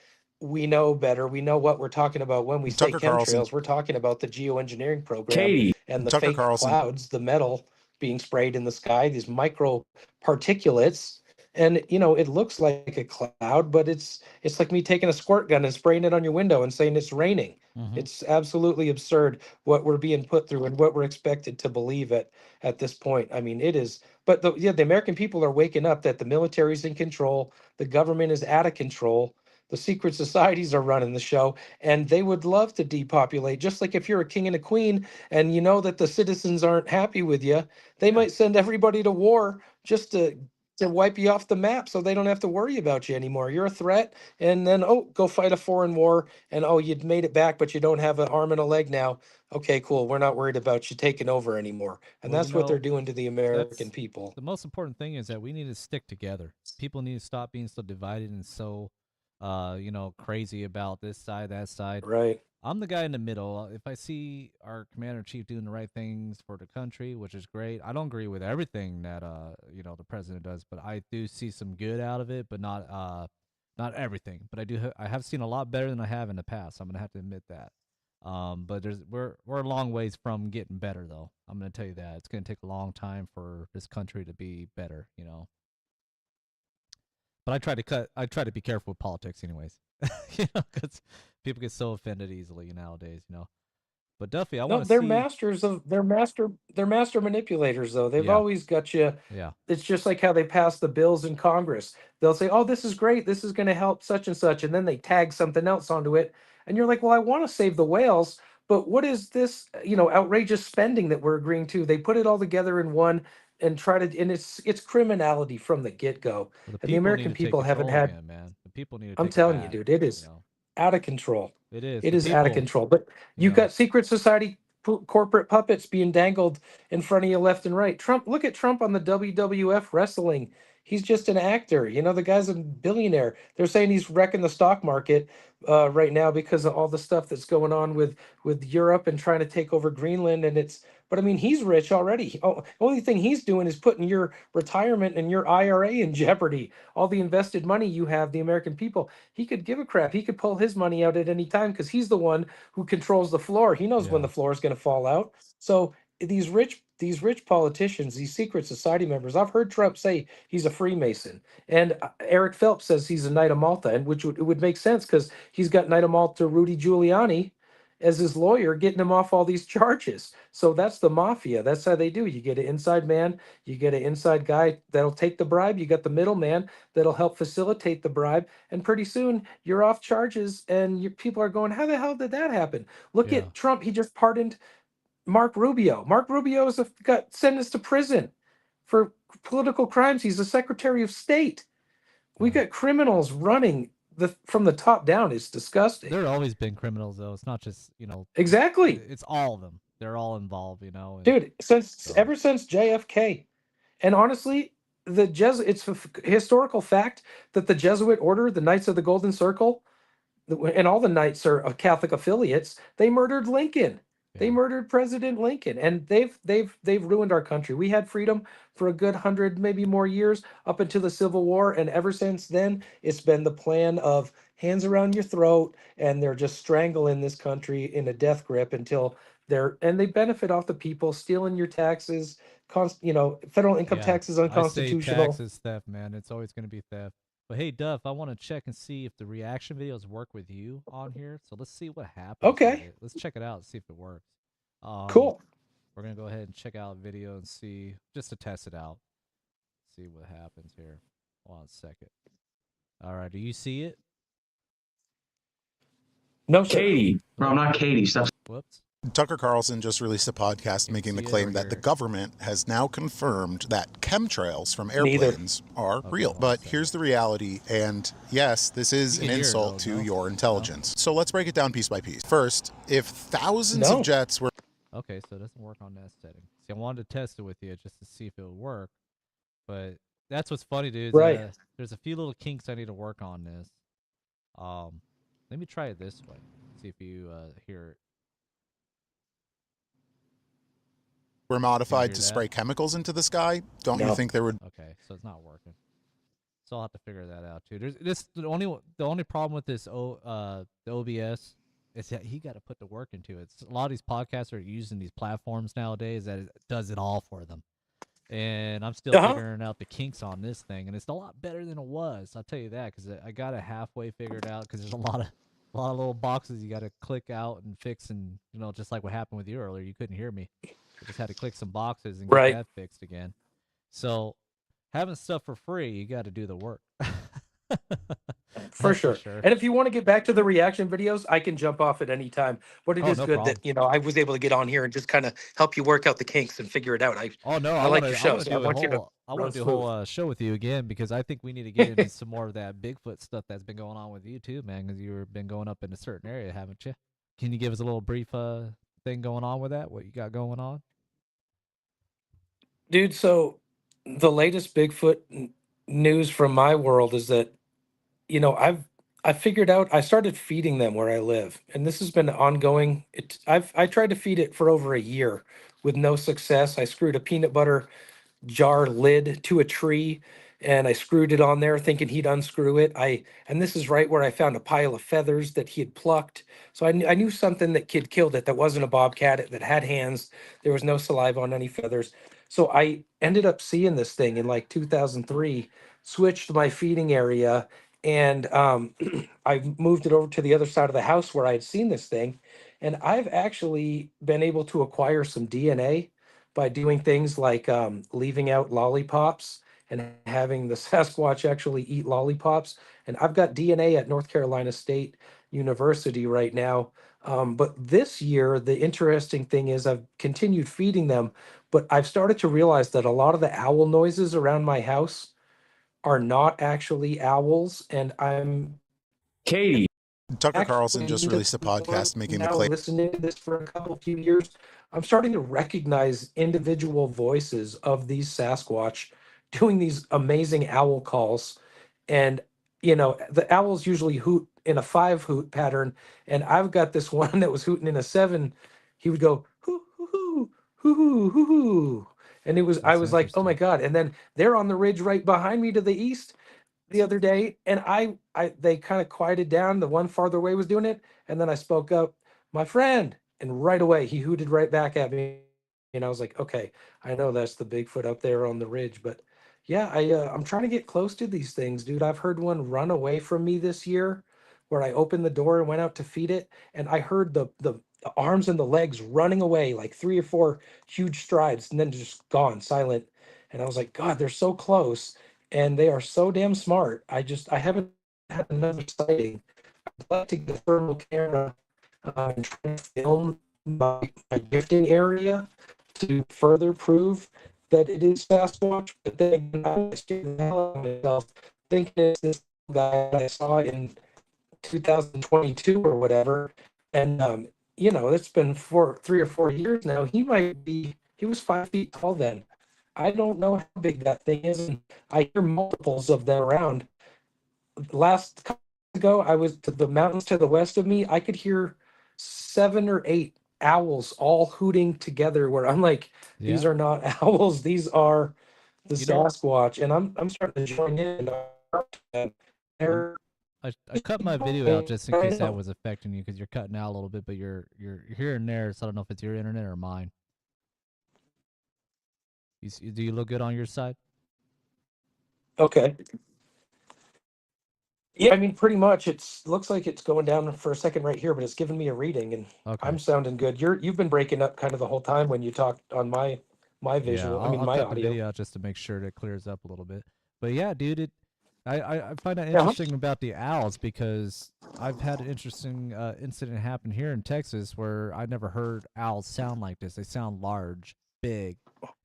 S13: we know better. We know what we're talking about when we say
S17: Tucker Carlson.
S13: chemtrails. We're talking about the geoengineering program
S17: Katie.
S13: and the
S17: Tucker
S13: fake
S17: Carlson.
S13: clouds, the metal being sprayed in the sky, these micro particulates. And it looks like a cloud, but it's like me taking a squirt gun and spraying it on your window and saying it's raining.
S1: Mm-hmm.
S13: It's absolutely absurd what we're being put through and what we're expected to believe at this point. I mean, it is. But the American people are waking up that the military's in control, the government is out of control, the secret societies are running the show, and they would love to depopulate. Just like if you're a king and a queen, and you know that the citizens aren't happy with you, they might send everybody to war just to wipe you off the map, so they don't have to worry about you anymore. You're a threat, and then, oh, go fight a foreign war, and oh, you'd made it back, but you don't have an arm and a leg now. Okay, cool. We're not worried about you taking over anymore. And
S1: Well,
S13: that's what they're doing to the American
S1: that's
S13: people.
S1: the most important thing, is that we need to stick together. People need to stop being so divided and so, crazy about this side, that side.
S13: Right.
S1: I'm the guy in the middle. If I see our commander in chief doing the right things for the country, which is great, I don't agree with everything that the president does, but I do see some good out of it, but not Not everything, but I have seen a lot better than I have in the past. I'm gonna have to admit that. But we're a long ways from getting better, though. I'm gonna tell you that it's gonna take a long time for this country to be better. But I try to be careful with politics, anyways. Because people get so offended easily nowadays. But Duffy, I
S13: No,
S1: want to see.
S13: they're master manipulators though. They've
S1: Yeah,
S13: always got you.
S1: yeah.
S13: It's just like how they pass the bills in Congress. They'll say, "Oh, this is great. This is going to help such and such," and then they tag something else onto it, and you're like, "Well, I want to save the whales, but what is this, outrageous spending that we're agreeing to?" They put it all together in one and try to, and it's criminality from the get-go.
S1: Well, the
S13: And the
S1: people need
S13: American
S1: to take
S13: people haven't
S1: control
S13: had.
S1: again, man. The people need to
S13: I'm
S1: take it
S13: telling you,
S1: back.
S13: dude, it
S1: You
S13: is
S1: know,
S13: out of control.
S1: it is.
S13: It
S1: The
S13: is out of
S1: people.
S13: control. But
S1: You
S13: you've
S1: know,
S13: got secret society corporate puppets being dangled in front of you left and right. Trump, look at Trump on the WWF wrestling. He's just an actor. The guy's a billionaire. They're saying he's wrecking the stock market right now because of all the stuff that's going on with Europe and trying to take over Greenland. But I mean, he's rich already. Only thing he's doing is putting your retirement and your IRA in jeopardy. All the invested money you have, the American people. He could give a crap. He could pull his money out at any time because he's the one who controls the floor. He knows when
S1: yeah,
S13: the floor is going to fall out. So these rich politicians, these secret society members, I've heard Trump say he's a Freemason, and Eric Phelps says he's a Knight of Malta, and which would make sense because he's got Knight of Malta Rudy Giuliani as his lawyer, getting him off all these charges. So that's the mafia. That's how they do. You get an inside man, you get an inside guy that'll take the bribe. You got the middleman that'll help facilitate the bribe, and pretty soon you're off charges, and people are going, "How the hell did that happen?" Look
S1: yeah,
S13: at Trump. He just pardoned Mark Rubio. Mark Rubio got sentenced to prison for political crimes. He's the Secretary of State. We
S1: yeah.
S13: got criminals running from the top down. It's disgusting.
S1: There always been criminals, though. It's not just
S13: Exactly,
S1: it's all of them. They're all involved, and
S13: dude.
S1: so
S13: Ever since JFK, and honestly, it's a historical fact that the Jesuit order, the Knights of the Golden Circle, and all the knights are Catholic affiliates. They murdered Lincoln. They
S1: yeah,
S13: murdered President Lincoln, and they've ruined our country. We had freedom for a good 100, maybe more years up until the Civil War, and ever since then, it's been the plan of hands around your throat, and they're just strangling this country in a death grip until they benefit off the people stealing your taxes. Federal income
S1: yeah.
S13: tax is
S1: I say tax
S13: unconstitutional.
S1: is theft, man. It's always going to be theft. But hey, Duff, I want to check and see if the reaction videos work with you on here. So let's see what happens with
S13: Okay,
S1: it. Let's check it out and see if it works. Um,
S13: cool.
S1: we're gonna go ahead and check out video and see just to test it out. See what happens here. Hold on a second. All right, do you see it?
S13: No, sir.
S17: Katie. Bro, not Katie. Stop.
S1: Whoops.
S18: Tucker Carlson just released a podcast making the claim that the government has now confirmed that chemtrails from
S13: Neither.
S18: airplanes are real. But here's the reality, and yes, this is
S1: You
S18: an
S1: can hear it,
S18: insult
S1: though,
S18: to
S1: no?
S18: your intelligence. So let's break it down piece by piece. First, if thousands
S13: No.
S18: of jets were
S1: Okay, so it doesn't work on that setting. See, I wanted to test it with you just to see if it would work, but that's what's funny, dude.
S13: Right.
S1: There's a few little kinks I need to work on this. Let me try it this way. See if you hear it.
S18: were
S1: hear
S18: modified to
S1: that?
S18: spray chemicals into the sky, don't you
S13: No.
S18: think there would
S1: Okay, so it's not working. So I'll have to figure that out too. There's this the only problem with this the OBS is that he got to put the work into it. A lot of these podcasts are using these platforms nowadays that it does it all for them. And I'm still figuring out the kinks on this thing, and it's a lot better than it was. I'll tell you that because I got it halfway figured out. Because there's a lot of little boxes you got to click out and fix, and just like what happened with you earlier, you couldn't hear me. I just had to click some boxes and get
S13: Right.
S1: that fixed again. So having stuff for free, you got to do the work.
S13: For
S1: That's
S13: sure. And if you want to get back to the reaction videos, I can jump off at any time. But it
S1: Oh,
S13: is
S1: no
S13: good
S1: problem.
S13: that I was able to get on here and just kind of help you work out the kinks and figure it out.
S1: Oh no,
S13: I like your show, so I want you to
S1: I
S13: run
S1: want to do a
S13: smooth.
S1: whole show with you again because I think we need to get into some more of that Bigfoot stuff that's been going on with you too, man. Because you've been going up in a certain area, haven't you? Can you give us a little brief thing going on with that? What you got going on?
S13: Dude, so the latest Bigfoot news from my world is that I figured out I started feeding them where I live, and this has been ongoing. I tried to feed it for over a year with no success. I screwed a peanut butter jar lid to a tree, and I screwed it on there thinking he'd unscrew it. And this is right where I found a pile of feathers that he had plucked. So I knew something that kid killed it that wasn't a bobcat, that had hands. There was no saliva on any feathers. So I ended up seeing this thing in like 2003, switched my feeding area, and I moved it over to the other side of the house where I had seen this thing. And I've actually been able to acquire some DNA by doing things like leaving out lollipops and having the Sasquatch actually eat lollipops. And I've got DNA at North Carolina State University right now. But this year, the interesting thing is I've continued feeding them, but I've started to realize that a lot of the owl noises around my house are not actually owls. And I'm
S18: Katie. Tucker
S13: actually
S18: Carlson just released a podcast making the
S13: now
S18: claim.
S13: listening to this for a few years, I'm starting to recognize individual voices of these Sasquatch doing these amazing owl calls. And, the owls usually hoot in a 5 hoot pattern. And I've got this one that was hooting in a 7. He would go, hoo, hoo, hoo, hoo, hoo, hoo, hoo. And I was like, oh my God. And then they're on the ridge right behind me to the east the other day, and they kind of quieted down. The one farther away was doing it, and then I spoke up, my friend, and right away he hooted right back at me, and I was like, okay, I know that's the Bigfoot up there on the ridge, but yeah, I'm trying to get close to these things, dude. I've heard one run away from me this year, where I opened the door and went out to feed it, and I heard the arms and the legs running away like 3 or 4 huge strides, and then just gone silent. And I was like, God, they're so close and they are so damn smart. I haven't had another sighting. I'd like to get a thermal camera and try and film my gifting area to further prove that it is Sasquatch. But then again, I'm scared the hell out of myself thinking it's this guy I saw in 2022 or whatever. And it's been 3 or 4 years now. He was 5 feet tall then. I don't know how big that thing is, and I hear multiples of them around. Last couple ago, I was to the mountains to the west of me. I could hear 7 or 8 owls all hooting together. Where I'm like, these
S1: Yeah.
S13: are not owls; these are the
S1: You know,
S13: Sasquatch, and I'm starting to join in. They're
S1: I cut my video out just in case that was affecting you because you're cutting out a little bit, but you're here and there. So I don't know if it's your internet or mine. Do you look good on your side?
S13: Okay. Yeah, I mean, pretty much. It's looks like it's going down for a second right here, but it's giving me a reading, and
S1: Okay.
S13: I'm sounding good. You've been breaking up kind of the whole time when you talked on my
S1: Yeah,
S13: visual. I mean,
S1: I'll
S13: my
S1: cut the
S13: audio.
S1: video out just to make sure it clears up a little bit. But yeah, dude, I find that
S13: Uh-huh.
S1: interesting about the owls because I've had an interesting incident happen here in Texas where I never heard owls sound like this. They sound large, big,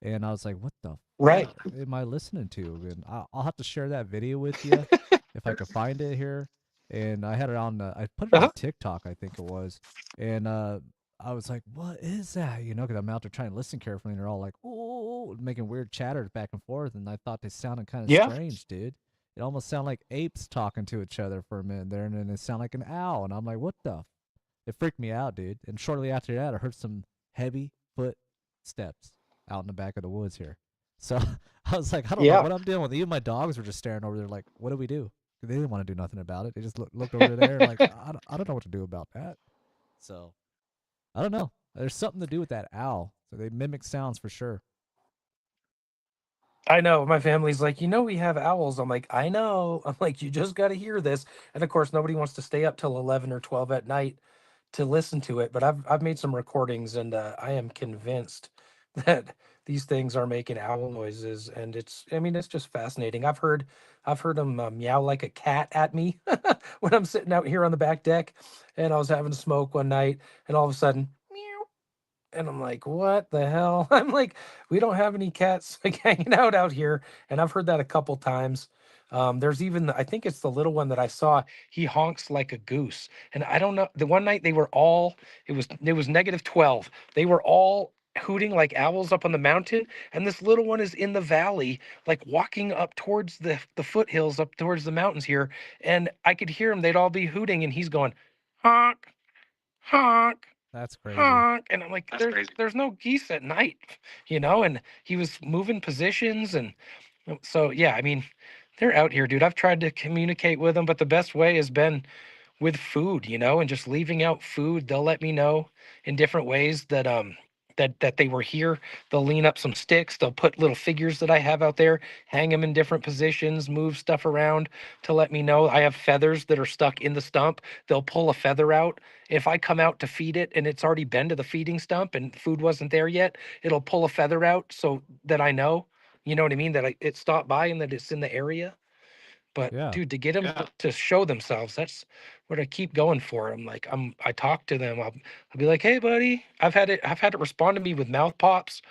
S1: and I was like, "What the
S13: Right.
S1: fuck am I listening to?" And I'll have to share that video with you if I could find it here. And I had it on. I put it on TikTok, I think it was, and I was like, "What is that?" Because I'm out there trying to listen carefully, and they're all like, "Oh," making weird chatters back and forth, and I thought they sounded kind of
S13: Yeah.
S1: strange, dude. It almost sounded like apes talking to each other for a minute there, and then it sounded like an owl, and I'm like, "What the?" It freaked me out, dude. And shortly after that, I heard some heavy footsteps out in the back of the woods here. So I was like, I don't know
S13: Yeah.
S1: what I'm dealing with. Even my dogs were just staring over there, like, "What do we do?" They didn't want to do nothing about it. They just looked over there, like, I don't know what to do about that. So I don't know. There's something to do with that owl. So they mimic sounds for sure.
S13: I know. My family's like, we have owls. I'm like, I know. I'm like, you just got to hear this. And of course, nobody wants to stay up till 11 or 12 at night to listen to it. But I've made some recordings, and I am convinced that these things are making owl noises. And it's just fascinating. I've heard them meow like a cat at me when I'm sitting out here on the back deck, and I was having a smoke one night, and all of a sudden, and I'm like, what the hell? I'm like, we don't have any cats like hanging out here. And I've heard that a couple times. There's even, I think it's the little one that I saw. He honks like a goose. And I don't know. The one night it was -12. They were all hooting like owls up on the mountain. And this little one is in the valley, like walking up towards the foothills, up towards the mountains here. And I could hear him. They'd all be hooting. And he's going, honk, honk,
S1: That's crazy.
S13: honk. And I'm like, there's no geese at night, and he was moving positions, and So yeah, I mean, they're out here, dude. I've tried to communicate with them, but the best way has been with food, and just leaving out food. They'll let me know in different ways that they were here. They'll lean up some sticks. They'll put little figures that I have out there, hang them in different positions, move stuff around to let me know. I have feathers that are stuck in the stump. They'll pull a feather out. If I come out to feed it and it's already been to the feeding stump and food wasn't there yet, it'll pull a feather out so that I know, you know what I mean, that it stopped by and that it's in the area. But
S1: Yeah.
S13: dude, to get them to show themselves, that's what I keep going for. I talk to them. I'll be like, hey, buddy, I've had it respond to me with mouth pops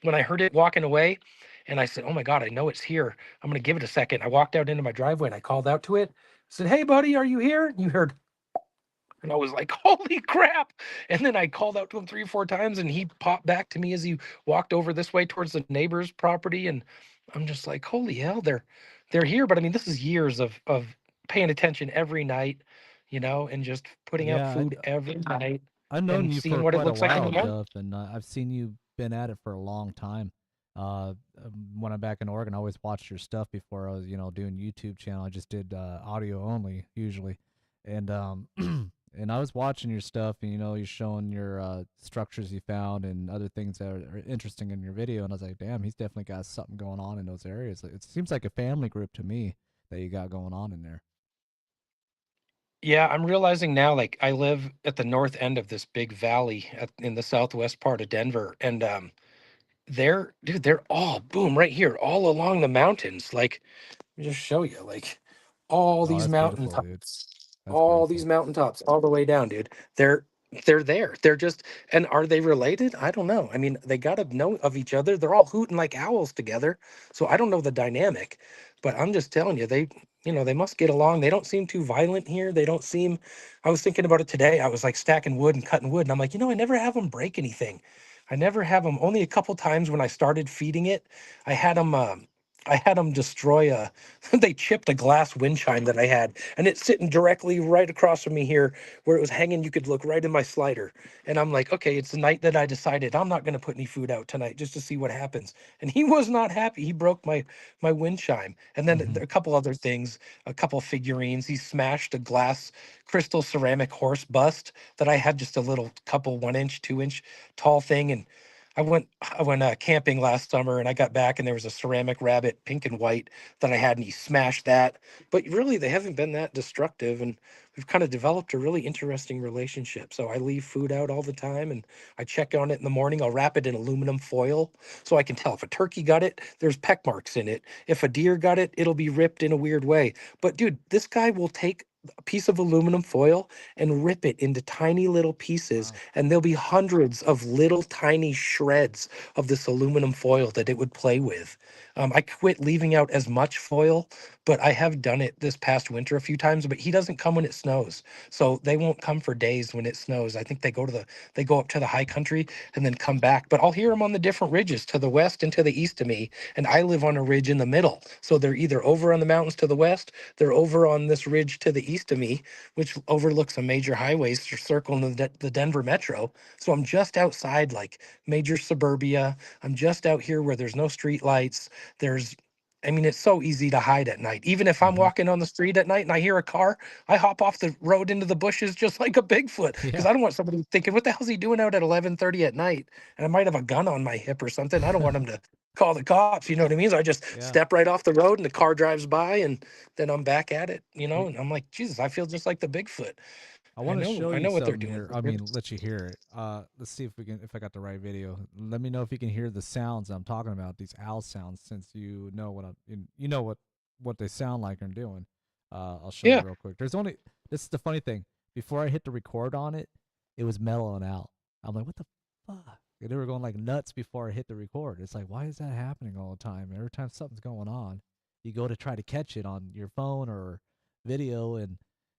S13: when I heard it walking away. And I said, oh my God, I know it's here. I'm going to give it a second. I walked out into my driveway and I called out to it. I said, hey, buddy, are you here? And you heard, and I was like, holy crap. And then I called out to him 3 or 4 times and he popped back to me as he walked over this way towards the neighbor's property. And I'm just like, holy hell, they're here. But I mean, this is years of paying attention every night, and just putting out
S1: Yeah,
S13: food every night
S1: I've known
S13: and
S1: you
S13: seeing
S1: for
S13: what it
S1: quite a
S13: looks like in the
S1: while,
S13: morning.
S1: Duff, and I've seen you been at it for a long time. When I'm back in Oregon, I always watched your stuff before I was, doing YouTube channel. I just did audio only usually, and and I was watching your stuff, and you're showing your structures you found and other things that are interesting in your video, and I was like, damn, he's definitely got something going on in those areas. It seems like a family group to me that you got going on in there.
S13: Yeah, I'm realizing now, like I live at the north end of this big valley in the southwest part of Denver, and they're all boom right here, all along the mountains. Like, let me just show you, like all
S1: Oh,
S13: these
S1: that's beautiful, dude.
S13: mountaintops,
S1: That's beautiful.
S13: all the way down, dude. They're there. They're just, and are they related? I don't know. I mean, they gotta know of each other. They're all hooting like owls together. So I don't know the dynamic, but I'm just telling you, they must get along. They don't seem too violent here. They don't seem. I was thinking about it today. I was like stacking wood and cutting wood, and I'm like, I never have them break anything. I never have them. Only a couple times when I started feeding it, I had them. I had them destroy a. They chipped a glass wind chime that I had, and it's sitting directly right across from me here, where it was hanging. You could look right in my slider, and I'm like, okay, it's the night that I decided I'm not going to put any food out tonight just to see what happens. And he was not happy. He broke my wind chime, and then
S1: Mhm.
S13: a couple other things, a couple figurines. He smashed a glass crystal ceramic horse bust that I had, just a little couple 1 inch, 2 inch tall thing, and I went camping last summer and I got back and there was a ceramic rabbit, pink and white, that I had, and he smashed that. But really, they haven't been that destructive, and we've kind of developed a really interesting relationship. So I leave food out all the time and I check on it in the morning. I'll wrap it in aluminum foil so I can tell if a turkey got it, there's peck marks in it. If a deer got it, it'll be ripped in a weird way. But dude, this guy will take a piece of aluminum foil and rip it into tiny little pieces,
S1: Wow.
S13: and there'll be hundreds of little tiny shreds of this aluminum foil that it would play with. I quit leaving out as much foil, but I have done it this past winter a few times. But he doesn't come when it snows, so they won't come for days when it snows. I think they go up to the high country and then come back. But I'll hear them on the different ridges to the west and to the east of me, and I live on a ridge in the middle. So they're either over on the mountains to the west, they're over on this ridge to the east of me, which overlooks a major highways circling the Denver metro. So I'm just outside like major suburbia. I'm just out here where there's no street lights. There's I mean, it's so easy to hide at night. Even if I'm
S1: Mhm.
S13: walking on the street at night and I hear a car, I hop off the road into the bushes just like a Bigfoot, because
S1: Yeah.
S13: I don't want somebody thinking, "What the hell's he doing out at 11:30 at night?" And I might have a gun on my hip or something. I don't want him to call the cops. You know what I mean? So I just
S1: Yeah.
S13: step right off the road, and the car drives by, and then I'm back at it.
S1: We
S13: And I'm like, Jesus, I feel just like the Bigfoot.
S1: I want to show
S13: I
S1: you
S13: know what they're
S1: something
S13: doing.
S1: here. I mean, let you hear it. Let's see if I got the right video. Let me know if you can hear the sounds I'm talking about. These owl sounds, since you know you know what they sound like and doing. I'll show you
S13: Yeah.
S1: real quick. This is the funny thing. Before I hit the record on it, it was mellowing out. I'm like, what the fuck? And they were going like nuts before I hit the record. It's like, why is that happening all the time? Every time something's going on, you go to try to catch it on your phone or video, and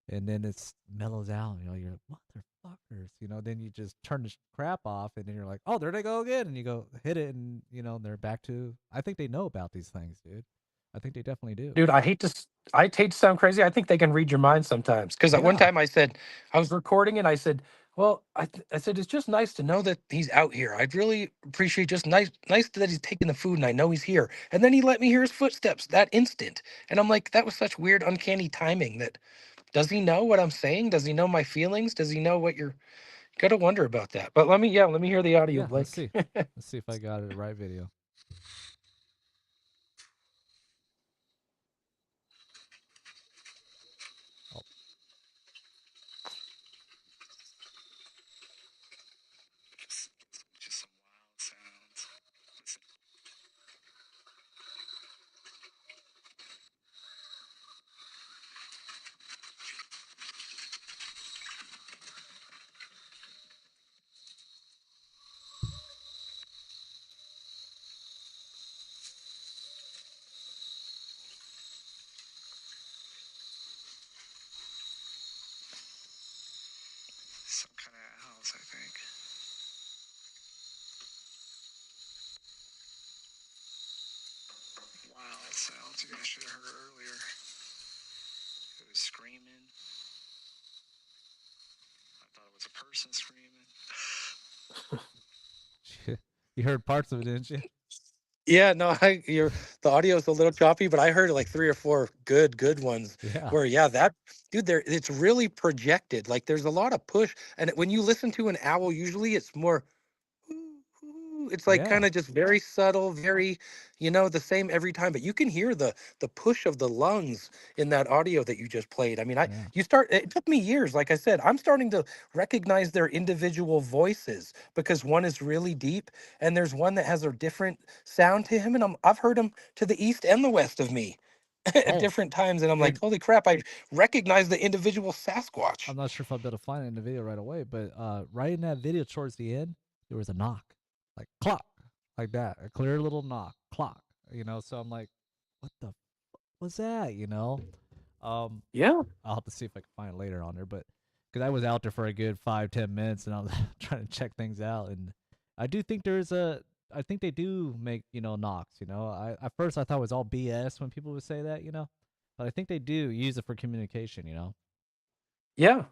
S1: then it's mellows out. You're like, motherfuckers. Then you just turn the crap off, and then you're like, oh, there they go again, and you go hit it, and they're back to. I think they know about these things, dude. I think they definitely do.
S13: Dude, I hate to sound crazy. I think they can read your mind sometimes. Because at one
S1: Yeah.
S13: time I said, I was recording and I said, Well, I said it's just nice to know that he's out here. I'd really appreciate just nice that he's taking the food and I know he's here. And then he let me hear his footsteps that instant. And I'm like, that was such weird, uncanny timing that does he know what I'm saying? Does he know my feelings? Does he know what you're gotta wonder about that. But let me hear the audio,
S1: Yeah, let's
S13: Blake.
S1: see. Let's see if I got it the right video. Oh.
S10: Just some wild sounds. Listen. Some kind of owls, I think. Wild sounds you guys should have heard earlier. It was screaming. I thought it was a person screaming.
S1: You heard parts of it, didn't you?
S13: Yeah, no, the audio is a little choppy, but I heard like 3 or 4 good ones
S1: Yeah.
S13: where that dude there it's really projected. Like there's a lot of push and when you listen to an owl usually it's more it's like
S1: Yeah.
S13: kind of just very subtle, very, the same every time. But you can hear the push of the lungs in that audio that you just played. I mean,
S1: Yeah.
S13: it took me years. Like I said, I'm starting to recognize their individual voices because one is really deep and there's one that has a different sound to him. And I've heard him to the east and the west of me at
S1: Oh,
S13: different times. And I'm like,
S1: and
S13: holy crap, I recognize the individual Sasquatch.
S1: I'm not sure if I'll be able to find it in the video right away, but right in that video towards the end, there was a knock, like clock, like that, a clear little knock, clock. So I'm like, what the was that?
S13: Yeah.
S1: I'll have to see if I can find it later on there, but because I was out there for a good 5-10 minutes and I was trying to check things out, and I do think I think they do make knocks. At first I thought it was all BS when people would say that, but I think they do use it for communication.
S13: Yeah.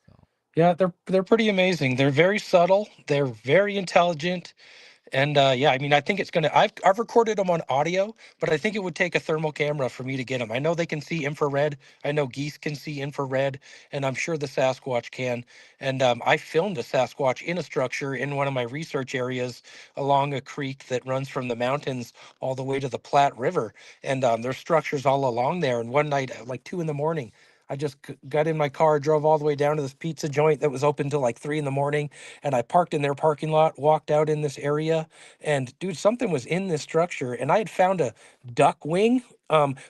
S1: So
S13: Yeah, they're pretty amazing. They're very subtle. They're very intelligent. And I mean, I think it's gonna. I've recorded them on audio, but I think it would take a thermal camera for me to get them. I know they can see infrared. I know geese can see infrared, and I'm sure the Sasquatch can. And I filmed a Sasquatch in a structure in one of my research areas along a creek that runs from the mountains all the way to the Platte River. And there's structures all along there. And one night, at like 2 in the morning, I just got in my car, drove all the way down to this pizza joint that was open till like 3 in the morning, and I parked in their parking lot, walked out in this area, and dude, something was in this structure, and I had found a duck wing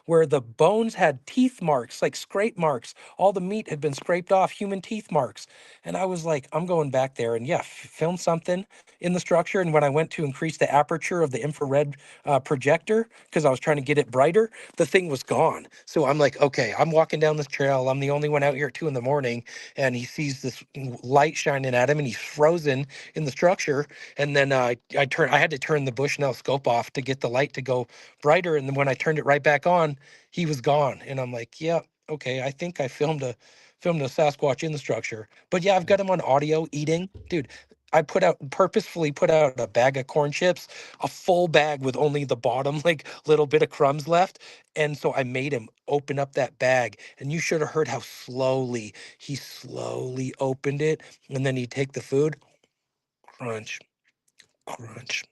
S13: where the bones had teeth marks, like scrape marks. All the meat had been scraped off, human teeth marks. And I was like, I'm going back there and film something in the structure. And when I went to increase the aperture of the infrared projector, because I was trying to get it brighter, the thing was gone. So I'm like, okay, I'm walking down this trail. I'm the only one out here at 2 in the morning, and he sees this light shining at him, and he's frozen in the structure. And then I had to turn the Bushnell scope off to get the light to go brighter. And then when I turned it right back on, he was gone. And I'm like, yeah, okay, I think I filmed a Sasquatch in the structure. But yeah, I've got him on audio eating, dude. I purposefully put out a bag of corn chips, a full bag with only the bottom like little bit of crumbs left. And so I made him open up that bag, and you should have heard how he slowly opened it, and then he'd take the food, crunch, crunch,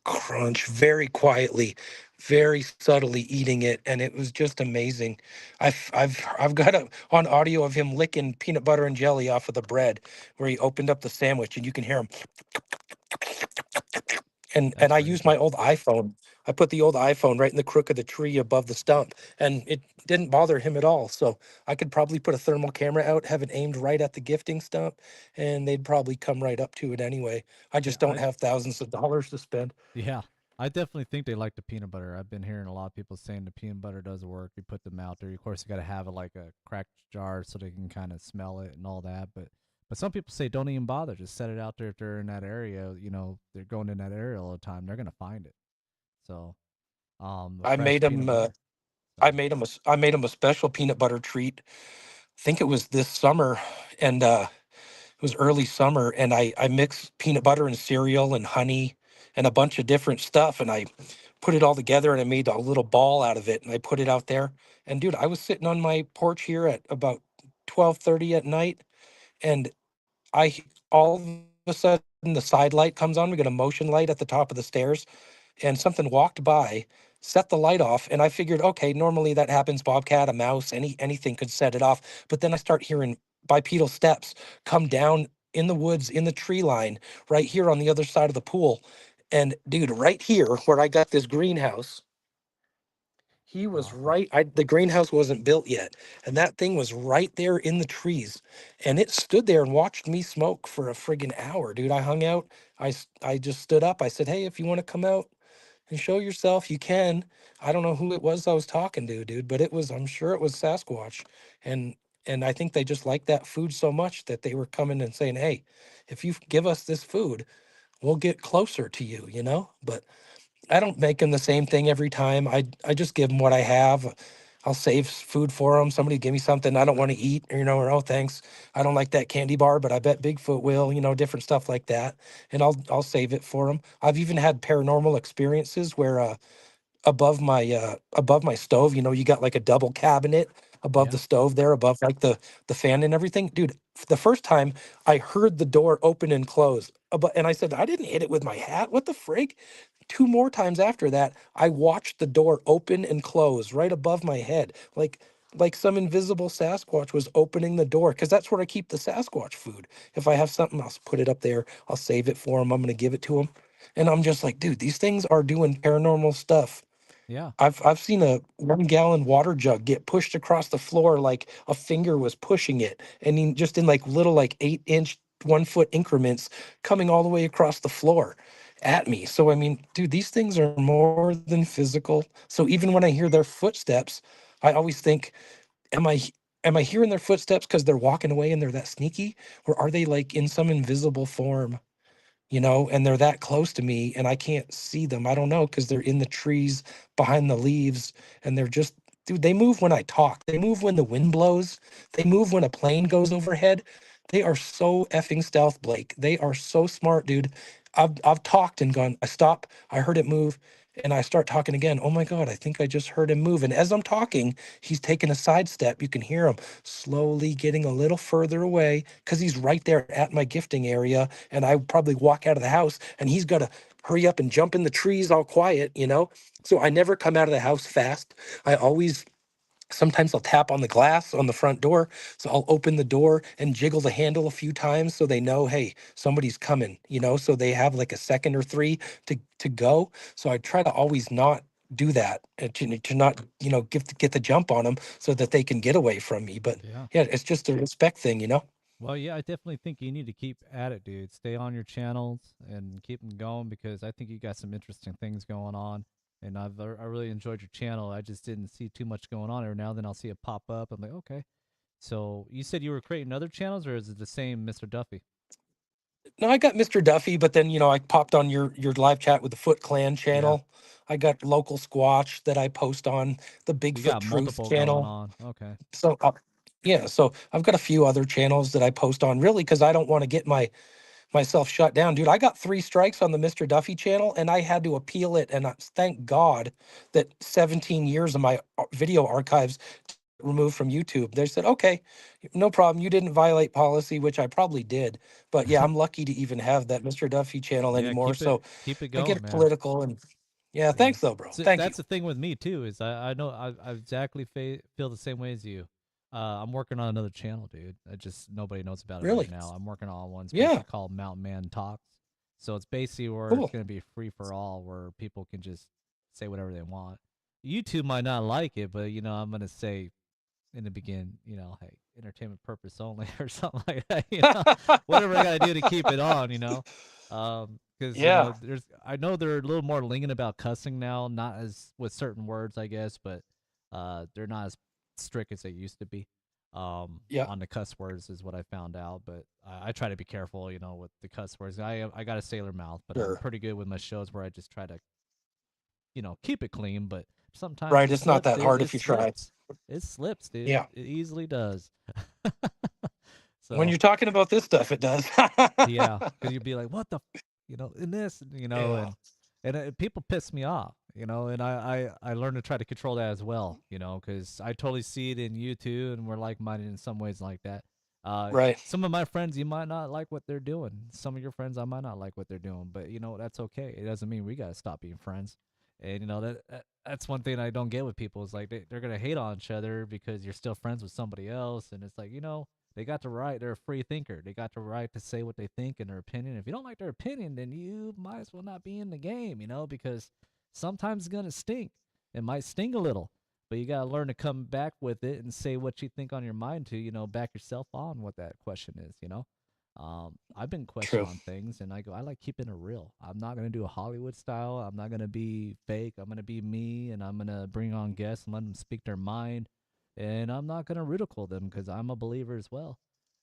S13: crunch, very quietly, very subtly eating it, and it was just amazing. I've got on audio of him licking peanut butter and jelly off of the bread, where he opened up the sandwich, and you can hear him. And I used my old iPhone. I put the old iPhone right in the crook of the tree above the stump, and it didn't bother him at all. So I could probably put a thermal camera out, have it aimed right at the gifting stump, and they'd probably come right up to it anyway. I
S1: yeah,
S13: just don't have thousands of dollars to spend.
S1: yeah, I definitely think they like the peanut butter. I've been hearing a lot of people saying the peanut butter does work. You put them out there. Of course, you got to have it like a cracked jar so they can kind of smell it and all that. But some people say don't even bother. Just set it out there if they're in that area. They're going in that area all the time. They're gonna find it. So, a
S13: I
S1: fresh
S13: made
S1: peanut
S13: him.
S1: butter.
S13: I made him a special peanut butter treat. I think it was this summer, and was early summer, and I mixed peanut butter and cereal and honey and a bunch of different stuff, and I put it all together and I made a little ball out of it and I put it out there. And dude, I was sitting on my porch here at about 12:30 at night, and all of a sudden the side light comes on. We got a motion light at the top of the stairs, and something walked by, set the light off, and I figured, okay, normally that happens, bobcat, a mouse, anything could set it off. But then I start hearing bipedal steps come down in the woods, in the tree line, right here on the other side of the pool. And dude, right here where I got this greenhouse, he was right. The greenhouse wasn't built yet, and that thing was right there in the trees, and it stood there and watched me smoke for a friggin' hour, dude. I hung out. I just stood up. I said, "Hey, if you want to come out and show yourself, you can." I don't know who it was I was talking to, dude, but it was. I'm sure it was Sasquatch, and I think they just liked that food so much that they were coming and saying, "Hey, if you give us this food, we'll get closer to you," you know. But I don't make them the same thing every time. I just give them what I have. I'll save food for them. Somebody give me something I don't want to eat, or oh thanks, I don't like that candy bar, but I bet Bigfoot will. Different stuff like that, and I'll save it for them. I've even had paranormal experiences where above my stove, you got like a double cabinet above the stove there, above like the fan and everything, dude. The first time I heard the door open and close, and I said, I didn't hit it with my hat, what the frig. Two more times after that, I watched the door open and close right above my head, like some invisible Sasquatch was opening the door, because that's where I keep the Sasquatch food. If I have something, I'll put it up there, I'll save it for him, I'm gonna give it to him. And I'm just like, dude, these things are doing paranormal stuff.
S1: Yeah.
S13: I've seen a 1 gallon water jug get pushed across the floor like a finger was pushing it, and just in like little like 8 inch 1 foot increments coming all the way across the floor at me. So I mean, dude, these things are more than physical. So even when I hear their footsteps, I always think, am I am I hearing their footsteps because they're walking away and they're that sneaky, or are they like in some invisible form? And they're that close to me and I can't see them. I don't know, because they're in the trees behind the leaves, and they're just, dude, they move when I talk. They move when the wind blows. They move when a plane goes overhead. They are so effing stealth, Blake. They are so smart, dude. I've talked and gone, I stop, I heard it move, and I start talking again. Oh my God, I think I just heard him move. And as I'm talking, he's taking a side step. You can hear him slowly getting a little further away because he's right there at my gifting area. And I probably walk out of the house and he's got to hurry up and jump in the trees all quiet. So I never come out of the house fast. I always Sometimes I'll tap on the glass on the front door. So I'll open the door and jiggle the handle a few times so they know, hey, somebody's coming, so they have like a second or three to go. So I try to always not do that, to not, get the jump on them so that they can get away from me. But
S1: Yeah.
S13: yeah, it's just a respect thing.
S1: Well, yeah, I definitely think you need to keep at it, dude. Stay on your channels and keep them going, because I think you got some interesting things going on. And I really enjoyed your channel. I just didn't see too much going on every now and then. I'll see it pop up. I'm like, okay. So you said you were creating other channels, or is it the same Mr. Duffy?
S13: No, I got Mr. Duffy, but then I popped on your live chat with the Foot Clan channel. I got Local Squatch that I post on the
S1: You
S13: Bigfoot
S1: got
S13: Truth
S1: multiple going
S13: channel.
S1: on. Okay.
S13: So yeah, so I've got a few other channels that I post on, really, because I don't want to get myself shut down, dude. I got 3 strikes on the Mr. Duffy channel, and I had to appeal it. And thank God that 17 years of my video archives removed from YouTube. They said, okay, no problem. You didn't violate policy, which I probably did. But yeah, I'm lucky to even have that Mr. Duffy channel
S1: Yeah,
S13: anymore.
S1: keep it
S13: So
S1: keep it
S13: I
S1: going,
S13: get
S1: man.
S13: political, and yeah,
S1: Yeah.
S13: thanks though, bro.
S1: So
S13: Thank you.
S1: that's the thing with me too. Is I know I exactly feel the same way as you. I'm working on another channel, dude. I just nobody knows about it right
S13: Really?
S1: now. I'm working on one
S13: Yeah.
S1: basically called Mountain Man Talks. So it's basically where it's
S13: Cool.
S1: gonna be free for all, where people can just say whatever they want. YouTube might not like it, but I'm gonna say in the beginning, hey, entertainment purpose only or something like that. Whatever I gotta do to keep it on. Because
S13: Yeah.
S1: I know they're a little more lenient about cussing now, not as with certain words, I guess, but they're not as strict as they used to be.
S13: Yeah.
S1: On the cuss words is what I found out, but I try to be careful, with the cuss words. I got a sailor mouth, but I'm
S13: Sure.
S1: pretty good with my shows where I just try to keep it clean, but sometimes
S13: Right.
S1: it
S13: It's not
S1: slips,
S13: that
S1: dude.
S13: hard
S1: It
S13: if you try.
S1: slips. It slips, dude.
S13: Yeah.
S1: It easily does.
S13: When
S1: So
S13: you're talking about this stuff, it does.
S1: yeah, because you'd be like, what the, in this,
S13: Yeah.
S1: and people piss me off, and I learned to try to control that as well, because I totally see it in you too, and we're like minded in some ways like that.
S13: Right.
S1: Some of my friends, you might not like what they're doing. Some of your friends, I might not like what they're doing, but that's okay. It doesn't mean we gotta stop being friends. And that's one thing I don't get with people is like they're gonna hate on each other because you're still friends with somebody else, and it's like they got the right. They're a free thinker. They got the right to say what they think and their opinion. If you don't like their opinion, then you might as well not be in the game, because sometimes it's gonna stink. It might sting a little, but you gotta learn to come back with it and say what you think on your mind to, back yourself on what that question is. I've been questioned
S13: True.
S1: on things, and I like keeping it real. I'm not gonna do a Hollywood style. I'm not gonna be fake. I'm gonna be me, and I'm gonna bring on guests and let them speak their mind, and I'm not gonna ridicule them because I'm a believer as well.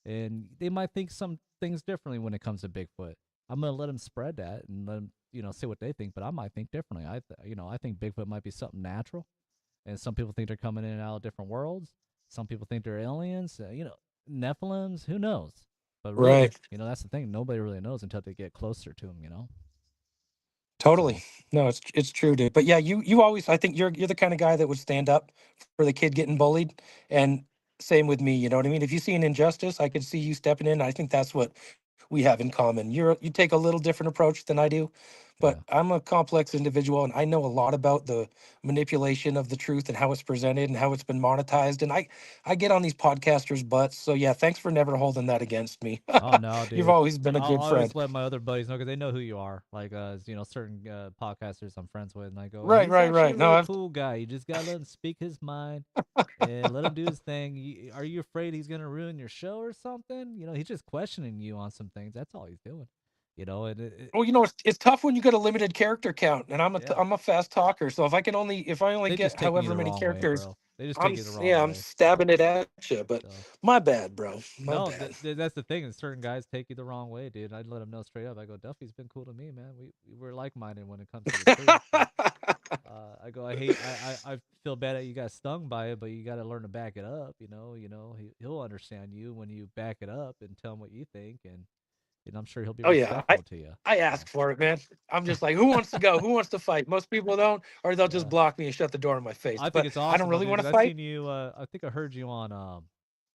S1: And they might think some things differently when it comes to Bigfoot. I'm gonna let them spread that and let them, say what they think. But I might think differently. I think Bigfoot might be something natural, and some people think they're coming in and out of different worlds. Some people think they're aliens. Nephilims. Who knows? But really,
S13: Right.
S1: that's the thing. Nobody really knows until they get closer to them.
S13: Totally.
S1: So
S13: No, it's true, dude. But yeah, you always, I think you're the kind of guy that would stand up for the kid getting bullied, and same with me. You know what I mean? If you see an injustice, I could see you stepping in. I think that's what we have in common. You take a little different approach than I do, but
S1: yeah,
S13: I'm a complex individual, and I know a lot about the manipulation of the truth and how it's presented and how it's been monetized. And I get on these podcasters' butts. So yeah, thanks for never holding that against me.
S1: oh no,
S13: You've
S1: dude.
S13: always been a
S1: I'll
S13: good
S1: always
S13: friend.
S1: let my other buddies know because they know who you are. Like, certain podcasters I'm friends with, and I go,
S13: Right,
S1: he's
S13: right,
S1: actually a
S13: right. No,
S1: really
S13: I've
S1: cool guy. You just gotta let him speak his mind and let him do his thing. Are you afraid he's gonna ruin your show or something? He's just questioning you on some things. That's all he's doing. And
S13: Well, it's tough when you got a limited character count, and
S1: yeah,
S13: I'm a fast talker. So if I only
S1: they
S13: get
S1: just take you
S13: however
S1: the
S13: many
S1: wrong way,
S13: characters,
S1: bro. They just take you the wrong
S13: I'm
S1: way. So,
S13: stabbing it at you. But
S1: so.
S13: my bad, bro. My
S1: No,
S13: bad.
S1: that's the thing. Is certain guys take you the wrong way, dude. I'd let them know straight up. I go, Duffy's been cool to me, man. We're like minded when it comes to the truth. But I go, I feel bad that you got stung by it, but you got to learn to back it up. He'll understand you when you back it up and tell him what you think, and I'm sure he'll be
S13: Oh yeah,
S1: respectful to you.
S13: I
S1: So
S13: ask for it, man. I'm just like, who wants to go? Who wants to fight? Most people don't, or they'll just
S1: yeah,
S13: block me and shut the door in my face.
S1: I think
S13: But
S1: it's
S13: I don't
S1: awesome though,
S13: really
S1: dude.
S13: want to
S1: Because I've
S13: fight.
S1: seen you. I think I heard you on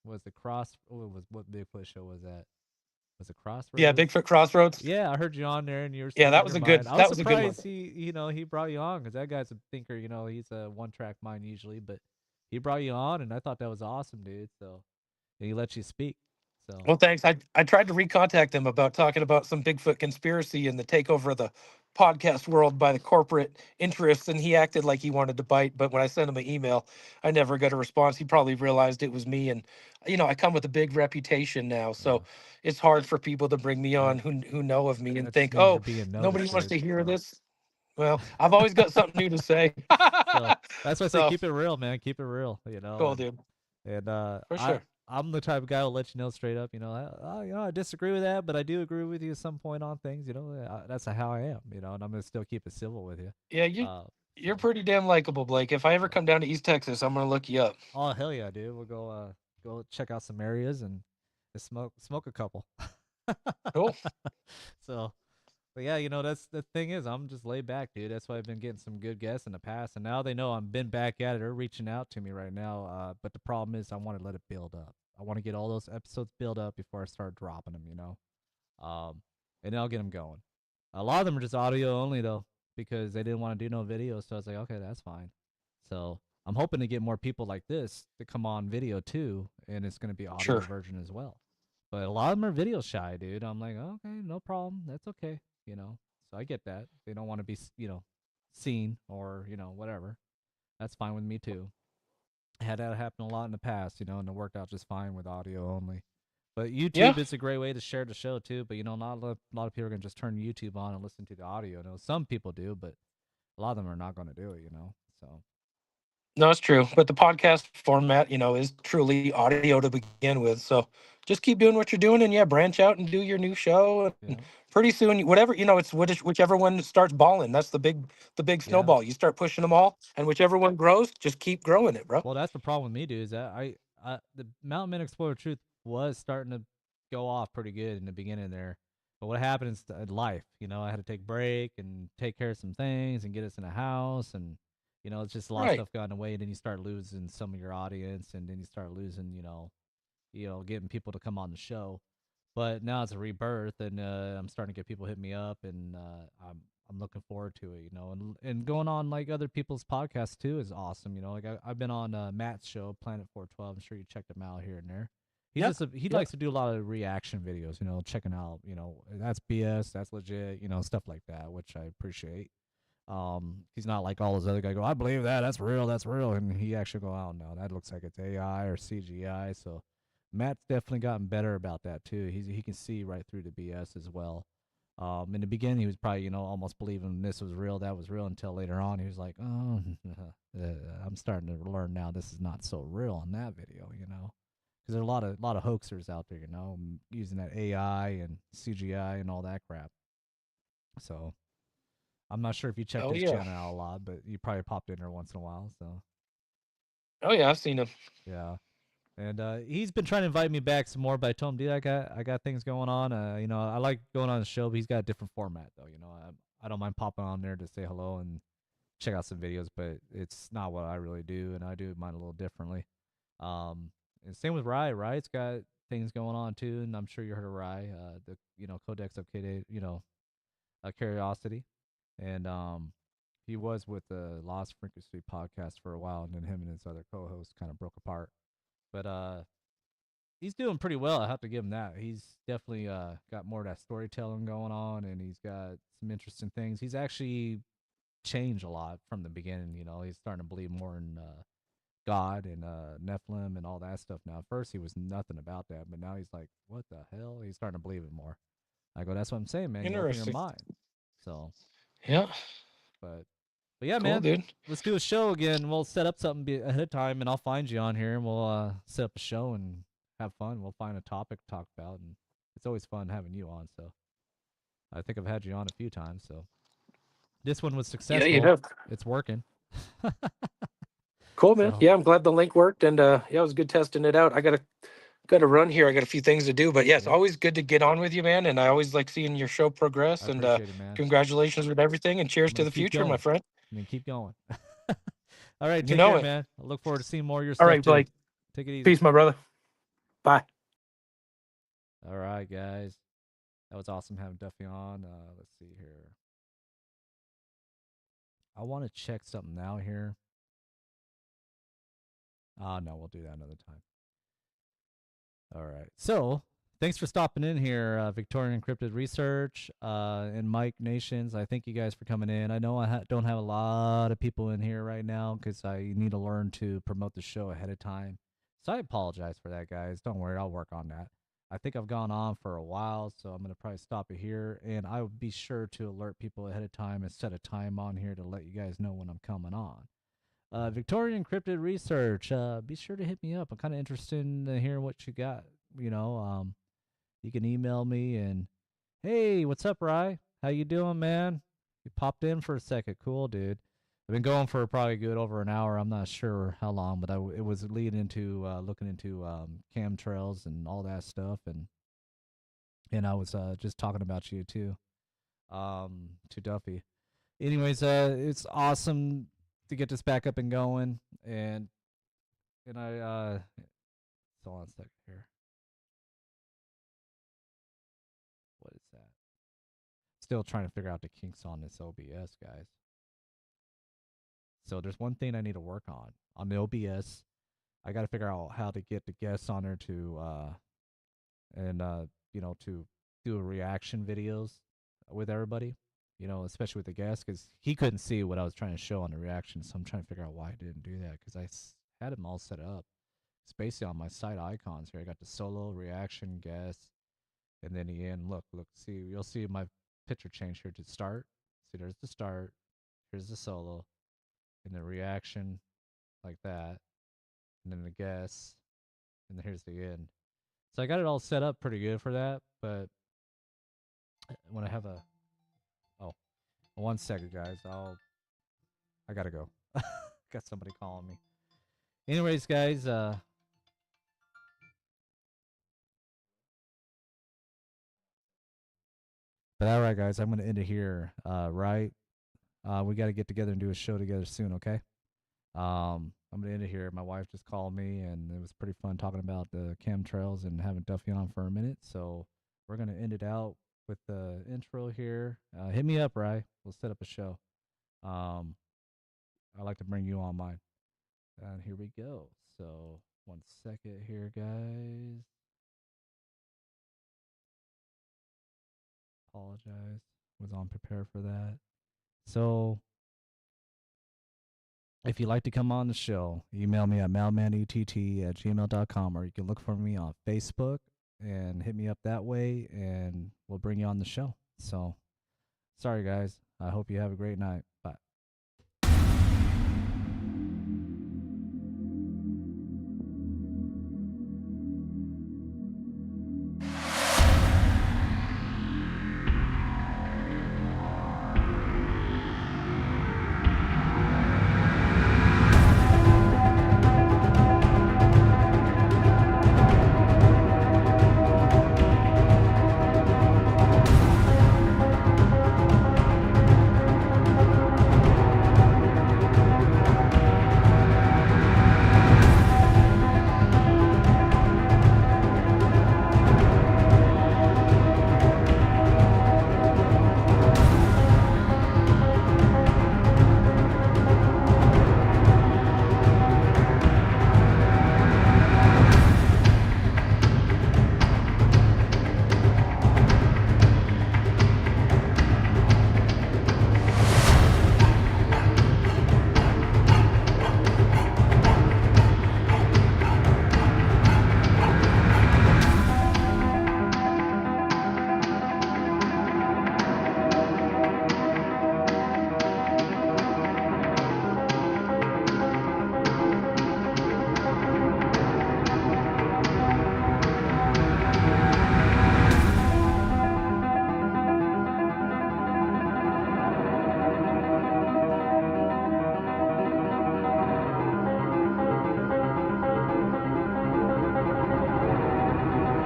S1: was the cross? What Bigfoot show was that? Was it
S13: Yeah,
S1: Crossroads?
S13: Bigfoot Crossroads.
S1: Yeah, I heard you on there and you were
S13: Yeah,
S1: speaking your mind. I was
S13: that was a good one.
S1: surprised he brought you on because that guy's a thinker. He's a one-track mind usually, but he brought you on, and I thought that was awesome, dude. So, and he let you speak. So,
S13: Well, thanks. I tried to recontact them about talking about some Bigfoot conspiracy and the takeover of the podcast world by the corporate interests, and he acted like he wanted to bite. But when I sent him an email, I never got a response. He probably realized it was me, and I come with a big reputation now,
S1: yeah,
S13: so it's hard for people to bring me
S1: that
S13: on who know of me and
S1: that just
S13: think,
S1: means you're
S13: oh,
S1: being
S13: nobody
S1: noticed,
S13: wants
S1: dude.
S13: to hear
S1: So,
S13: this. Well, I've always got something new to say.
S1: so that's why I say
S13: So
S1: keep it real, man. Keep it real,
S13: cool, dude,
S1: and
S13: for sure.
S1: I'm the type of guy who'll let you know straight up. I disagree with that, but I do agree with you at some point on things. That's how I am. And I'm gonna still keep it civil with you.
S13: Yeah, you're pretty damn likable, Blake. If I ever
S1: So,
S13: come down to East Texas, I'm gonna look you up.
S1: oh hell yeah, dude. We'll go check out some areas and smoke a couple.
S13: Cool.
S1: So, but yeah, that's the thing is I'm just laid back, dude. That's why I've been getting some good guests in the past, and now they know I'm been back at it. They're reaching out to me right now. But the problem is I want to let it build up. I want to get all those episodes build up before I start dropping them. And then I'll get them going. A lot of them are just audio only though, because they didn't want to do no video. So I was like, okay, that's fine. So I'm hoping to get more people like this to come on video too, and it's going to be audio
S13: Sure.
S1: version as well. But a lot of them are video shy, dude. I'm like, okay, no problem. That's okay. So I get that. They don't want to be, seen or, whatever. That's fine with me too. I had that happen a lot in the past, and it worked out just fine with audio only. But
S13: Yeah.
S1: YouTube is a great way to share the show too. But not a lot of people are gonna just turn YouTube on and listen to the audio. Some people do, but a lot of them are not gonna do it. So
S13: No, it's true. But the podcast format, is truly audio to begin with. So just keep doing what you're doing, and yeah, branch out and do your new show. And
S1: yeah,
S13: pretty soon, whatever, it's whichever one starts balling. That's the big
S1: yeah.
S13: snowball. You start pushing them all, and whichever one grows, just keep growing it, bro.
S1: Well, that's the problem with me, dude. Is that the Mountain Man Explorer Truth was starting to go off pretty good in the beginning there. But what happens in life, I had to take a break and take care of some things and get us in a house, and it's just a lot of
S13: Right.
S1: stuff got in the way. And then you start losing some of your audience, and then you start losing, getting people to come on the show. But now it's a rebirth, and I'm starting to get people hit me up, and I'm looking forward to it, and going on like other people's podcasts too is awesome. Like I've been on Matt's show, Planet 412. I'm sure you checked him out here and there. He's
S13: Yep.
S1: just he
S13: Yep.
S1: likes to do a lot of reaction videos, checking out, that's BS, that's legit, stuff like that, which I appreciate. He's not like all those other guys go, I believe that's real, and he actually go out, no, that looks like it's AI or CGI. So Matt's definitely gotten better about that too. He can see right through the BS as well. In the beginning, he was probably almost believing this was real, that was real, until later on he was like, oh, I'm starting to learn now this is not so real on that video, because there are a lot of hoaxers out there, using that AI and CGI and all that crap. So I'm not sure if you checked
S13: Oh
S1: his
S13: yeah.
S1: channel out a lot, but you probably popped in there once in a while. So
S13: Oh yeah, I've seen him.
S1: yeah, and he's been trying to invite me back some more, but I told him, dude, I got things going on. I like going on the show, but he's got a different format though. I don't mind popping on there to say hello and check out some videos, but it's not what I really do, and I do mine a little differently. And same with Rye. Rye's got things going on too, and I'm sure you heard of Rye, the Codex of Curiosity, and he was with the Lost Frequency podcast for a while, and then him and his other co-host kind of broke apart. But he's doing pretty well. I have to give him that. He's definitely got more of that storytelling going on, and he's got some interesting things. He's actually changed a lot from the beginning. He's starting to believe more in God and Nephilim and all that stuff now. At first, he was nothing about that, but now he's like, what the hell? He's starting to believe it more. I go, that's what I'm saying, man. You open your
S13: Interesting.
S1: mind. So,
S13: Yeah.
S1: but yeah,
S13: Cool,
S1: man.
S13: dude.
S1: Let's do a show again. We'll set up something ahead of time, and I'll find you on here, and we'll set up a show and have fun. We'll find a topic to talk about, and it's always fun having you on. So I think I've had you on a few times. So this one was
S13: Yeah, you
S1: successful.
S13: have.
S1: It's working.
S13: Cool, man.
S1: So
S13: Yeah, I'm glad the link worked, and yeah, it was good testing it out. I gotta run here. I got a few things to do, but yeah, it's
S1: yeah,
S13: always good to get on with you, man. And I always like seeing your show progress.
S1: I
S13: And
S1: appreciate it, man.
S13: congratulations with everything, and cheers
S1: I'm
S13: to
S1: gonna
S13: the
S1: keep
S13: future, my
S1: going.
S13: friend.
S1: I'm gonna keep going. All right,
S13: You
S1: take
S13: know
S1: care,
S13: it.
S1: man. I look forward to seeing more of your
S13: All
S1: stuff
S13: right,
S1: too.
S13: Blake.
S1: Take it easy.
S13: Peace, my brother. Bye.
S1: All right, guys. That was awesome having Duffy on. Let's see here. I want to check something out here. No, we'll do that another time. All right. So, thanks for stopping in here, Victorian Encrypted Research and Mike Nations. I thank you guys for coming in. I know I don't have a lot of people in here right now because I need to learn to promote the show ahead of time. So I apologize for that, guys. Don't worry, I'll work on that. I think I've gone on for a while, so I'm going to probably stop it here. And I will be sure to alert people ahead of time and set a time on here to let you guys know when I'm coming on. Victorian Encrypted Research. Be sure to hit me up. I'm kind of interested in hearing what you got. You can email me and, hey, what's up, Rye? How you doing, man? You popped in for a second. Cool, dude. I've been going for probably good over an hour. I'm not sure how long, but it was leading into looking into ChemTrails and all that stuff, and I was just talking about you too, to Duffy. Anyways, it's awesome to get this back up and going, and I hold on a second here. What is that? Still trying to figure out the kinks on this OBS, guys. So there's one thing I need to work on the OBS. I got to figure out how to get the guests on there to to do reaction videos with everybody. Especially with the guests, because he couldn't see what I was trying to show on the reaction. So I'm trying to figure out why I didn't do that, because I had them all set up. It's basically on my side icons here. I got the solo, reaction, guest, and then the end. Look, see, you'll see my picture change here to start. See, there's the start. Here's the solo, and the reaction, like that, and then the guest, and then here's the end. So I got it all set up pretty good for that, but when I have oh, 1 second, guys, I gotta go. Got somebody calling me. Anyways, guys, But all right, guys, I'm going to end it here. Right? We got to get together and do a show together soon, okay? I'm going to end it here. My wife just called me, and it was pretty fun talking about the chemtrails and having Duffy on for a minute. So we're going to end it out with the intro here. Hit me up, Rye. We'll set up a show. I'd like to bring you on mine. And here we go. So 1 second here, guys. Apologize. Was unprepared for that. So if you'd like to come on the show, email me at mailmanett@gmail.com, or you can look for me on Facebook and hit me up that way, and we'll bring you on the show. So sorry, guys. I hope you have a great night.